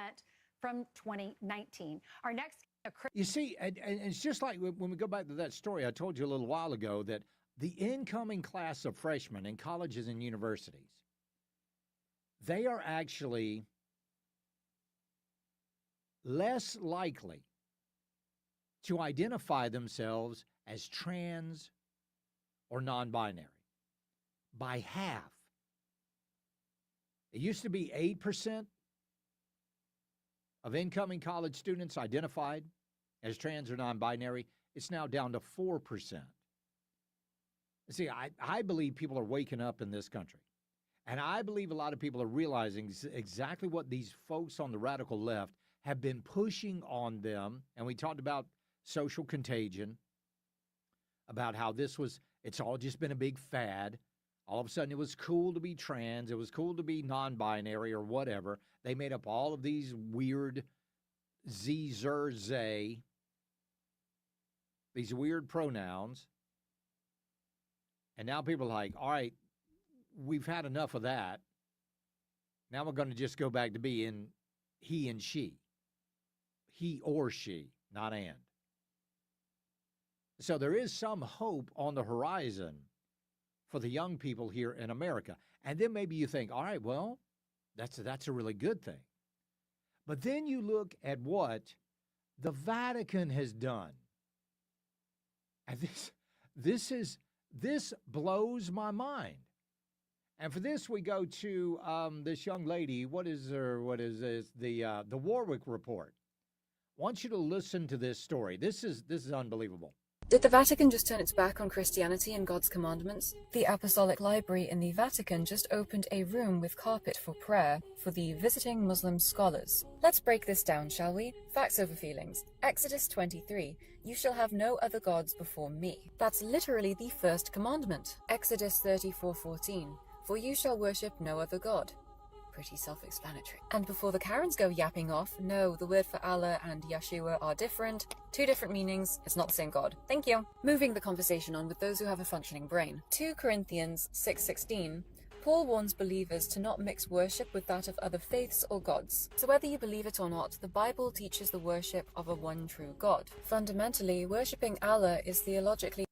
Speaker 10: from 2019. Our next...
Speaker 1: You see, and it's just like when we go back to that story I told you a little while ago, that the incoming class of freshmen in colleges and universities, they are actually less likely to identify themselves as trans or non-binary by half. It used to be 8% of incoming college students identified as trans or non-binary. It's now down to 4%. See, I believe people are waking up in this country. And I believe a lot of people are realizing exactly what these folks on the radical left have been pushing on them. And we talked about social contagion, about how it's all just been a big fad. All of a sudden, it was cool to be trans. It was cool to be non-binary or whatever. They made up all of these weird ze, these weird pronouns. And now people are like, all right, we've had enough of that. Now we're going to just go back to being he and she. He or she, not and. So there is some hope on the horizon for the young people here in America. And then maybe you think, all right, well, that's a really good thing. But then you look at what the Vatican has done. And this blows my mind. And for this, we go to this young lady. What is this? The Warwick Report. I want you to listen to this story. This is unbelievable.
Speaker 12: Did the Vatican just turn its back on Christianity and God's commandments? The Apostolic Library in the Vatican just opened a room with carpet for prayer for the visiting Muslim scholars. Let's break this down, shall we? Facts over feelings. Exodus 23, you shall have no other gods before me. That's literally the first commandment. Exodus 34:14, for you shall worship no other god. Pretty self-explanatory. And before the Karens go yapping off, no, the word for Allah and Yeshua are different. Two different meanings, it's not the same God. Thank you. Moving the conversation on with those who have a functioning brain. 2 Corinthians 6:16, Paul warns believers to not mix worship with that of other faiths or gods. So whether you believe it or not, the Bible teaches the worship of a one true God. Fundamentally, worshipping Allah is theologically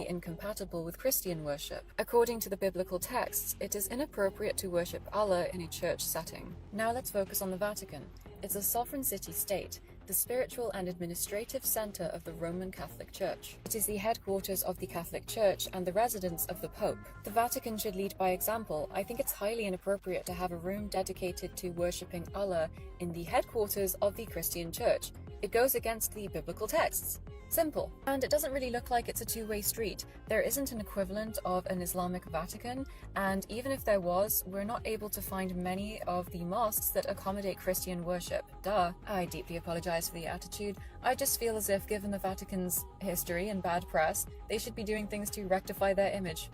Speaker 12: incompatible with Christian worship. According to the biblical texts, it is inappropriate to worship Allah in a church setting. Now let's focus on the Vatican. It's a sovereign city-state, the spiritual and administrative center of the Roman Catholic Church. It is the headquarters of the Catholic Church and the residence of the Pope. The Vatican should lead by example. I think it's highly inappropriate to have a room dedicated to worshipping Allah in the headquarters of the Christian Church. It goes against the biblical texts. Simple. And it doesn't really look like it's a two-way street. There isn't an equivalent of an Islamic Vatican, and even if there was, we're not able to find many of the mosques that accommodate Christian worship. Duh. I deeply apologize for the attitude. I just feel as if, given the Vatican's history and bad press, they should be doing things to rectify their image.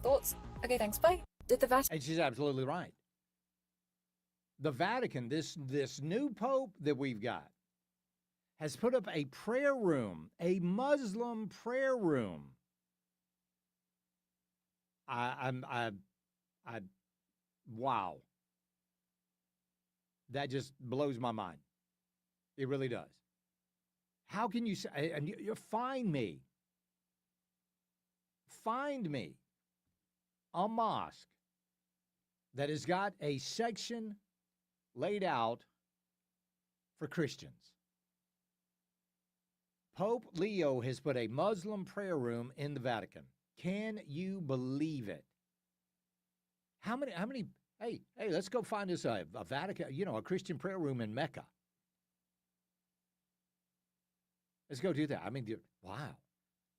Speaker 12: Thoughts? Okay, thanks, bye. Did the Vatican...
Speaker 1: And she's absolutely right. The Vatican, this new pope that we've got, has put up a prayer room, a Muslim prayer room. Wow. That just blows my mind. It really does. How can you say, and you find me a mosque that has got a section laid out for Christians. Pope Leo has put a Muslim prayer room in the Vatican. Can you believe it? How many, hey, let's go find us a Vatican, a Christian prayer room in Mecca. Let's go do that. I mean, wow.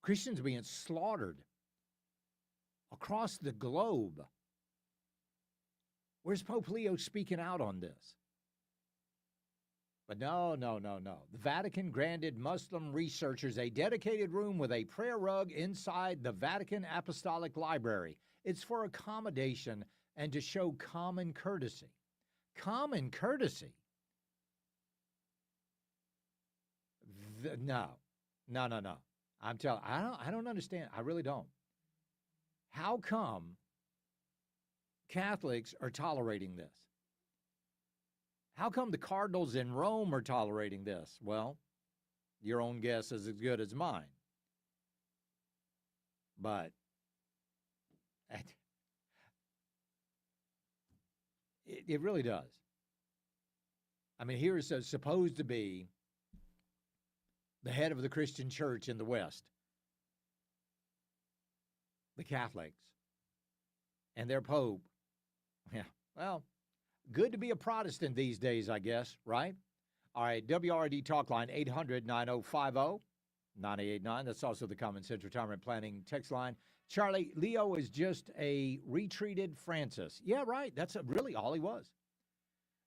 Speaker 1: Christians being slaughtered across the globe. Where's Pope Leo speaking out on this? But no. The Vatican granted Muslim researchers a dedicated room with a prayer rug inside the Vatican Apostolic Library. It's for accommodation and to show common courtesy. Common courtesy? No. I'm telling you, I don't understand. I really don't. How come Catholics are tolerating this? How come the cardinals in Rome are tolerating this? Well, your own guess is as good as mine. But it really does. I mean, here is supposed to be the head of the Christian church in the West, the Catholics, and their Pope. Yeah, well, good to be a Protestant these days, I guess, right? All right, WRD Talk Line, 800-9050-989. That's also the Common Sense Retirement Planning text line. Charlie, Leo is just a retreated Francis. Yeah, right. That's really all he was.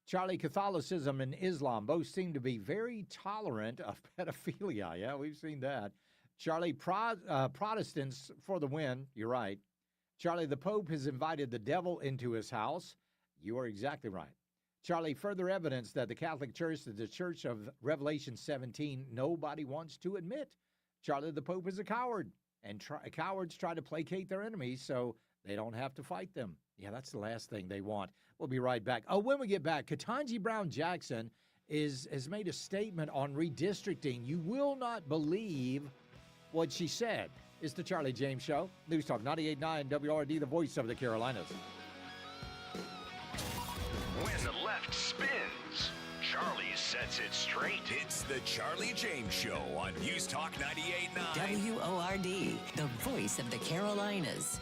Speaker 1: Charlie, Catholicism and Islam both seem to be very tolerant of pedophilia. Yeah, we've seen that. Charlie, Protestants for the win. You're right. Charlie, the Pope has invited the devil into his house. You are exactly right. Charlie, further evidence that the Catholic Church is the Church of Revelation 17 nobody wants to admit. Charlie, the Pope is a coward, and cowards try to placate their enemies so they don't have to fight them. Yeah, that's the last thing they want. We'll be right back. Oh, when we get back, Ketanji Brown Jackson has made a statement on redistricting. You will not believe what she said. It's the Charlie James Show. News Talk 98.9 WRD, the voice of the Carolinas.
Speaker 3: When the left spins, Charlie sets it straight. It's the Charlie James Show on News Talk 98.9
Speaker 5: WORD, the voice of the Carolinas.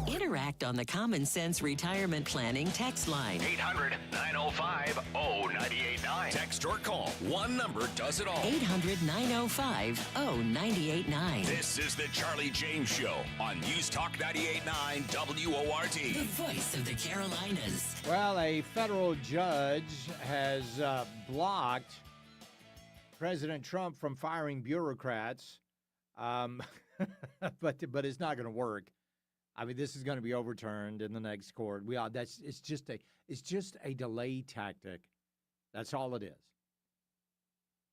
Speaker 5: Interact on the Common Sense Retirement Planning text line.
Speaker 3: 800-905-0989. Text or call. One number does it all.
Speaker 5: 800-905-0989.
Speaker 3: This is the Charlie James Show on News Talk 98.9 WORD.
Speaker 5: The voice of the Carolinas.
Speaker 1: Well, a federal judge has blocked President Trump from firing bureaucrats, but it's not going to work. I mean, this is going to be overturned in the next court. It's just a delay tactic. That's all it is.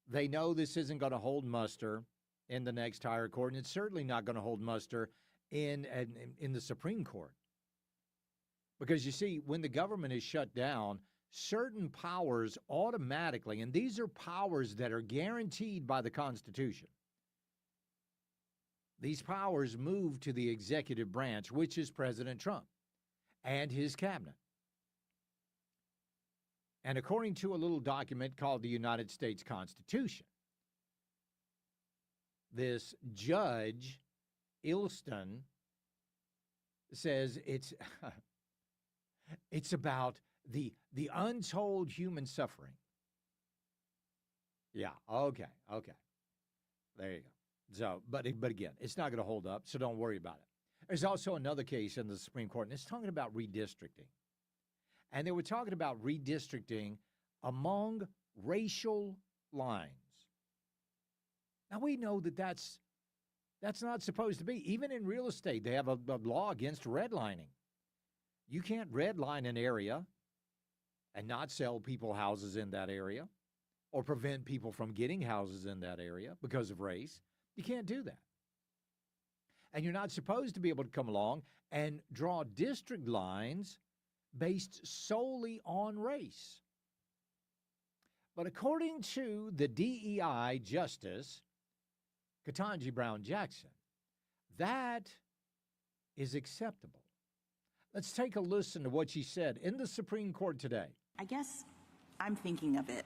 Speaker 1: They know this isn't going to hold muster in the next higher court, and it's certainly not going to hold muster in the Supreme Court. Because you see, when the government is shut down, certain powers automatically, and these are powers that are guaranteed by the Constitution, these powers move to the executive branch, which is President Trump and his cabinet. And according to a little document called the United States Constitution, this Judge Ilston says it's about the untold human suffering. Yeah, okay. There you go. So, but again, it's not going to hold up, so don't worry about it. There's also another case in the Supreme Court, and it's talking about redistricting. And they were talking about redistricting among racial lines. Now, we know that that's not supposed to be. Even in real estate, they have a law against redlining. You can't redline an area and not sell people houses in that area or prevent people from getting houses in that area because of race. You can't do that. And you're not supposed to be able to come along and draw district lines based solely on race. But according to the DEI Justice, Ketanji Brown Jackson, that is acceptable. Let's take a listen to what she said in the Supreme Court today.
Speaker 13: I guess I'm thinking of the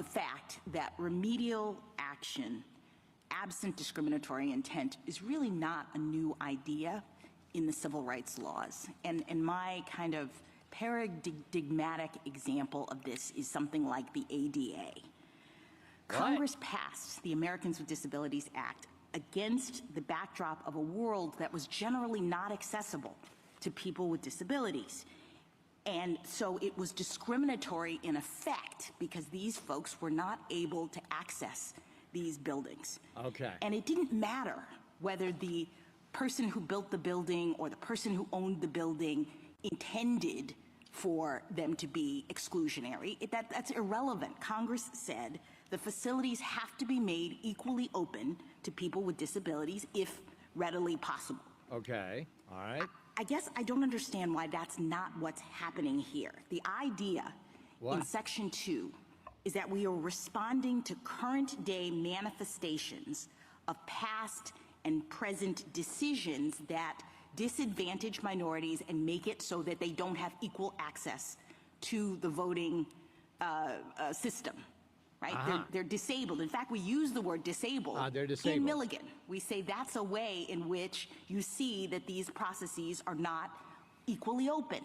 Speaker 13: fact that remedial action absent discriminatory intent is really not a new idea in the civil rights laws. And my kind of paradigmatic example of this is something like the ADA. Congress passed the Americans with Disabilities Act against the backdrop of a world that was generally not accessible to people with disabilities. And so it was discriminatory in effect because these folks were not able to access these buildings.
Speaker 1: Okay.
Speaker 13: And it didn't matter whether the person who built the building or the person who owned the building intended for them to be exclusionary. That's irrelevant. Congress said the facilities have to be made equally open to people with disabilities if readily possible.
Speaker 1: Okay. All right.
Speaker 13: I guess I don't understand why that's not what's happening here. The idea in Section 2 is that we are responding to current day manifestations of past and present decisions that disadvantage minorities and make it so that they don't have equal access to the voting system, right? They're disabled. In fact, we use the word disabled.
Speaker 1: They're disabled.
Speaker 13: In Milligan. We say that's a way in which you see that these processes are not equally open.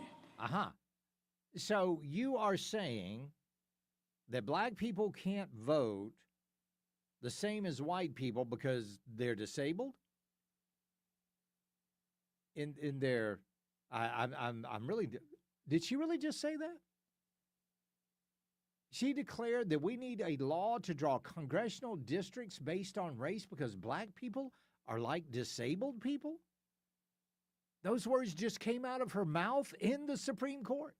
Speaker 1: So you are saying that black people can't vote the same as white people because they're disabled? In their, I'm really, did she really just say that? She declared that we need a law to draw congressional districts based on race because black people are like disabled people? Those words just came out of her mouth in the Supreme Court.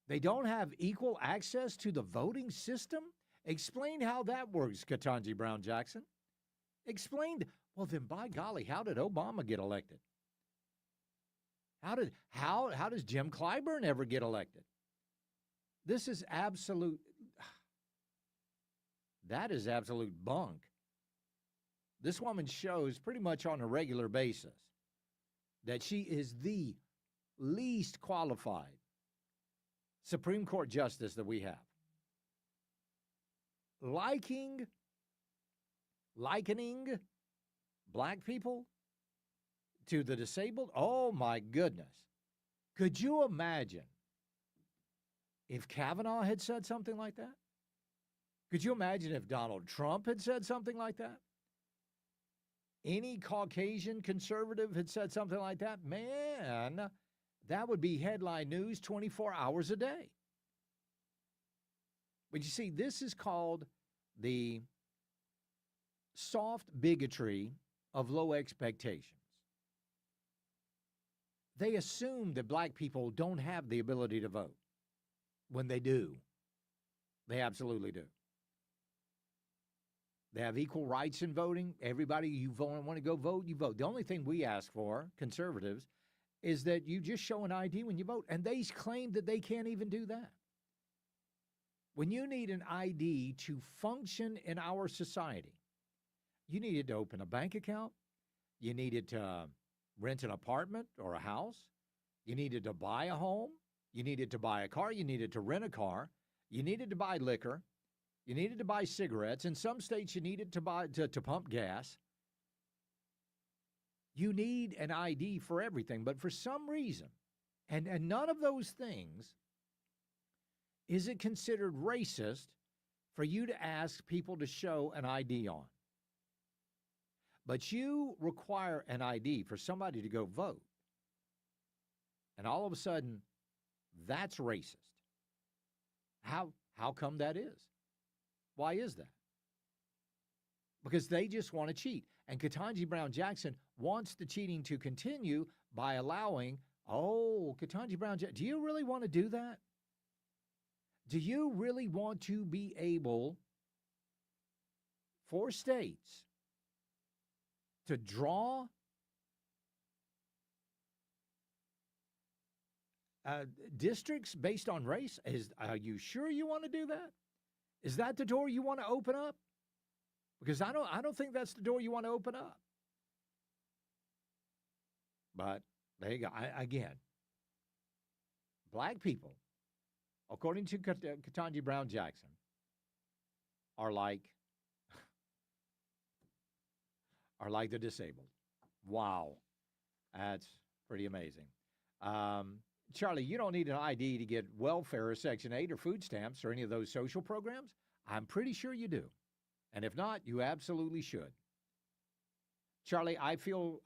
Speaker 1: They don't have equal access to the voting system? Explain how that works, Ketanji Brown Jackson. Explain. Well, then, by golly, how did Obama get elected? How does Jim Clyburn ever get elected? This is absolute. That is absolute bunk. This woman shows pretty much on a regular basis that she is the least qualified Supreme Court justice that we have. Likening black people to the disabled? Oh, my goodness. Could you imagine if Kavanaugh had said something like that? Could you imagine if Donald Trump had said something like that? Any Caucasian conservative had said something like that? Man, that would be headline news 24 hours a day. But you see, this is called the soft bigotry of low expectations. They assume that black people don't have the ability to vote, when they do. They absolutely do. They have equal rights in voting. Everybody, you want to go vote, you vote. The only thing we ask for, conservatives, is that you just show an ID when you vote. And they claim that they can't even do that. When you need an ID to function in our society, you needed to open a bank account. You needed to rent an apartment or a house. You needed to buy a home. You needed to buy a car. You needed to rent a car. You needed to buy liquor. You needed to buy cigarettes. In some states, you needed to buy to pump gas. You need an ID for everything. But for some reason, and none of those things, is it considered racist for you to ask people to show an ID on. But you require an ID for somebody to go vote. And all of a sudden, that's racist. How come that is? Why is that? Because they just want to cheat. And Ketanji Brown Jackson wants the cheating to continue by allowing, Ketanji Brown Jackson, do you really want to do that? Do you really want to be able for states to draw districts based on race? Are you sure you want to do that? Is that the door you want to open up? Because I don't think that's the door you want to open up. But there you go. Again, black people, according to Ketanji Brown Jackson, are like the disabled. Wow. That's pretty amazing. Charlie, you don't need an ID to get welfare or Section 8 or food stamps or any of those social programs. I'm pretty sure you do. And if not, you absolutely should. Charlie, I feel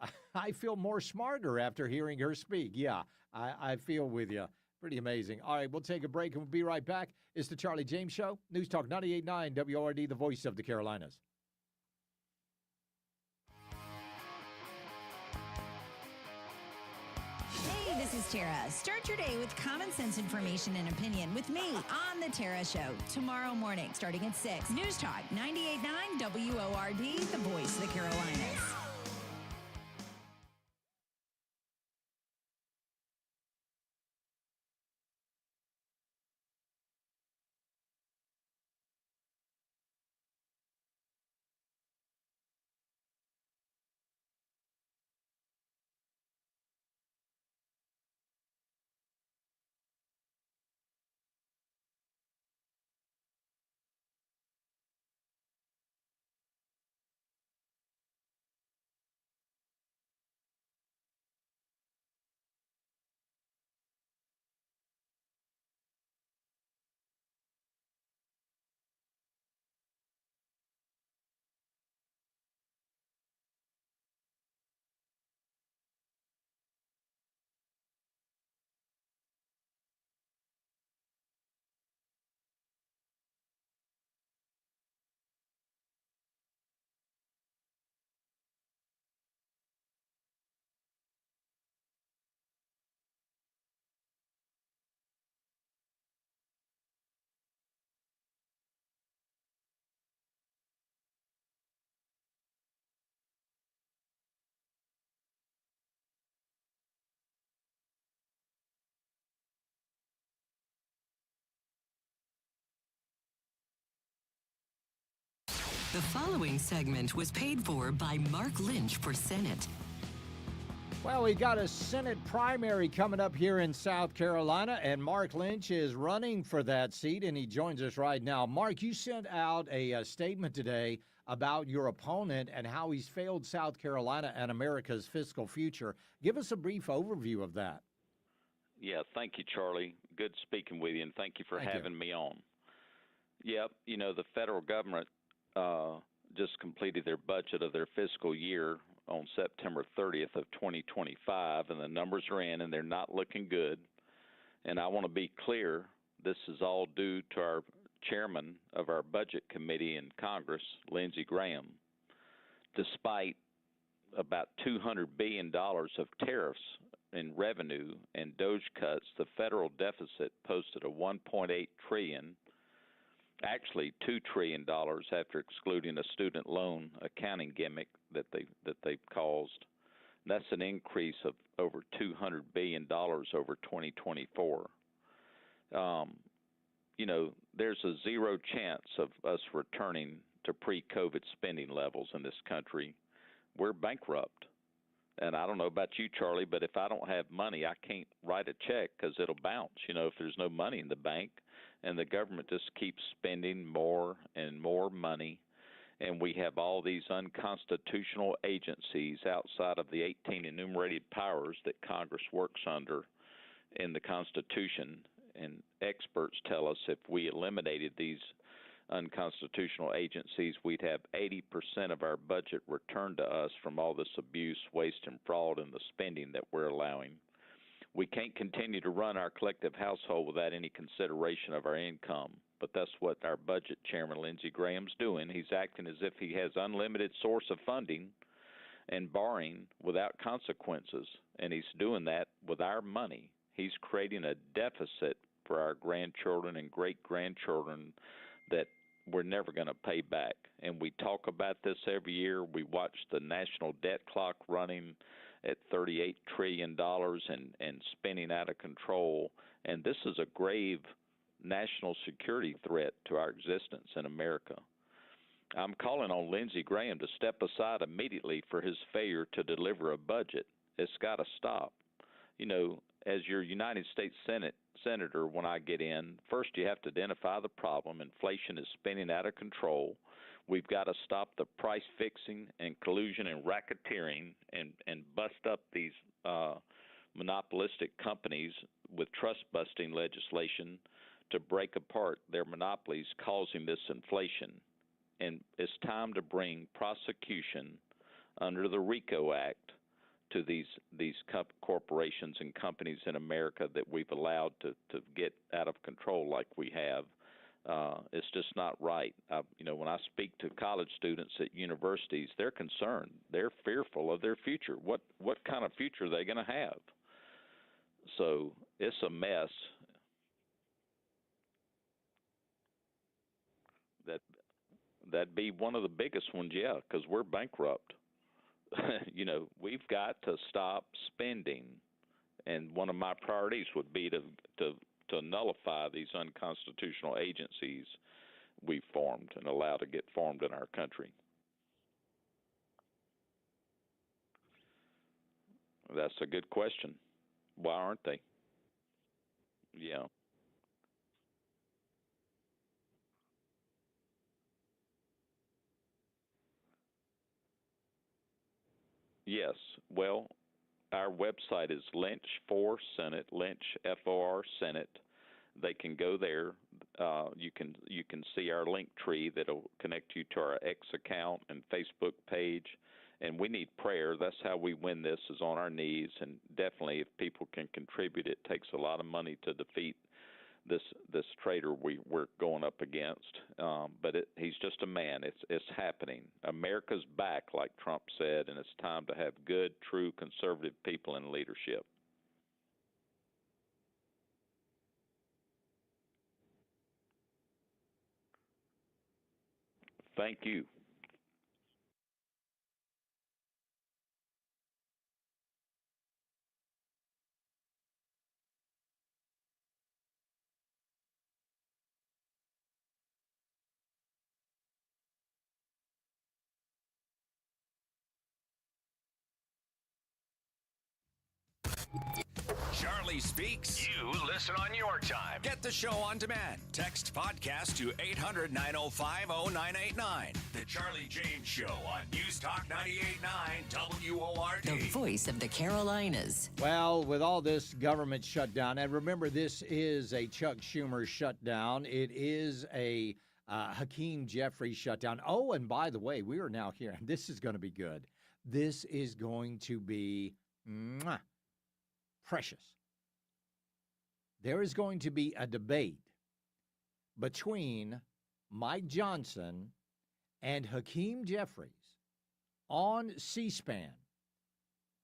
Speaker 1: more smarter after hearing her speak. Yeah, I feel with you. Pretty amazing. All right, we'll take a break and we'll be right back. It's the Charlie James Show. News Talk 98.9 WORD, the voice of the Carolinas.
Speaker 14: Hey, this is Tara. Start your day with common sense information and opinion with me on The Tara Show tomorrow morning starting at 6. News Talk 98.9 WORD, the voice of the Carolinas.
Speaker 5: The following segment was paid for by Mark Lynch for Senate.
Speaker 1: Well, we got a Senate primary coming up here in South Carolina, and Mark Lynch is running for that seat, and he joins us right now. Mark, you sent out a statement today about your opponent and how he's failed South Carolina and America's fiscal future. Give us a brief overview of that.
Speaker 15: Yeah, thank you, Charlie. Good speaking with you, and thank you for having me on. Yep, the federal government just completed their budget of their fiscal year on September 30th of 2025, and the numbers are in, and they're not looking good. And I want to be clear, this is all due to our chairman of our budget committee in Congress, Lindsey Graham. Despite about $200 billion of tariffs in revenue and DOGE cuts, the federal deficit posted a $1.8 trillion, actually $2 trillion after excluding a student loan accounting gimmick that they caused. That's an increase of over $200 billion over 2024. There's a zero chance of us returning to pre-COVID spending levels in this country. We're bankrupt. And I don't know about you, Charlie, but if I don't have money, I can't write a check because it'll bounce, if there's no money in the bank. And the government just keeps spending more and more money. And we have all these unconstitutional agencies outside of the 18 enumerated powers that Congress works under in the Constitution. And experts tell us if we eliminated these unconstitutional agencies, we'd have 80% of our budget returned to us from all this abuse, waste, and fraud and the spending that we're allowing. We can't continue to run our collective household without any consideration of our income, but that's what our budget chairman, Lindsey Graham's doing. He's acting as if he has unlimited source of funding and borrowing without consequences, and he's doing that with our money. He's creating a deficit for our grandchildren and great-grandchildren that we're never going to pay back. And we talk about this every year. We watch the national debt clock running at $38 trillion and spinning out of control. And this is a grave national security threat to our existence in America. I'm calling on Lindsey Graham to step aside immediately for his failure to deliver a budget. It's got to stop. As your United States Senator, when I get in, first you have to identify the problem. Inflation is spinning out of control. We've got to stop the price fixing and collusion and racketeering and bust up these monopolistic companies with trust busting legislation to break apart their monopolies causing this inflation. And it's time to bring prosecution under the RICO Act to these corporations and companies in America that we've allowed to get out of control like we have. It's just not right. When I speak to college students at universities, they're concerned. They're fearful of their future. What kind of future are they going to have? So it's a mess. That'd be one of the biggest ones, yeah, because we're bankrupt. We've got to stop spending, and one of my priorities would be to nullify these unconstitutional agencies we've formed and allow to get formed in our country. That's a good question. Why aren't they? Yeah. Yes. Well, our website is Lynch for Senate, Lynch FOR Senate. They can go there. You can see our link tree that'll connect you to our X account and Facebook page. And we need prayer. That's how we win this, is on our knees. And definitely, if people can contribute, it takes a lot of money to defeat this traitor we're going up against. But he's just a man. It's happening. America's back, like Trump said, and it's time to have good, true, conservative people in leadership. Thank you.
Speaker 3: Charlie Speaks. You listen on your time. Get the show on demand. Text podcast to 800-905-0989. The Charlie James Show on News Talk 98.9 WORD.
Speaker 5: The voice of the Carolinas.
Speaker 1: Well, with all this government shutdown, and remember, this is a Chuck Schumer shutdown. It is a Hakeem Jeffries shutdown. Oh, and by the way, we are now here, and this is going to be good. This is going to be precious. There is going to be a debate between Mike Johnson and Hakeem Jeffries on C-SPAN,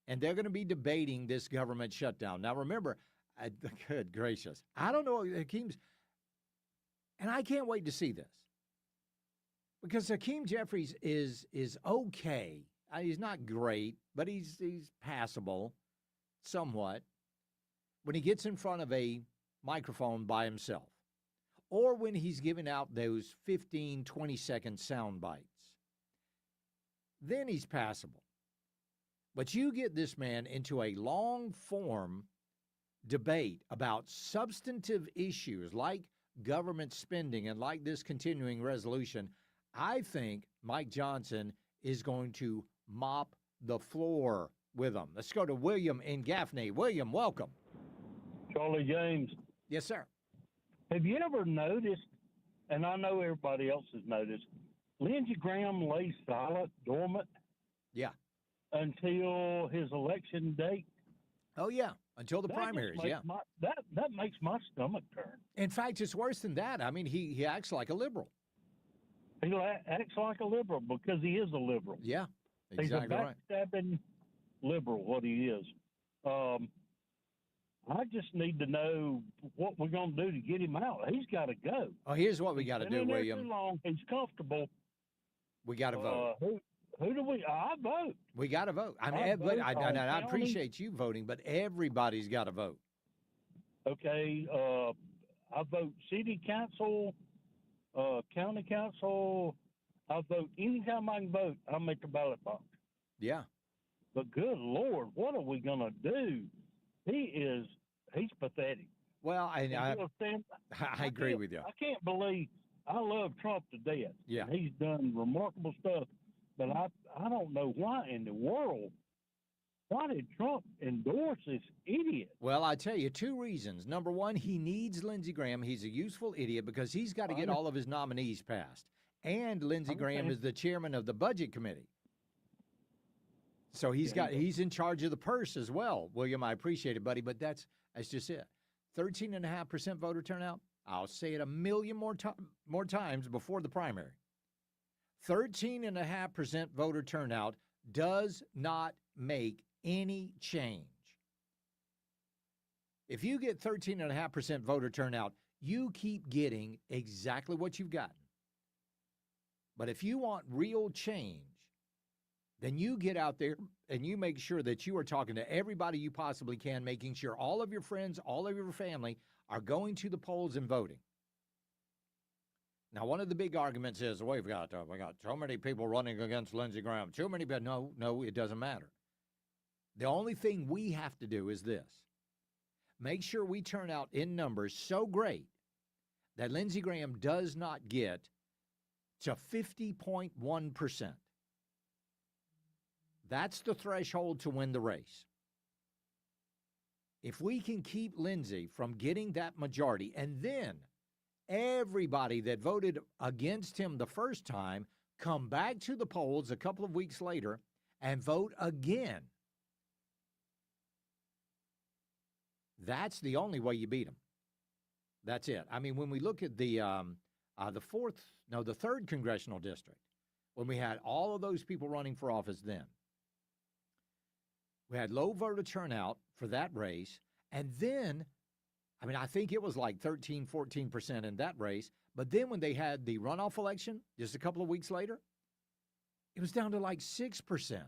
Speaker 1: and they're going to be debating this government shutdown. Now, remember, good gracious, I don't know Hakeem's, and I can't wait to see this, because Hakeem Jeffries is okay. He's not great, but he's passable somewhat when he gets in front of a microphone by himself, or when he's giving out those 15, 20-second sound bites. Then he's passable. But you get this man into a long-form debate about substantive issues like government spending and like this continuing resolution, I think Mike Johnson is going to mop the floor with him. Let's go to William in Gaffney. William, welcome.
Speaker 16: Charlie James.
Speaker 1: Yes, sir.
Speaker 16: Have you ever noticed, and I know everybody else has noticed, Lindsey Graham lays silent, dormant?
Speaker 1: Yeah.
Speaker 16: Until his election date?
Speaker 1: Oh, yeah. Until the primaries, yeah.
Speaker 16: That makes my stomach turn.
Speaker 1: In fact, it's worse than that. I mean, he acts like a liberal.
Speaker 16: He acts like a liberal because he is a liberal.
Speaker 1: Yeah, exactly right.
Speaker 16: He's a backstabbing liberal, what he is. I just need to know what we're going to do to get him out. He's got to go.
Speaker 1: Oh, here's what we got to do, William.
Speaker 16: Too long. He's comfortable.
Speaker 1: We got to vote.
Speaker 16: Who do we? I vote.
Speaker 1: We got to vote. I mean, I appreciate you voting, but everybody's got to vote.
Speaker 16: Okay. I vote city council, county council. I vote anytime I can vote. I'm at the ballot box.
Speaker 1: Yeah.
Speaker 16: But good Lord, what are we going to do? He's pathetic.
Speaker 1: Well, I agree with you.
Speaker 16: I can't believe, I love Trump to death.
Speaker 1: Yeah.
Speaker 16: He's done remarkable stuff, but I don't know why in the world, why did Trump endorse this idiot?
Speaker 1: Well, I tell you, two reasons. Number one, he needs Lindsey Graham. He's a useful idiot because he's got to get all of his nominees passed. And Lindsey Graham is the chairman of the Budget Committee. So he's in charge of the purse as well. William, I appreciate it, buddy, but that's just it. 13.5% voter turnout. I'll say it a million more times before the primary. 13.5% voter turnout does not make any change. If you get 13.5% voter turnout, you keep getting exactly what you've gotten. But if you want real change, then you get out there and you make sure that you are talking to everybody you possibly can, making sure all of your friends, all of your family are going to the polls and voting. Now, one of the big arguments is, we got so many people running against Lindsey Graham. Too many, but no, it doesn't matter. The only thing we have to do is this. Make sure we turn out in numbers so great that Lindsey Graham does not get to 50.1%. That's the threshold to win the race. If we can keep Lindsey from getting that majority, and then everybody that voted against him the first time come back to the polls a couple of weeks later and vote again, that's the only way you beat him. That's it. I mean, when we look at the third congressional district, when we had all of those people running for office then, we had low voter turnout for that race. And then, I mean, I think it was like 13, 14% in that race. But then when they had the runoff election just a couple of weeks later, it was down to like 6%.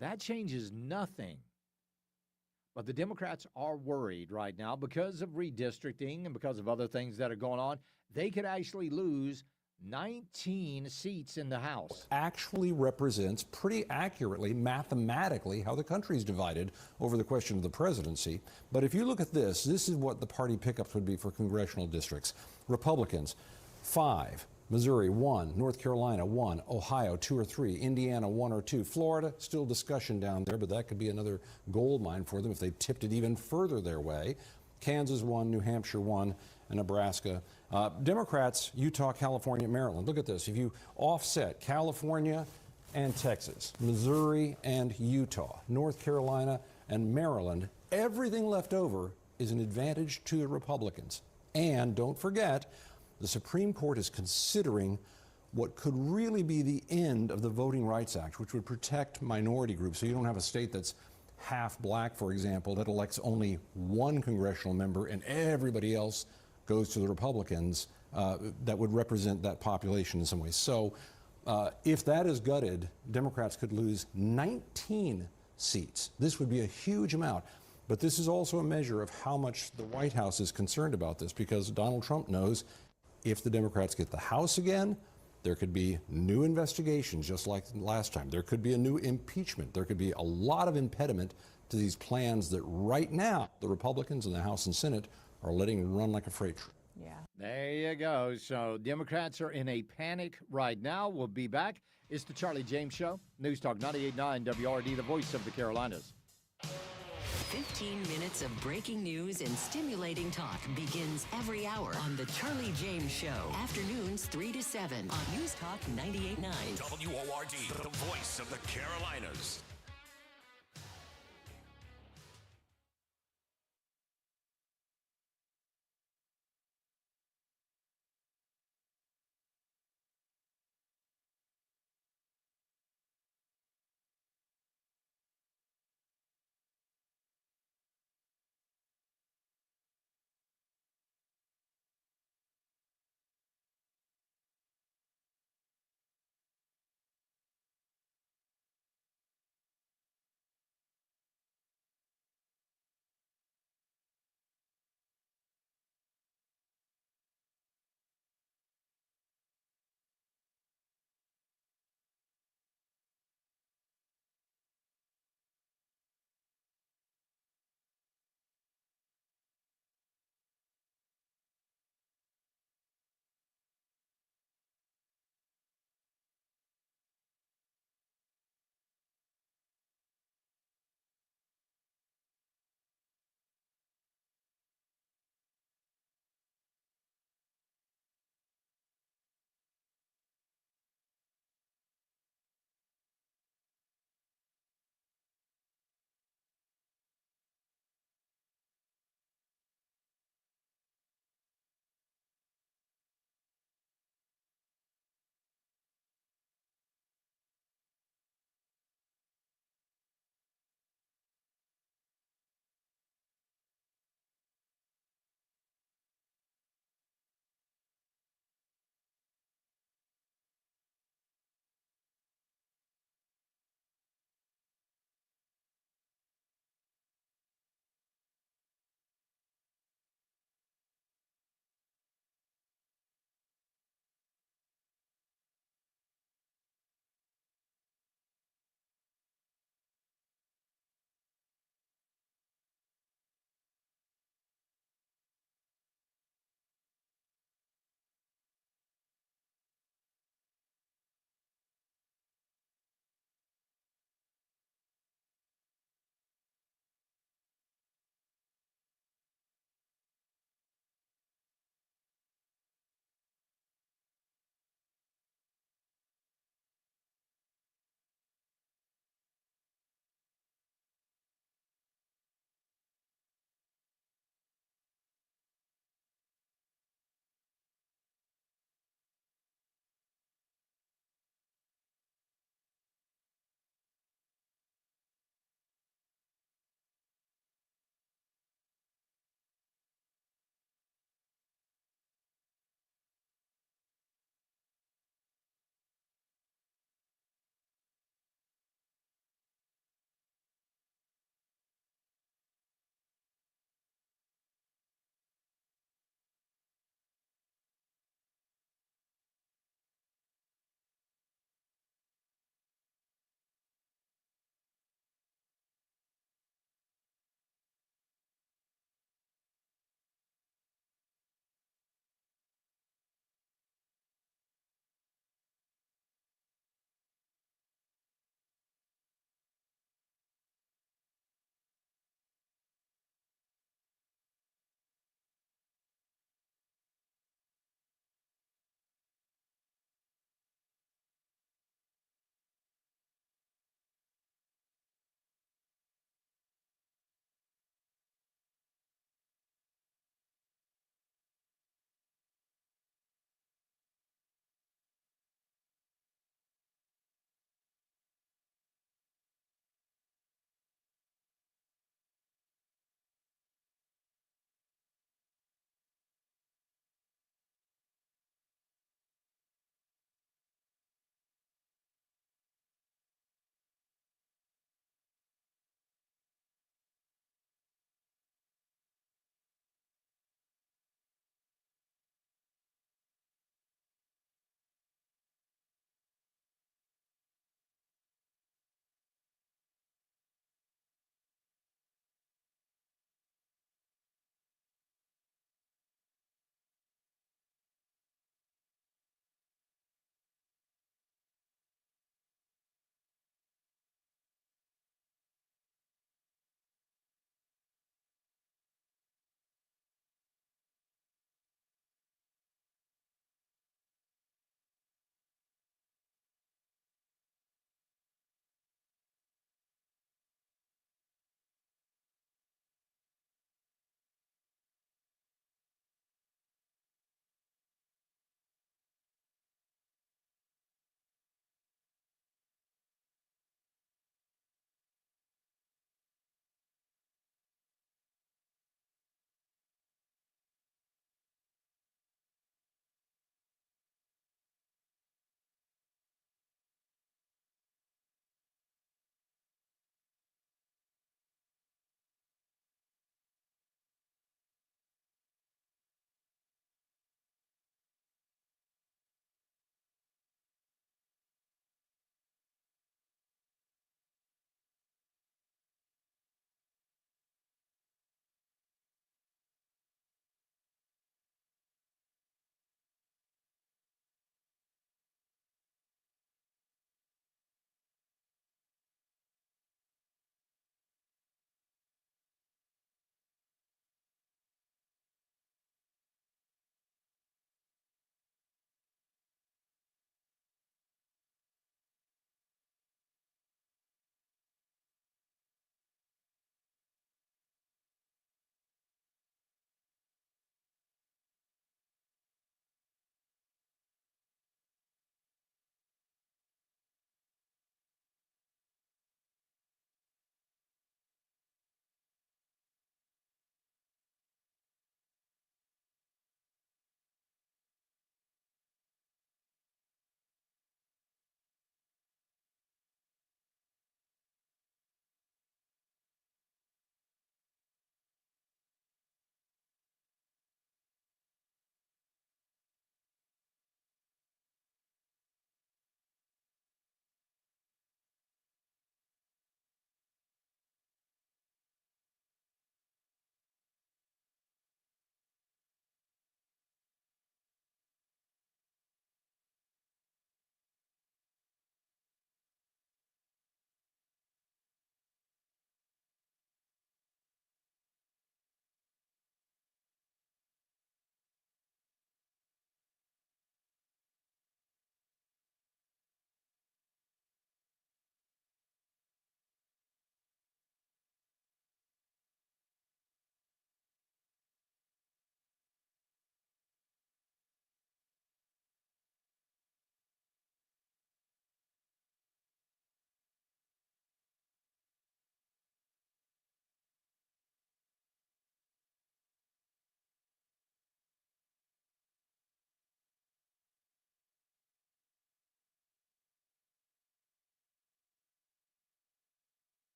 Speaker 1: That changes nothing. But the Democrats are worried right now because of redistricting and because of other things that are going on. They could actually lose 19 seats in the House.
Speaker 6: Actually represents pretty accurately, mathematically, how the country's divided over the question of the presidency. But if you look at this is what the party pickups would be for congressional districts. Republicans, 5. Missouri, 1. North Carolina, 1. Ohio, 2 or 3. Indiana, 1 or 2. Florida, still discussion down there, but that could be another gold mine for them if they tipped it even further their way. Kansas, 1. New Hampshire, 1. And Nebraska. Democrats, Utah, California, Maryland. Look at this. If you offset California and Texas, Missouri and Utah, North Carolina and Maryland, everything left over is an advantage to the Republicans. And don't forget, the Supreme Court is considering what could really be the end of the Voting Rights Act, which would protect minority groups. So you don't have a state that's half black, for example, that elects only one congressional member and everybody else goes to the Republicans that would represent that population in some ways. So if that is gutted, Democrats could lose 19 seats. This would be a huge amount. But this is also a measure of how much the White House is concerned about this, because Donald Trump knows if the Democrats get the House again, there could be new investigations just like last time. There could be a new impeachment. There could be a lot of impediment to these plans that right now the Republicans in the House and Senate are letting run like a freight train.
Speaker 24: Yeah.
Speaker 1: There you go. So Democrats are in a panic right now. We'll be back. It's the Charlie James Show. News Talk 98.9 WRD, the voice of the Carolinas.
Speaker 5: 15 minutes of breaking news and stimulating talk begins every hour on The Charlie James Show. Afternoons 3 to 7 on News Talk 98.9.
Speaker 3: WORD, the voice of the Carolinas.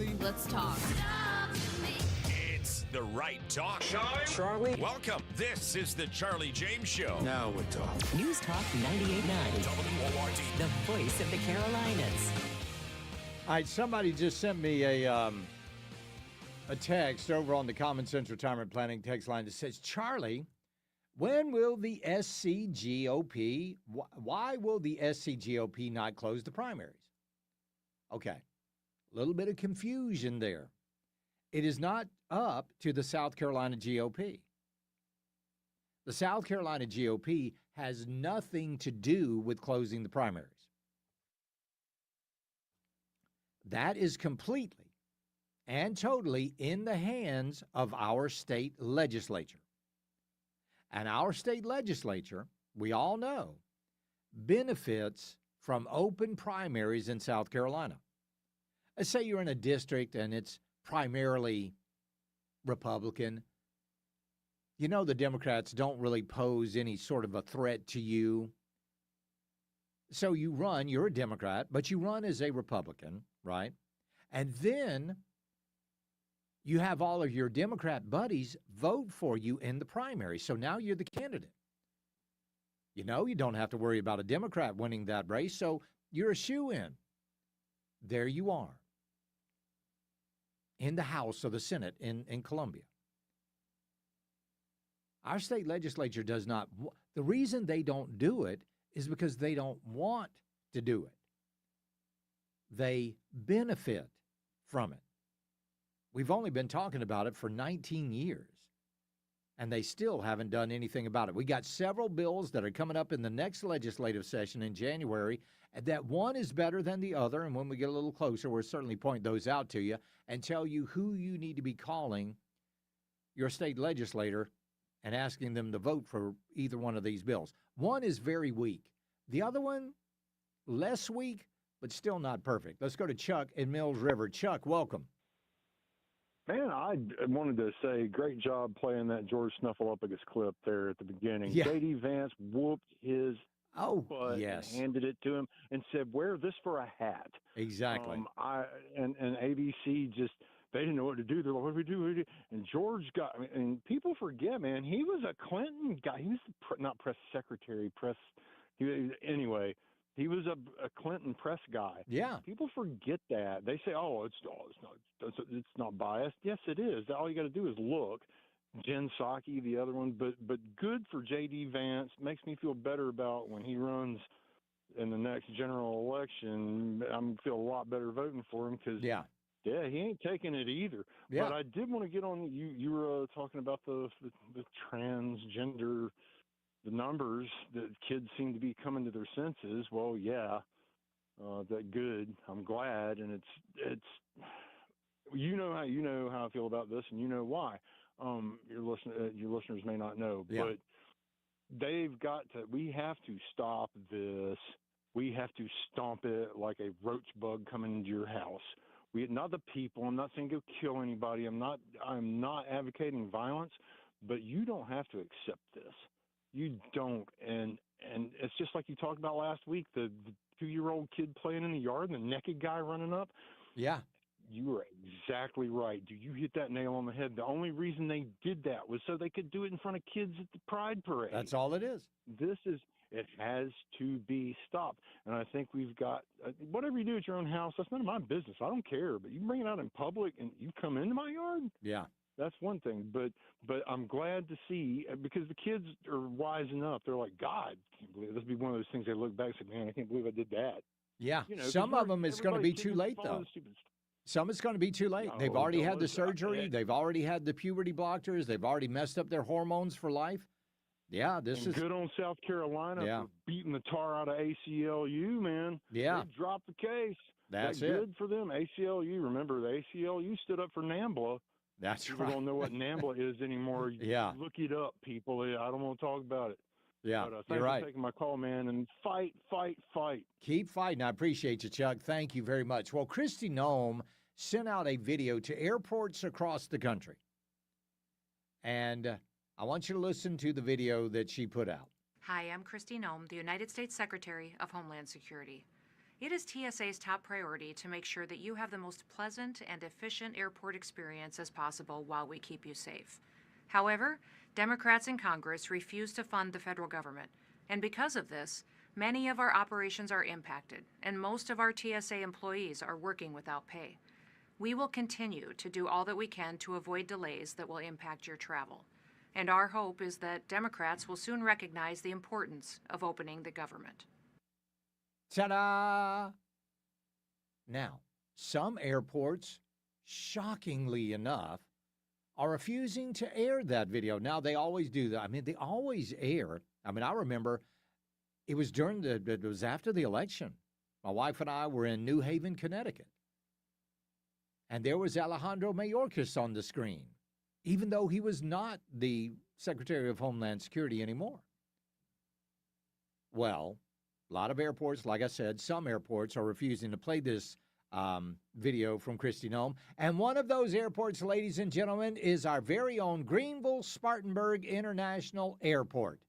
Speaker 22: Charlie.
Speaker 24: Let's talk.
Speaker 3: It's the right talk.
Speaker 22: Charlie.
Speaker 3: Welcome. This is the Charlie James Show.
Speaker 22: Now we're talking.
Speaker 5: News Talk 98.9,
Speaker 3: WORD.
Speaker 5: the voice of the Carolinas.
Speaker 1: All right, somebody just sent me a text over on the Common Sense Retirement Planning text line that says, Charlie, when will the SCGOP, why will the SCGOP not close the primaries? Okay, a little bit of confusion there. It is not up to the South Carolina GOP. The South Carolina GOP has nothing to do with closing the primaries. That is completely and totally in the hands of our state legislature. And our state legislature, we all know, benefits from open primaries in South Carolina. Let's say you're in a district and it's primarily Republican. You know the Democrats don't really pose any sort of a threat to you. So you run, you're a Democrat, but you run as a Republican, right? And then you have all of your Democrat buddies vote for you in the primary. So now you're the candidate. You know, you don't have to worry about a Democrat winning that race, so you're a shoo-in. There you are in the House or the Senate in Columbia. Our state legislature does not. The reason they don't do it is because they don't want to do it. They benefit from it. We've only been talking about it for 19 years, and they still haven't done anything about it. We got several bills that are coming up in the next legislative session in January, and that one is better than the other, and when we get a little closer, we'll certainly point those out to you and tell you who you need to be calling your state legislator and asking them to vote for either one of these bills. One is very weak. The other one, less weak, but still not perfect. Let's go to Chuck in Mills River. Chuck, welcome.
Speaker 17: Man, I wanted to say great job playing that George Snuffleupagus clip there at the beginning.
Speaker 1: Yeah.
Speaker 17: J.D. Vance whooped his butt
Speaker 1: yes.
Speaker 17: and handed it to him and said, wear this for a hat.
Speaker 1: Exactly.
Speaker 17: And ABC just, they didn't know what to do. They're like, what do we do? What do we do? And George got, and people forget, man, he was a Clinton guy. He was not press secretary, anyway. He was a Clinton press guy.
Speaker 1: Yeah.
Speaker 17: People forget that. They say, it's not biased. Yes, it is. All you got to do is look. Jen Psaki, the other one, but good for J.D. Vance. Makes me feel better about when he runs in the next general election. I'm feel a lot better voting for him because he ain't taking it either.
Speaker 1: Yeah.
Speaker 17: But I did want to get on. You were talking about the transgender. The numbers that kids seem to be coming to their senses. Well, yeah, that good. I'm glad, and it's you know how I feel about this, and you know why. Your listeners may not know, but they've got to. We have to stop this. We have to stomp it like a roach bug coming into your house. Not the people. I'm not saying go kill anybody. I'm not advocating violence, but you don't have to accept this. You don't, and it's just like you talked about last week, the 2-year-old kid playing in the yard and the naked guy running up.
Speaker 1: Yeah.
Speaker 17: You were exactly right. You hit that nail on the head. The only reason they did that was so they could do it in front of kids at the Pride Parade.
Speaker 1: That's all it is.
Speaker 17: It has to be stopped. And I think we've got, whatever you do at your own house, that's none of my business. I don't care. But you bring it out in public and you come into my yard.
Speaker 1: Yeah.
Speaker 17: That's one thing, but I'm glad to see, because the kids are wising up. They're like, God, I can't believe it. This would be one of those things they look back and say, man, I can't believe I did that.
Speaker 1: Yeah, some of them it's going to be too late, though. Some it's going to be too late.
Speaker 17: No,
Speaker 1: They've already had the
Speaker 17: it's not
Speaker 1: surgery.
Speaker 17: it.
Speaker 1: They've already had the puberty blockers. They've already messed up their hormones for life. Yeah, this is
Speaker 17: good on South Carolina for beating the tar out of ACLU, man.
Speaker 1: Yeah.
Speaker 17: They dropped the case.
Speaker 1: That's
Speaker 17: good for them. ACLU, remember, the ACLU stood up for NAMBLA.
Speaker 1: That's
Speaker 17: People
Speaker 1: right.
Speaker 17: don't know what NAMBLA is anymore.
Speaker 1: Yeah.
Speaker 17: Look it up, people. I don't want to talk about it.
Speaker 1: Yeah,
Speaker 17: But,
Speaker 1: you're
Speaker 17: thanks
Speaker 1: right.
Speaker 17: for taking my call, man, and fight.
Speaker 1: Keep fighting. I appreciate you, Chuck. Thank you very much. Well, Kristi Noem sent out a video to airports across the country. And I want you to listen to the video that she put out.
Speaker 18: Hi, I'm Kristi Noem, the United States Secretary of Homeland Security.
Speaker 11: It is TSA's top priority to make sure that you have the most pleasant and efficient airport experience as possible while we keep you safe. However, Democrats in Congress refuse to fund the federal government, and because of this, many of our operations are impacted, and most of our TSA employees are working without pay. We will continue to do all that we can to avoid delays that will impact your travel. And our hope is that Democrats will soon recognize the importance of opening the government.
Speaker 1: Ta-da! Now, some airports, shockingly enough, are refusing to air that video. Now, they always do that. I mean, they always air. I mean, I remember it was it was after the election. My wife and I were in New Haven, Connecticut. And there was Alejandro Mayorkas on the screen, even though he was not the Secretary of Homeland Security anymore. Well, a lot of airports, like I said, some airports are refusing to play this video from Kristi Noem. And one of those airports, ladies and gentlemen, is our very own Greenville-Spartanburg International Airport.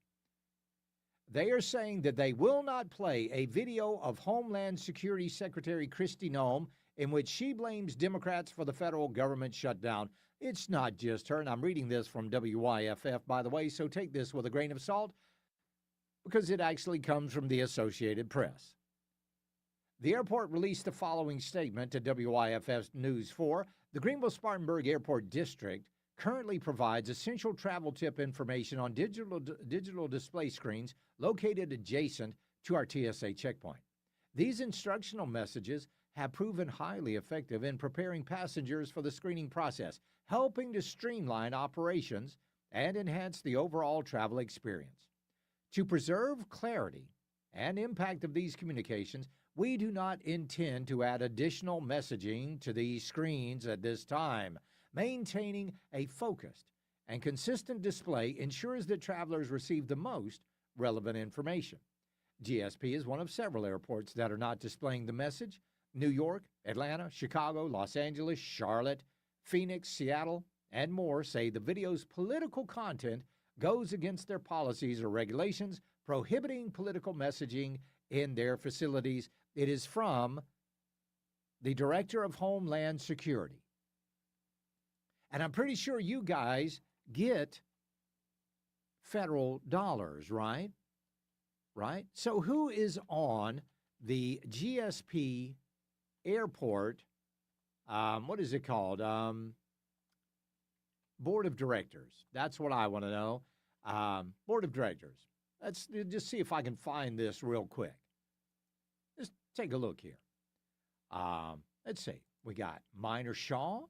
Speaker 1: They are saying that they will not play a video of Homeland Security Secretary Kristi Noem in which she blames Democrats for the federal government shutdown. It's not just her, and I'm reading this from WYFF, by the way, so take this with a grain of salt, because it actually comes from the Associated Press. The airport released the following statement to WYFF News 4. The Greenville-Spartanburg Airport District currently provides essential travel tip information on digital display screens located adjacent to our TSA checkpoint. These instructional messages have proven highly effective in preparing passengers for the screening process, helping to streamline operations and enhance the overall travel experience. To preserve clarity and impact of these communications, we do not intend to add additional messaging to these screens at this time. Maintaining a focused and consistent display ensures that travelers receive the most relevant information. GSP is one of several airports that are not displaying the message. New York, Atlanta, Chicago, Los Angeles, Charlotte, Phoenix, Seattle, and more say the video's political content goes against their policies or regulations prohibiting political messaging in their facilities. It is from the Director of Homeland Security. And I'm pretty sure you guys get federal dollars, right? Right? So who is on the GSP airport, what is it called? Board of Directors. That's what I want to know. Board of Directors. Let's just see if I can find this real quick. Just take a look here. Let's see. We got Minor Shaw,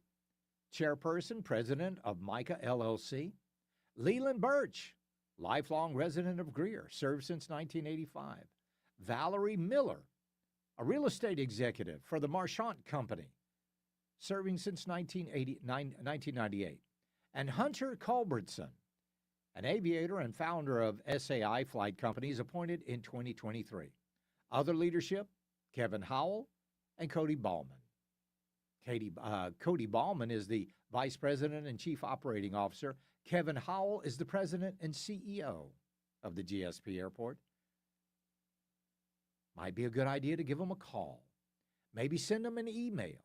Speaker 1: Chairperson, President of MICA LLC. Leland Birch, lifelong resident of Greer, served since 1985. Valerie Miller, a real estate executive for the Marchant Company, serving since 1998. And Hunter Culbertson, an aviator and founder of SAI Flight Companies, appointed in 2023. Other leadership, Kevin Howell and Cody Ballman. Cody Ballman is the Vice President and Chief Operating Officer. Kevin Howell is the President and CEO of the GSP Airport. Might be a good idea to give them a call. Maybe send them an email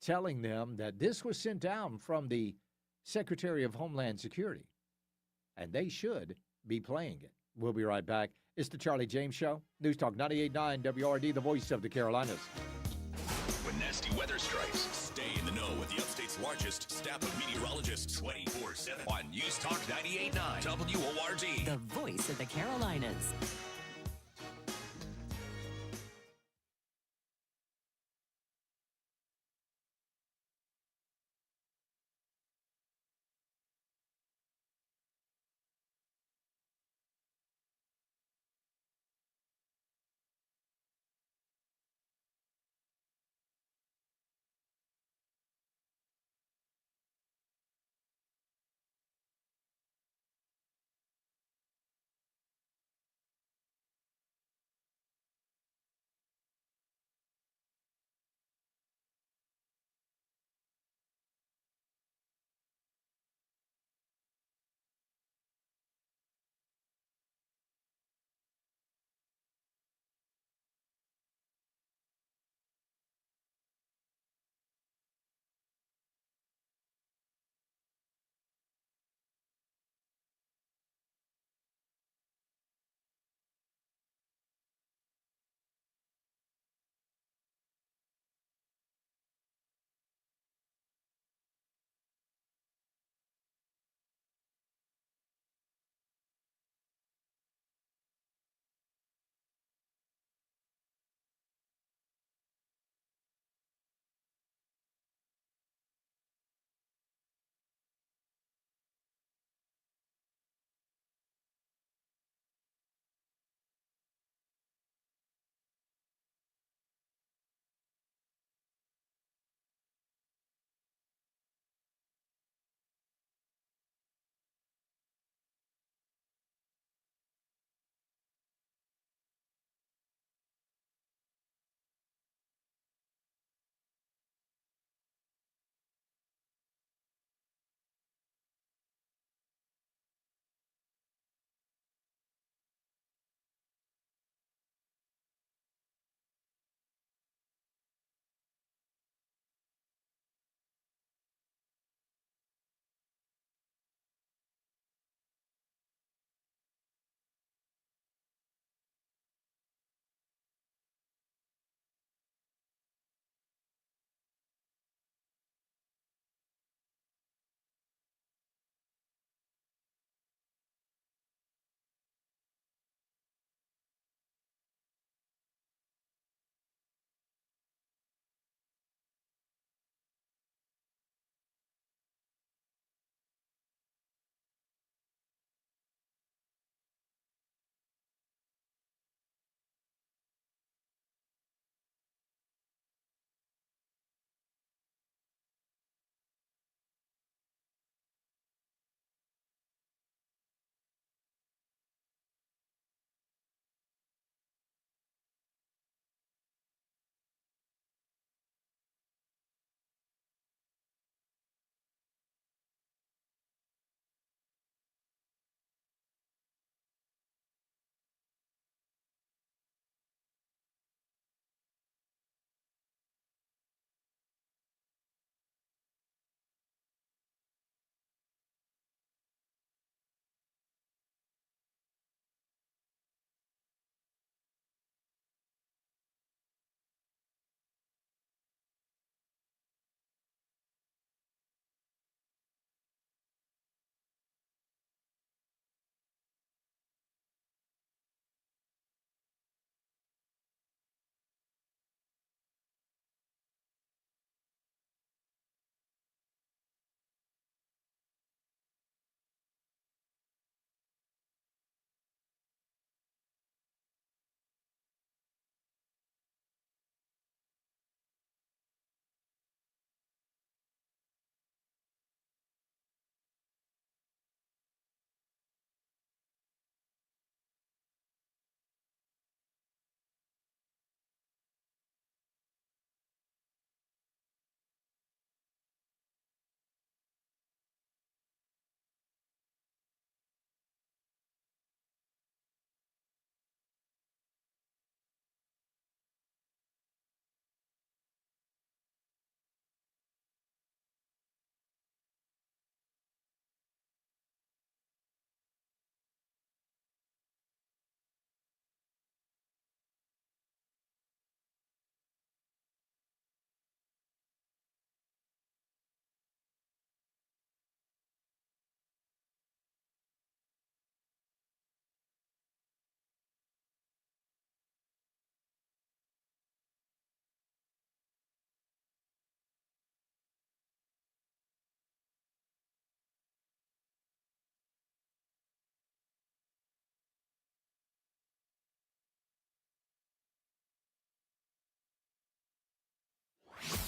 Speaker 1: telling them that this was sent down from the Secretary of Homeland Security, and they should be playing it. We'll be right back. It's the Charlie James Show. News Talk 98.9 WRD, the voice of the Carolinas.
Speaker 3: When nasty weather strikes, stay in the know with the upstate's largest staff of meteorologists 24/7 on News Talk 98.9 WORD.
Speaker 5: The voice of the Carolinas.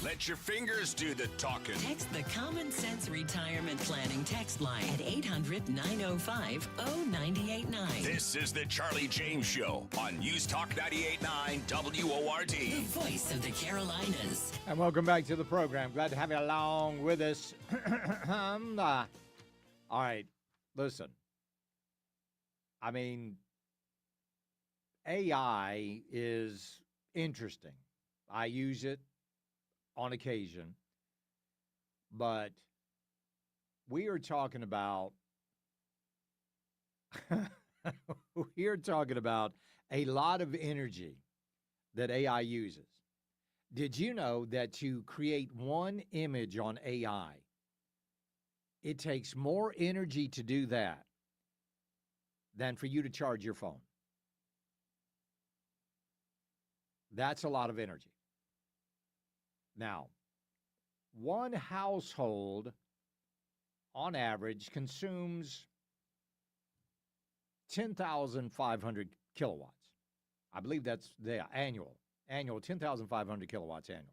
Speaker 3: Let your fingers do the talking.
Speaker 5: Text the Common Sense Retirement Planning text line at 800-905-0989.
Speaker 3: This is the Charlie James Show on News Talk 98.9 WORD.
Speaker 5: The voice of the Carolinas.
Speaker 1: And welcome back to the program. Glad to have you along with us. All right, listen. I mean, AI is interesting. I use it on occasion, but we are talking about a lot of energy that AI uses. Did you know that to create one image on AI, it takes more energy to do that than for you to charge your phone? That's a lot of energy. Now, one household on average consumes 10,500 kilowatts. I believe that's the annual 10,500 kilowatts annually.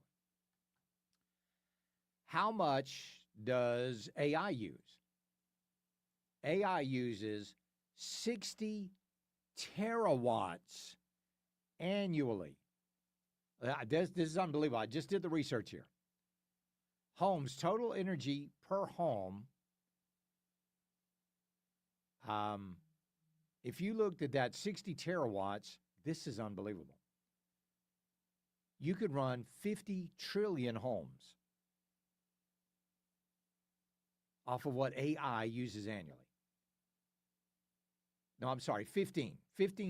Speaker 1: How much does AI use? AI uses 60 terawatts annually. This is unbelievable. I just did the research here. Homes, total energy per home. If you looked at that 60 terawatts, this is unbelievable. You could run 50 trillion homes off of what AI uses annually. No, I'm sorry, 15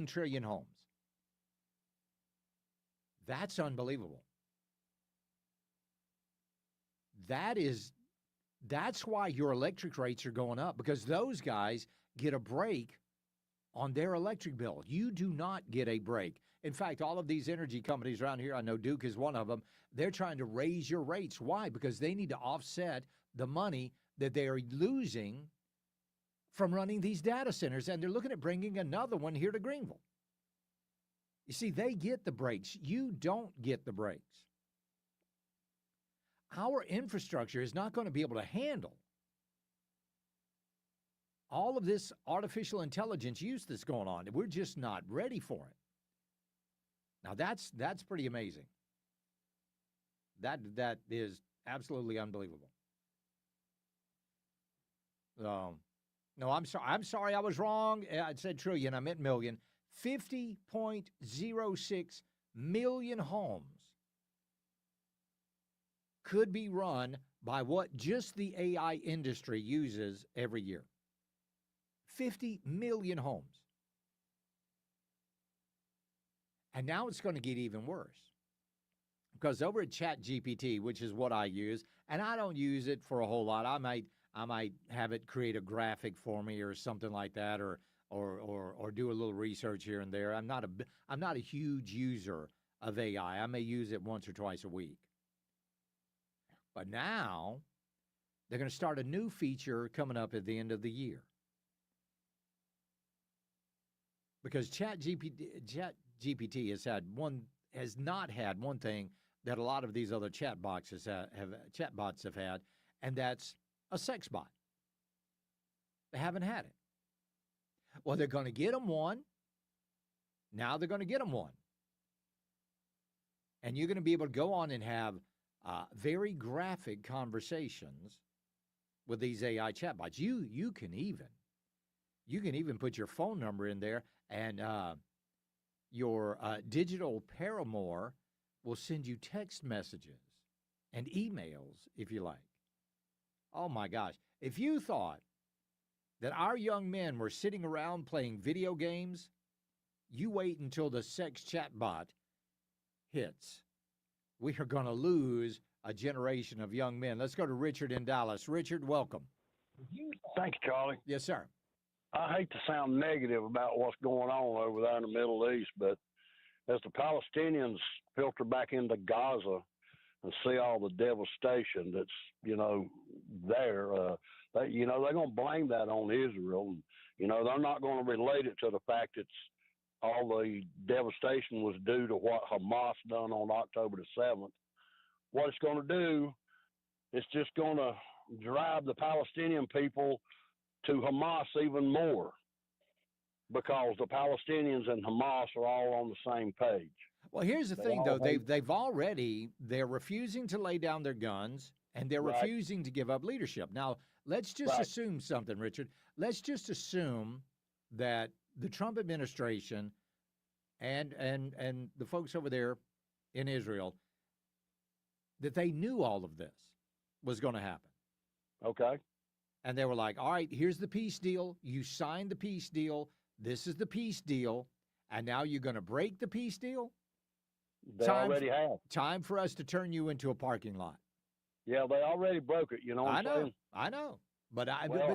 Speaker 1: trillion homes. That's unbelievable. That's why your electric rates are going up, because those guys get a break on their electric bill. You do not get a break. In fact, all of these energy companies around here, I know Duke is one of them, they're trying to raise your rates. Why? Because they need to offset the money that they are losing from running these data centers, and they're looking at bringing another one here to Greenville. You see, they get the breaks. You don't get the breaks. Our infrastructure is not going to be able to handle all of this artificial intelligence use that's going on. We're just not ready for it. Now, that's pretty amazing. That is absolutely unbelievable. No, I'm sorry, I was wrong. I said trillion, I meant million. 50.06 million homes could be run by what just the AI industry uses every year. 50 million homes. And now it's going to get even worse. Because over at ChatGPT, which is what I use, and I don't use it for a whole lot. I might have it create a graphic for me or something like that, or do a little research here and there. I'm not a huge user of AI. I may use it once or twice a week. But now they're going to start a new feature coming up at the end of the year. Because ChatGPT has not had one thing that a lot of these other chatbots have had, and that's a sex bot. They haven't had it. Well, they're going to get them one. Now they're going to get them one. And you're going to be able to go on and have very graphic conversations with these AI chatbots. You can even put your phone number in there, and your digital paramour will send you text messages and emails if you like. Oh my gosh. If you thought that our young men were sitting around playing video games, you wait until the sex chatbot hits. We are going to lose a generation of young men. Let's go to Richard in Dallas. Richard, welcome.
Speaker 2: Thank you, Charlie.
Speaker 1: Yes, sir.
Speaker 2: I hate to sound negative about what's going on over there in the Middle East, but as the Palestinians filter back into Gaza and see all the devastation that's, there, they're going to blame that on Israel. And, they're not going to relate it to the fact that all the devastation was due to what Hamas done on October the 7th, what it's going to do, it's just going to drive the Palestinian people to Hamas even more, because the Palestinians and Hamas are all on the same page.
Speaker 1: Well, here's the thing, though. They're refusing to lay down their guns, and they're refusing to give up leadership. Now, let's just assume something, Richard. Let's just assume that the Trump administration and the folks over there in Israel, that they knew all of this was going to happen.
Speaker 2: Okay.
Speaker 1: And they were like, all right, here's the peace deal. You signed the peace deal. This is the peace deal. And now you're going to break the peace deal?
Speaker 2: They already have.
Speaker 1: Time for us to turn you into a parking lot.
Speaker 2: Yeah, they already broke it. You know what I'm saying?
Speaker 1: I know. But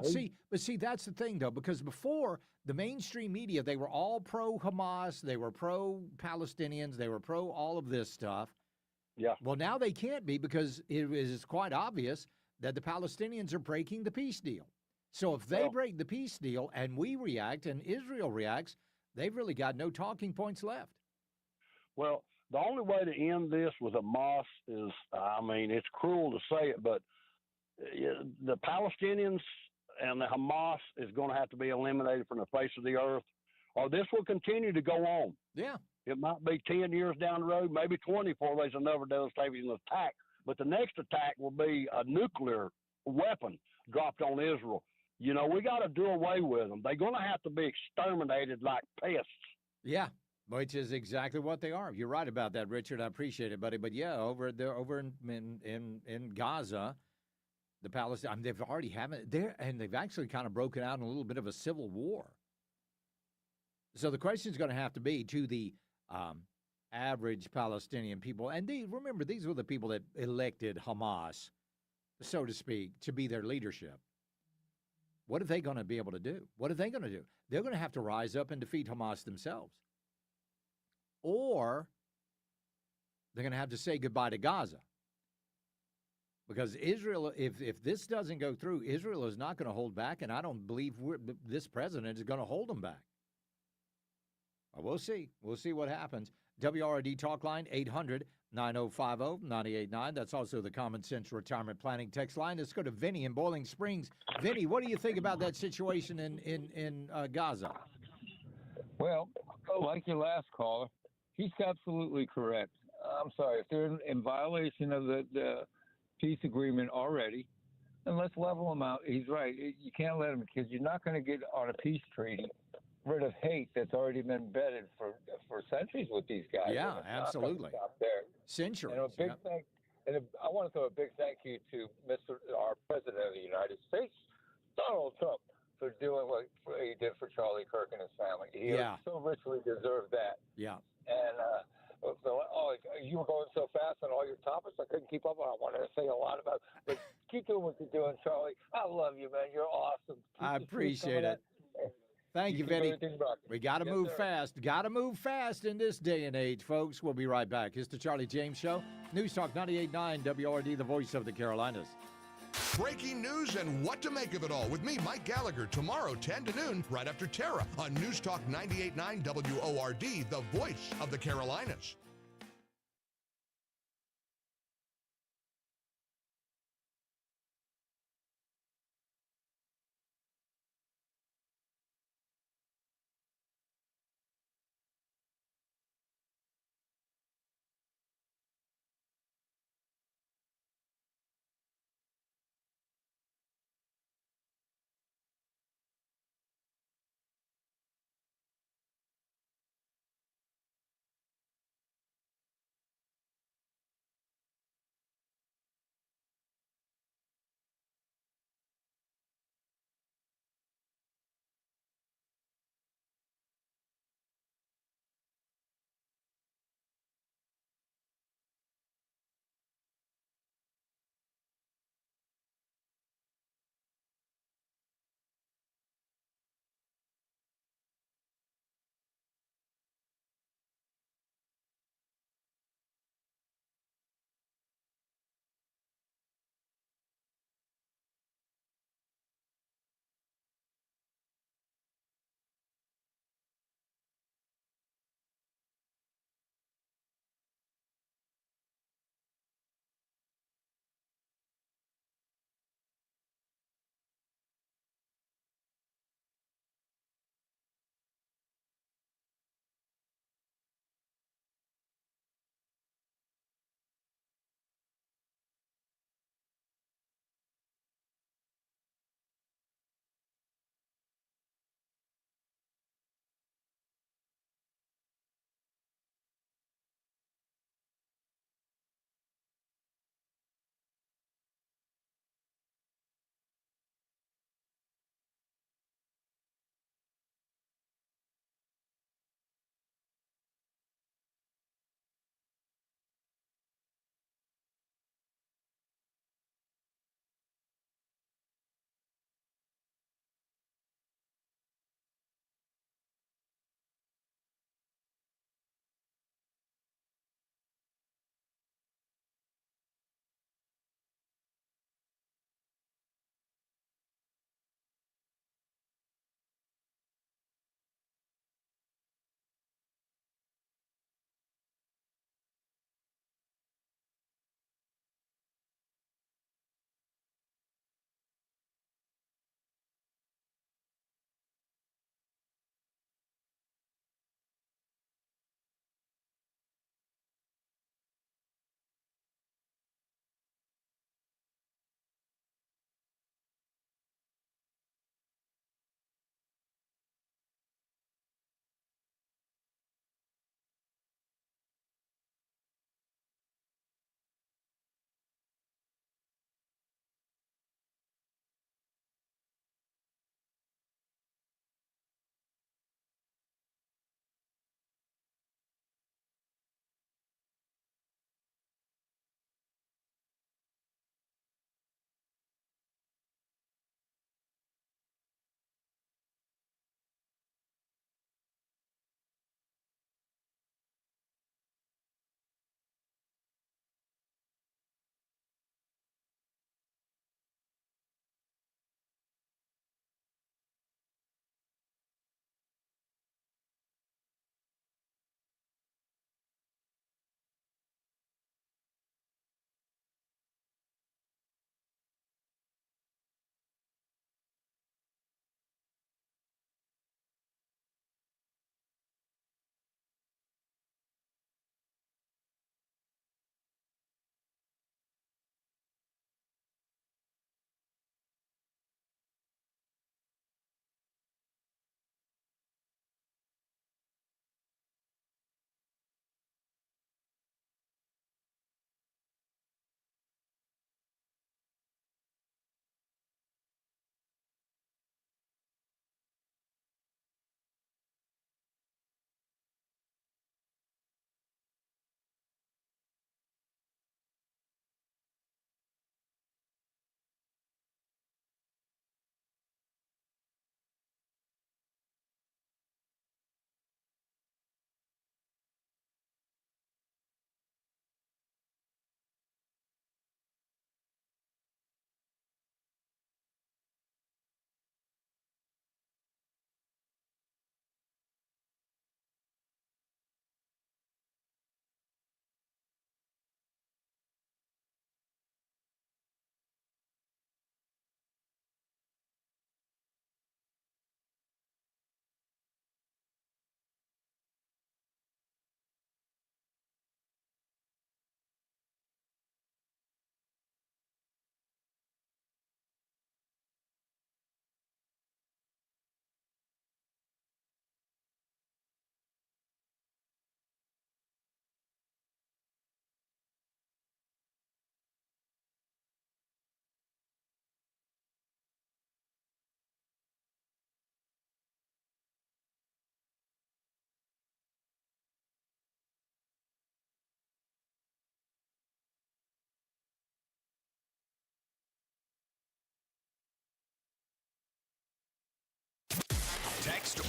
Speaker 1: see, that's the thing, though, because before the mainstream media, they were all pro-Hamas, they were pro-Palestinians, they were pro all of this stuff.
Speaker 2: Yeah.
Speaker 1: Well, now they can't be, because it is quite obvious that the Palestinians are breaking the peace deal. So if they break the peace deal and we react and Israel reacts, they've really got no talking points left.
Speaker 2: Well, the only way to end this with Hamas is, I mean, it's cruel to say it, but the Palestinians and the Hamas is going to have to be eliminated from the face of the earth, or this will continue to go on.
Speaker 1: Yeah.
Speaker 2: It might be 10 years down the road, maybe 20 before there's another devastating attack. But the next attack will be a nuclear weapon dropped on Israel. You know, we got to do away with them. They're going to have to be exterminated like pests.
Speaker 1: Yeah, which is exactly what they are. You're right about that, Richard. I appreciate it, buddy. But yeah, over in Gaza, the Palestinians, they've already haven't there, and they've actually kind of broken out in a little bit of a civil war. So the question is going to have to be to the average Palestinian people, and remember, these were the people that elected Hamas, so to speak, to be their leadership. What are they going to be able to do? What are they going to do? They're going to have to rise up and defeat Hamas themselves. Or they're going to have to say goodbye to Gaza. Because Israel, if this doesn't go through, Israel is not going to hold back, and I don't believe this president is going to hold them back. We'll see. We'll see what happens. WRD Talk Line, 800-9050-989. That's also the Common Sense Retirement Planning text line. Let's go to Vinny in Boiling Springs. Vinny, what do you think about that situation in Gaza?
Speaker 7: Well, like your last caller, he's absolutely correct. I'm sorry. If they're in violation of the peace agreement already, then let's level them out. He's right. You can't let them, because you're not going to get on a peace treaty rid of hate that's already been embedded for centuries with these guys.
Speaker 1: Yeah, absolutely.
Speaker 7: Stop there.
Speaker 1: Centuries.
Speaker 7: And I want to throw a big thank you to our President of the United States, Donald Trump, for doing what he did for Charlie Kirk and his family. He so richly deserved that.
Speaker 1: Yeah.
Speaker 7: And you were going so fast on all your topics, I couldn't keep up. I wanted to say a lot about it. But keep doing what you're doing, Charlie. I love you, man. You're awesome.
Speaker 1: I appreciate it. Thank you, Vinny. We got to move fast. Got to move fast in this day and age, folks. We'll be right back. It's the Charlie James Show. News Talk 98.9 WRD, the voice of the Carolinas.
Speaker 18: Breaking news and what to make of it all with me, Mike Gallagher, tomorrow 10 to noon, right after Tara on News Talk 98.9 WORD, the voice of the Carolinas.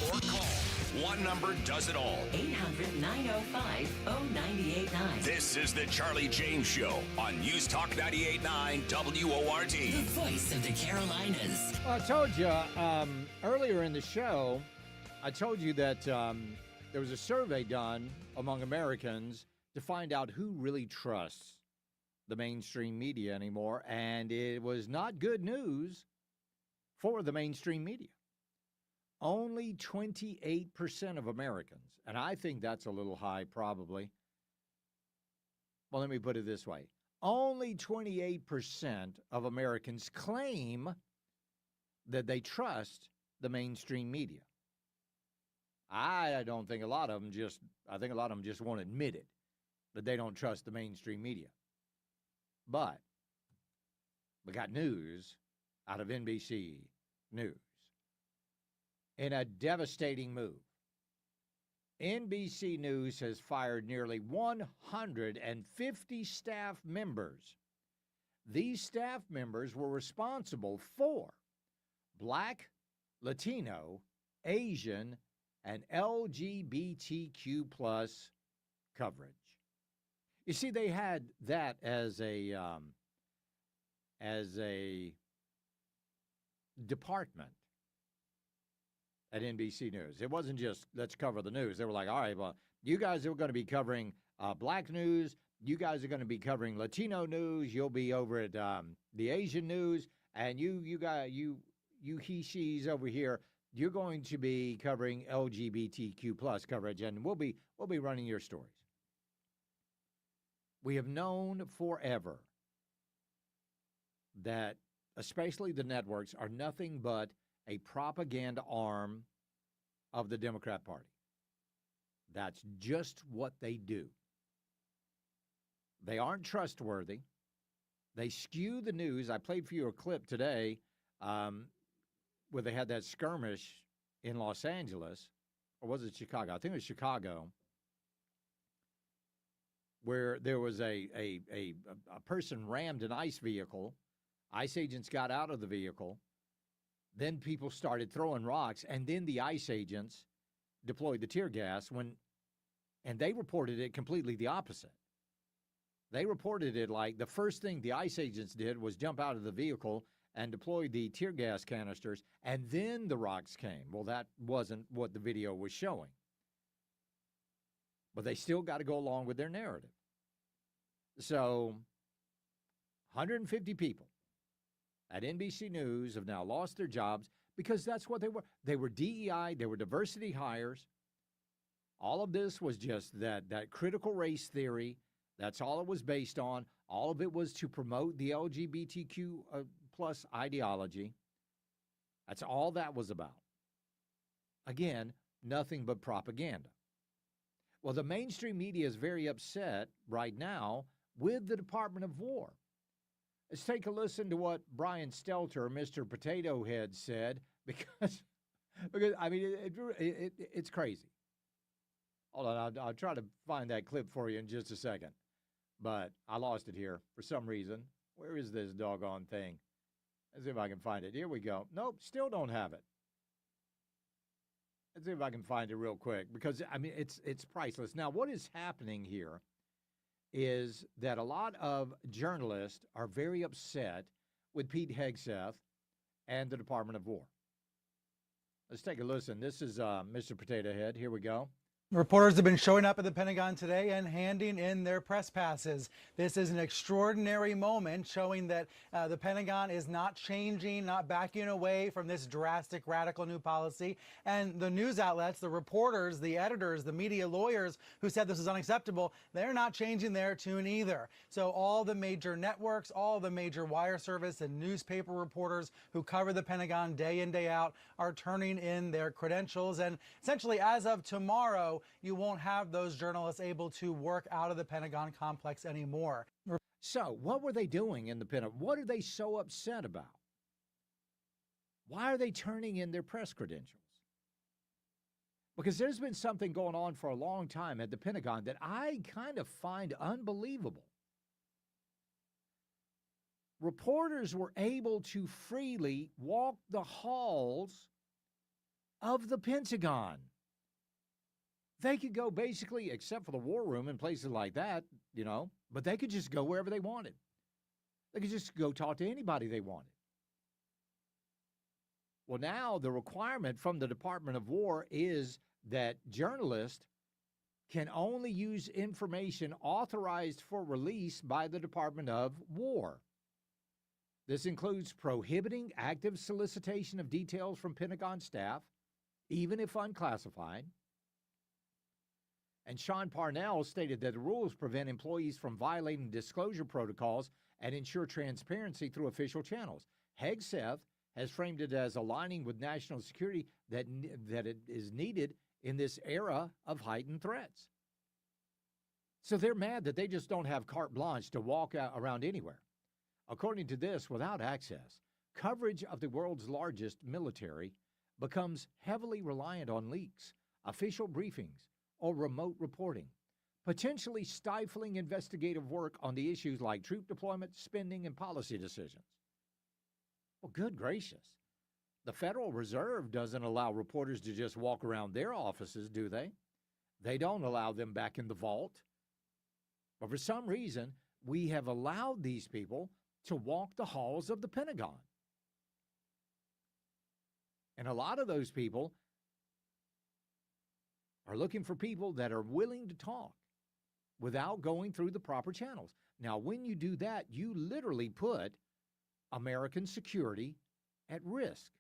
Speaker 3: or call. One number does it all.
Speaker 5: 800-905-0989.
Speaker 3: This is the Charlie James Show on News Talk 98.9 WORD.
Speaker 5: The voice of the Carolinas.
Speaker 1: Well, I told you earlier in the show, I told you that there was a survey done among Americans to find out who really trusts the mainstream media anymore, and it was not good news for the mainstream media. Only 28% of Americans, and I think that's a little high probably. Well, let me put it this way. Only 28% of Americans claim that they trust the mainstream media. I don't think a lot of them just won't admit it, that they don't trust the mainstream media. But we got news out of NBC News. In a devastating move, NBC News has fired nearly 150 staff members. These staff members were responsible for Black, Latino, Asian, and LGBTQ plus coverage. You see, they had that as a department at NBC News. It wasn't just, let's cover the news. They were like, all right, well, you guys are going to be covering Black news. You guys are going to be covering Latino news. You'll be over at the Asian news. And you he, she's over here, you're going to be covering LGBTQ plus coverage, and we'll be running your stories. We have known forever that especially the networks are nothing but a propaganda arm of the Democrat Party. That's just what they do. They aren't trustworthy. They skew the news. I played for you a clip today where they had that skirmish in Los Angeles, or was it Chicago? I think it was Chicago, where there was a person rammed an ICE vehicle. ICE agents got out of the vehicle. Then people started throwing rocks, and then the ICE agents deployed the tear gas and they reported it completely the opposite. They reported it like the first thing the ICE agents did was jump out of the vehicle and deploy the tear gas canisters, and then the rocks came. Well, that wasn't what the video was showing. But they still got to go along with their narrative. So 150 people at NBC News have now lost their jobs because that's what they were. They were DEI, they were diversity hires. All of this was just that critical race theory. That's all it was based on. All of it was to promote the LGBTQ plus ideology. That's all that was about. Again, nothing but propaganda. Well, the mainstream media is very upset right now with the Department of War. Let's take a listen to what Brian Stelter, Mr. Potato Head, said, because I mean, it's crazy. Hold on, I'll try to find that clip for you in just a second. But I lost it here for some reason. Where is this doggone thing? Let's see if I can find it. Here we go. Nope, still don't have it. Let's see if I can find it real quick, because, I mean, it's priceless. Now, what is happening here is that a lot of journalists are very upset with Pete Hegseth and the Department of War. Let's take a listen. This is Mr. Potato Head. Here we go.
Speaker 9: Reporters have been showing up at the Pentagon today and handing in their press passes. This is an extraordinary moment showing that the Pentagon is not changing, not backing away from this drastic, radical new policy. And the news outlets, the reporters, the editors, the media lawyers who said this is unacceptable, they're not changing their tune either. So all the major networks, all the major wire service and newspaper reporters who cover the Pentagon day in, day out are turning in their credentials. And essentially, as of tomorrow, you won't have those journalists able to work out of the Pentagon complex anymore.
Speaker 1: So what were they doing in the Pentagon? What are they so upset about? Why are they turning in their press credentials? Because there's been something going on for a long time at the Pentagon that I kind of find unbelievable. Reporters were able to freely walk the halls of the Pentagon. They could go basically, except for the war room and places like that, but they could just go wherever they wanted. They could just go talk to anybody they wanted. Well, now the requirement from the Department of War is that journalists can only use information authorized for release by the Department of War. This includes prohibiting active solicitation of details from Pentagon staff, even if unclassified. And Sean Parnell stated that the rules prevent employees from violating disclosure protocols and ensure transparency through official channels. Hegseth has framed it as aligning with national security that it is needed in this era of heightened threats. So they're mad that they just don't have carte blanche to walk around anywhere. According to this, without access, coverage of the world's largest military becomes heavily reliant on leaks, official briefings, or remote reporting, potentially stifling investigative work on the issues like troop deployment, spending, and policy decisions. Well, good gracious. The Federal Reserve doesn't allow reporters to just walk around their offices, do they? They don't allow them back in the vault. But for some reason, we have allowed these people to walk the halls of the Pentagon. And a lot of those people are looking for people that are willing to talk without going through the proper channels. Now, when you do that, you literally put American security at risk.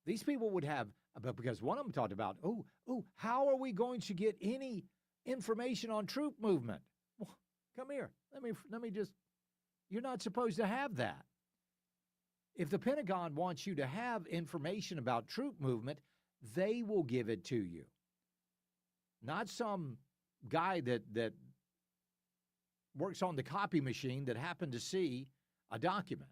Speaker 1: These people would have, because one of them talked about, how are we going to get any information on troop movement? Well, come here. Let me just, you're not supposed to have that. If the Pentagon wants you to have information about troop movement, they will give it to you. Not some guy that works on the copy machine that happened to see a document.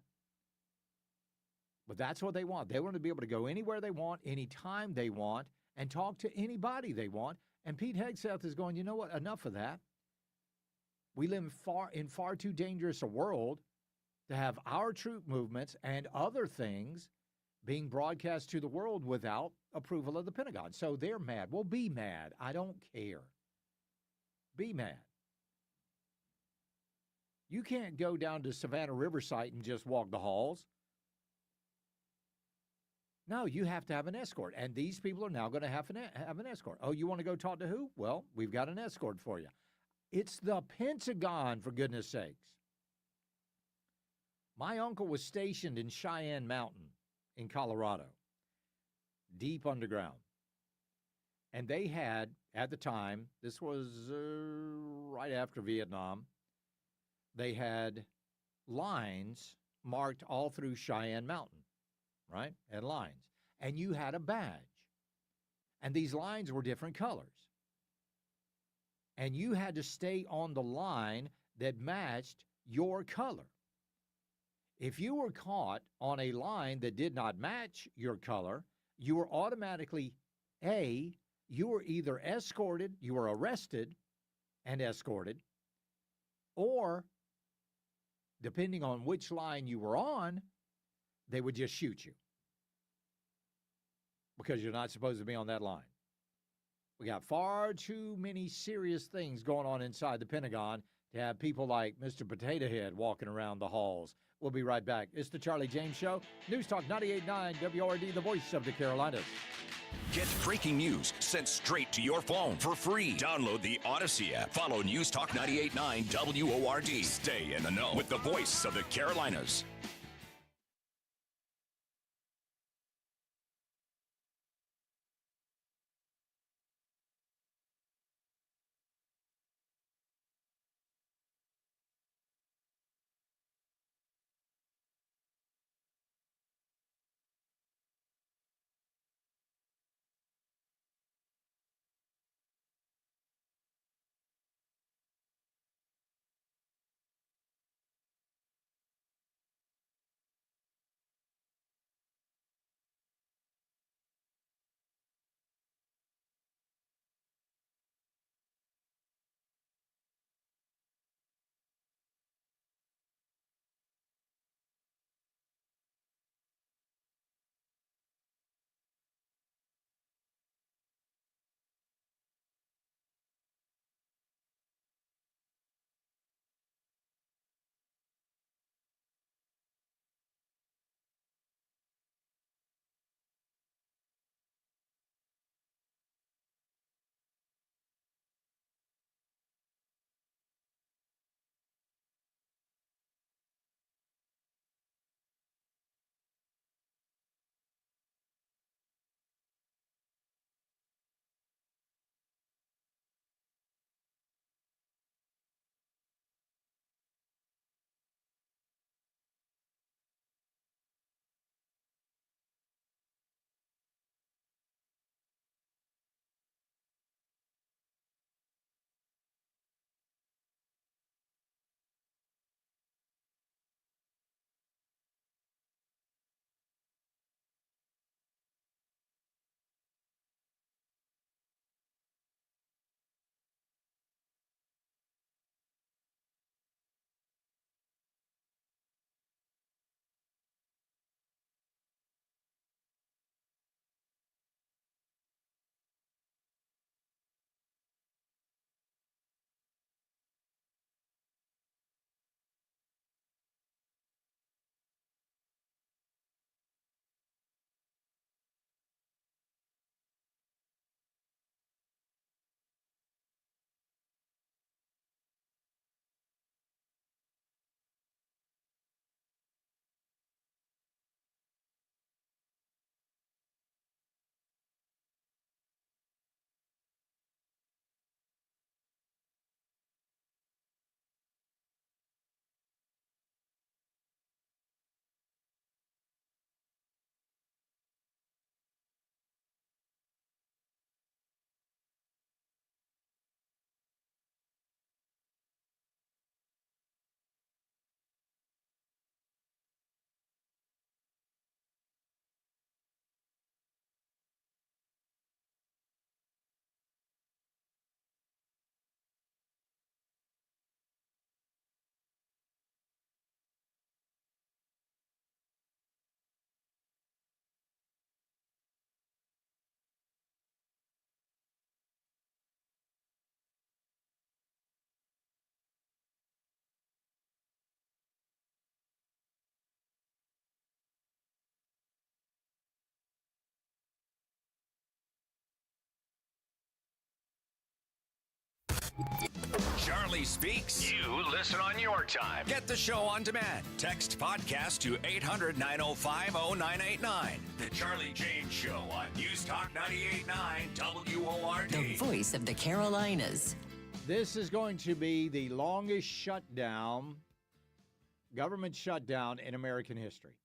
Speaker 1: But that's what they want. They want to be able to go anywhere they want, anytime they want, and talk to anybody they want. And Pete Hegseth is going, you know what, enough of that. We live in far too dangerous a world to have our troop movements and other things being broadcast to the world without approval of the Pentagon. So they're mad. Well, be mad. I don't care. Be mad. You can't go down to Savannah Riverside and just walk the halls. No, you have to have an escort. And these people are now going to have an escort. Oh, you want to go talk to who? Well, we've got an escort for you. It's the Pentagon, for goodness sakes. My uncle was stationed in Cheyenne Mountain in Colorado, deep underground. And they had, at the time, this was right after Vietnam, they had lines marked all through Cheyenne Mountain, right? And lines. And you had a badge. And these lines were different colors. And you had to stay on the line that matched your color. If you were caught on a line that did not match your color, you were automatically, you were either escorted, you were arrested and escorted, or depending on which line you were on, they would just shoot you because you're not supposed to be on that line. We got far too many serious things going on inside the Pentagon to have people like Mr. Potato Head walking around the halls. We'll be right back. It's the Charlie James Show. News Talk 98.9 WORD, the voice of the Carolinas.
Speaker 3: Get breaking news sent straight to your phone for free. Download the Odyssey app. Follow News Talk 98.9 WORD. Stay in the know with the voice of the Carolinas. Charlie Speaks. You listen on your time. Get the show on demand. Text podcast to 800-905-0989. The Charlie James Show on News Talk 98.9 WORD.
Speaker 5: The voice of the Carolinas.
Speaker 1: This is going to be the longest shutdown, government shutdown in American history.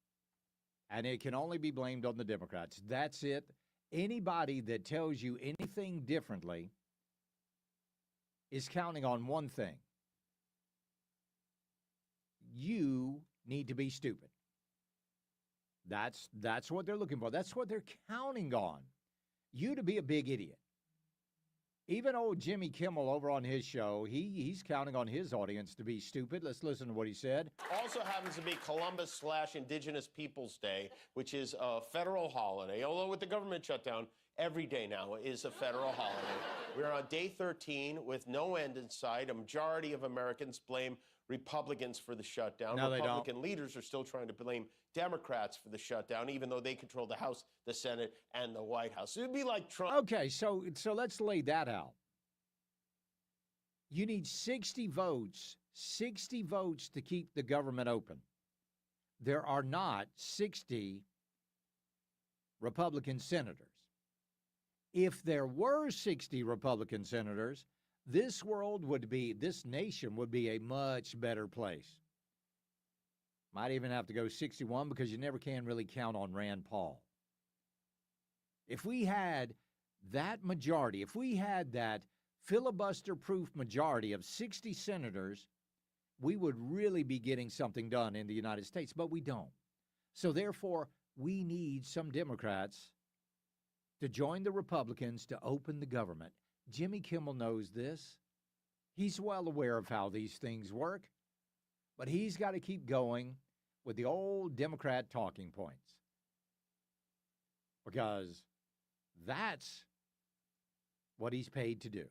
Speaker 1: And it can only be blamed on the Democrats. That's it. Anybody that tells you anything differently is counting on one thing. You need to be stupid. That's what they're looking for. That's what they're counting on. You to be a big idiot. Even old Jimmy Kimmel over on his show, he's counting on his audience to be stupid. Let's listen to what he said.
Speaker 19: Also happens to be Columbus/Indigenous Peoples Day, which is a federal holiday. Although with the government shutdown, every day now is a federal holiday. We're on day 13 with no end in sight. A majority of Americans blame Republicans for the shutdown.
Speaker 1: No, they don't.
Speaker 19: Republican leaders are still trying to blame Democrats for the shutdown, even though they control the House, the Senate, and the White House. It would be like Trump.
Speaker 1: Okay, so let's lay that out. You need 60 votes to keep the government open. There are not 60 Republican senators. If there were 60 Republican senators, this nation would be a much better place. Might even have to go 61 because you never can really count on Rand Paul. If we had that majority, if we had that filibuster-proof majority of 60 senators, we would really be getting something done in the United States, but we don't. So therefore, we need some Democrats to join the Republicans to open the government. Jimmy Kimmel knows this. He's well aware of how these things work, but he's got to keep going with the old Democrat talking points because that's what he's paid to do.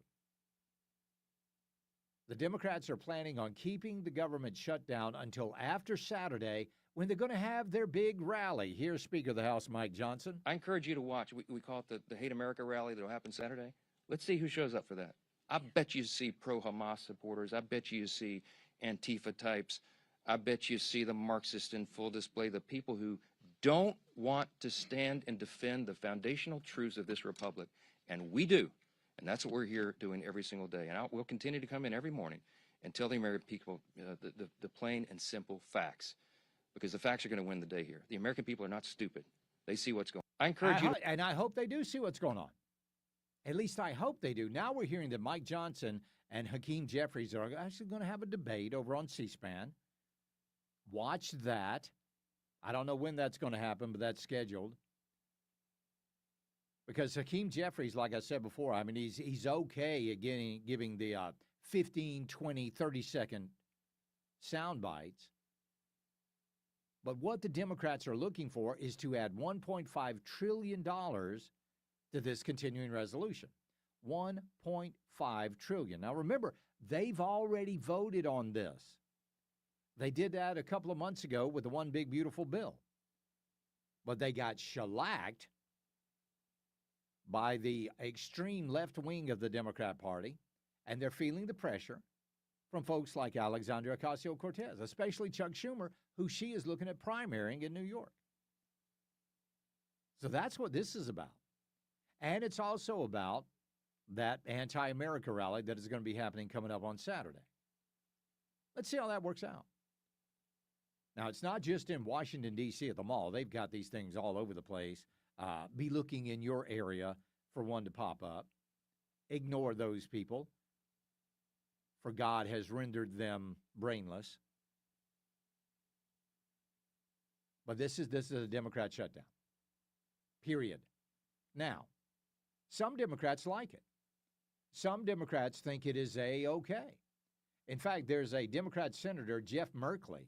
Speaker 1: The Democrats are planning on keeping the government shut down until after Saturday when they're going to have their big rally. Here's Speaker of the House Mike Johnson.
Speaker 20: I encourage you to watch. We call it the Hate America rally that will happen Saturday. Let's see who shows up for that. I bet you see pro-Hamas supporters. I bet you see Antifa types. I bet you see the Marxists in full display, the people who don't want to stand and defend the foundational truths of this republic. And we do. And that's what we're here doing every single day. And we'll continue to come in every morning and tell the American people the plain and simple facts. Because the facts are going to win the day here. The American people are not stupid. They see what's going on. I encourage you
Speaker 1: and I hope they do see what's going on. At least I hope they do. Now we're hearing that Mike Johnson and Hakeem Jeffries are actually going to have a debate over on C-SPAN. Watch that. I don't know when that's going to happen, but that's scheduled. Because Hakeem Jeffries, like I said before, I mean, he's okay at giving the 15, 20, 30-second sound bites. But what the Democrats are looking for is to add $1.5 trillion to this continuing resolution. $1.5 trillion. Now, remember, they've already voted on this. They did that a couple of months ago with the One Big Beautiful Bill. But they got shellacked by the extreme left wing of the Democrat Party, and they're feeling the pressure from folks like Alexandria Ocasio-Cortez, especially Chuck Schumer, who she is looking at primarying in New York. So that's what this is about. And it's also about that anti-America rally that is going to be happening coming up on Saturday. Let's see how that works out. Now, it's not just in Washington, D.C. at the mall. They've got these things all over the place. Be looking in your area for one to pop up. Ignore those people, for God has rendered them brainless. But this is a Democrat shutdown. Period. Now, some Democrats like it. Some Democrats think it is okay. In fact, there's a Democrat Senator, Jeff Merkley.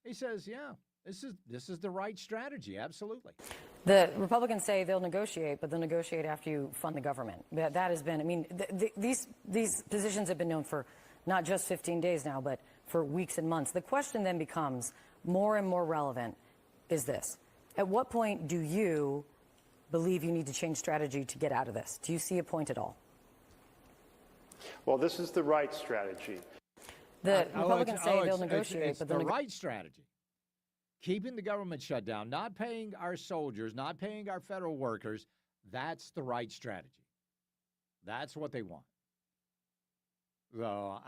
Speaker 1: He says, yeah, this is the right strategy, absolutely.
Speaker 21: The Republicans say they'll negotiate, but they'll negotiate after you fund the government. That has been, I mean, these positions have been known for not just 15 days now, but for weeks and months. The question then becomes more and more relevant is this. At what point do you believe you need to change strategy to get out of this? Do you see a point at all?
Speaker 4: Well, this is the right strategy.
Speaker 21: The Republicans say they'll negotiate,
Speaker 1: it's
Speaker 21: but
Speaker 1: the right strategy. Keeping the government shut down, not paying our soldiers, not paying our federal workers, that's the right strategy. That's what they want. So,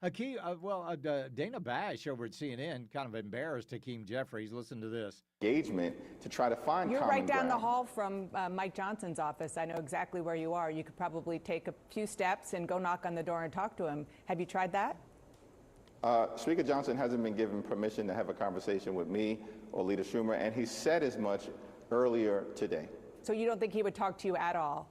Speaker 1: Dana Bash over at CNN kind of embarrassed Hakeem Jeffries. Listen to this.
Speaker 8: Engagement to try to find
Speaker 10: You're
Speaker 8: common
Speaker 10: right down
Speaker 8: ground.
Speaker 10: the hall from Mike Johnson's office. I know exactly where you are. You could probably take a few steps and go knock on the door and talk to him. Have you tried that?
Speaker 8: Speaker Johnson hasn't been given permission to have a conversation with me or Leader Schumer, and he said as much earlier today.
Speaker 10: So you don't think he would talk to you at all?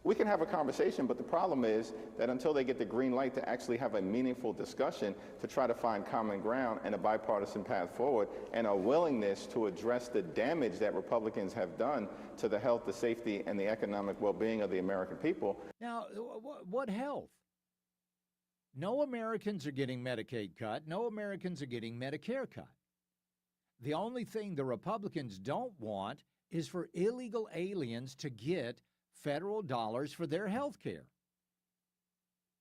Speaker 8: We can have a conversation, but the problem is that until they get the green light to actually have a meaningful discussion to try to find common ground and a bipartisan path forward and a willingness to address the damage that Republicans have done to the health, the safety, and the economic well-being of the American people.
Speaker 1: Now, what health? No Americans are getting Medicaid cut. No Americans are getting Medicare cut. The only thing the Republicans don't want is for illegal aliens to get federal dollars for their health care.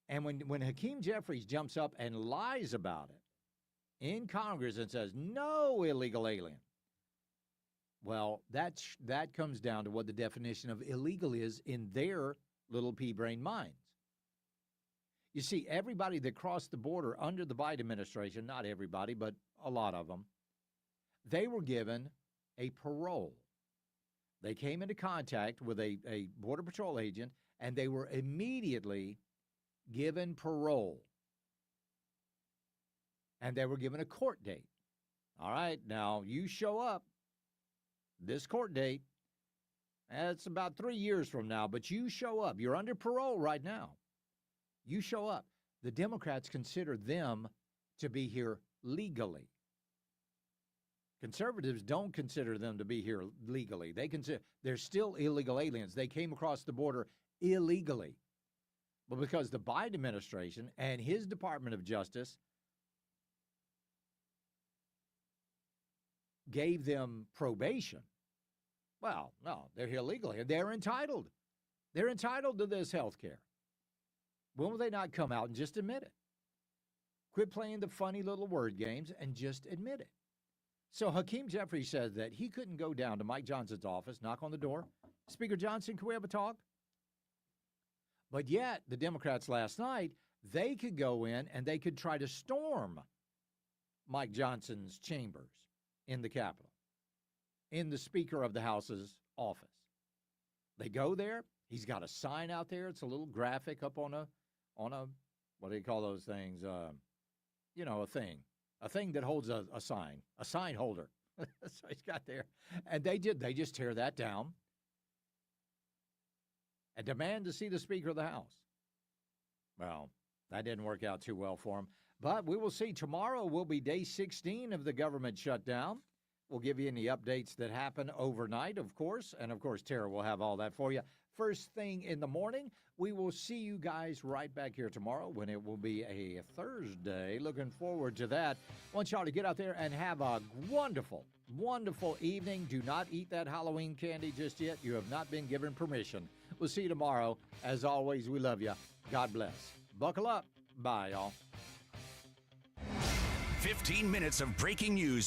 Speaker 1: And when Hakeem Jeffries jumps up and lies about it in Congress and says, no illegal alien, well, that comes down to what the definition of illegal is in their little pea-brain minds. You see, everybody that crossed the border under the Biden administration, not everybody, but a lot of them, they were given a parole. They came into contact with a Border Patrol agent, and they were immediately given parole. And they were given a court date. All right, now you show up, this court date, it's about 3 years from now, but you show up. You're under parole right now. You show up. The Democrats consider them to be here legally. Conservatives don't consider them to be here legally. They consider they're still illegal aliens. They came across the border illegally. But because the Biden administration and his Department of Justice gave them probation, well, no, they're here legally, and they're entitled. They're entitled to this health care. When will they not come out and just admit it? Quit playing the funny little word games and just admit it. So Hakeem Jeffries says that he couldn't go down to Mike Johnson's office, knock on the door. Speaker Johnson, can we have a talk? But yet, the Democrats last night, they could go in and they could try to storm Mike Johnson's chambers in the Capitol, in the Speaker of the House's office. They go there. He's got a sign out there. It's a little graphic up on a what do you call those things? A thing that holds a sign holder. So he's got there. And they just tear that down and demand to see the Speaker of the House. Well, that didn't work out too well for him. But we will see. Tomorrow will be day 16 of the government shutdown. We'll give you any updates that happen overnight, of course. And, of course, Tara will have all that for you. First thing in the morning, we will see you guys right back here tomorrow when it will be a Thursday. Looking forward to that. Want y'all to get out there and have a wonderful, wonderful evening. Do not eat that Halloween candy just yet. You have not been given permission. We'll see you tomorrow. As always, we love you. God bless. Buckle up. Bye, y'all.
Speaker 3: 15 minutes of breaking news.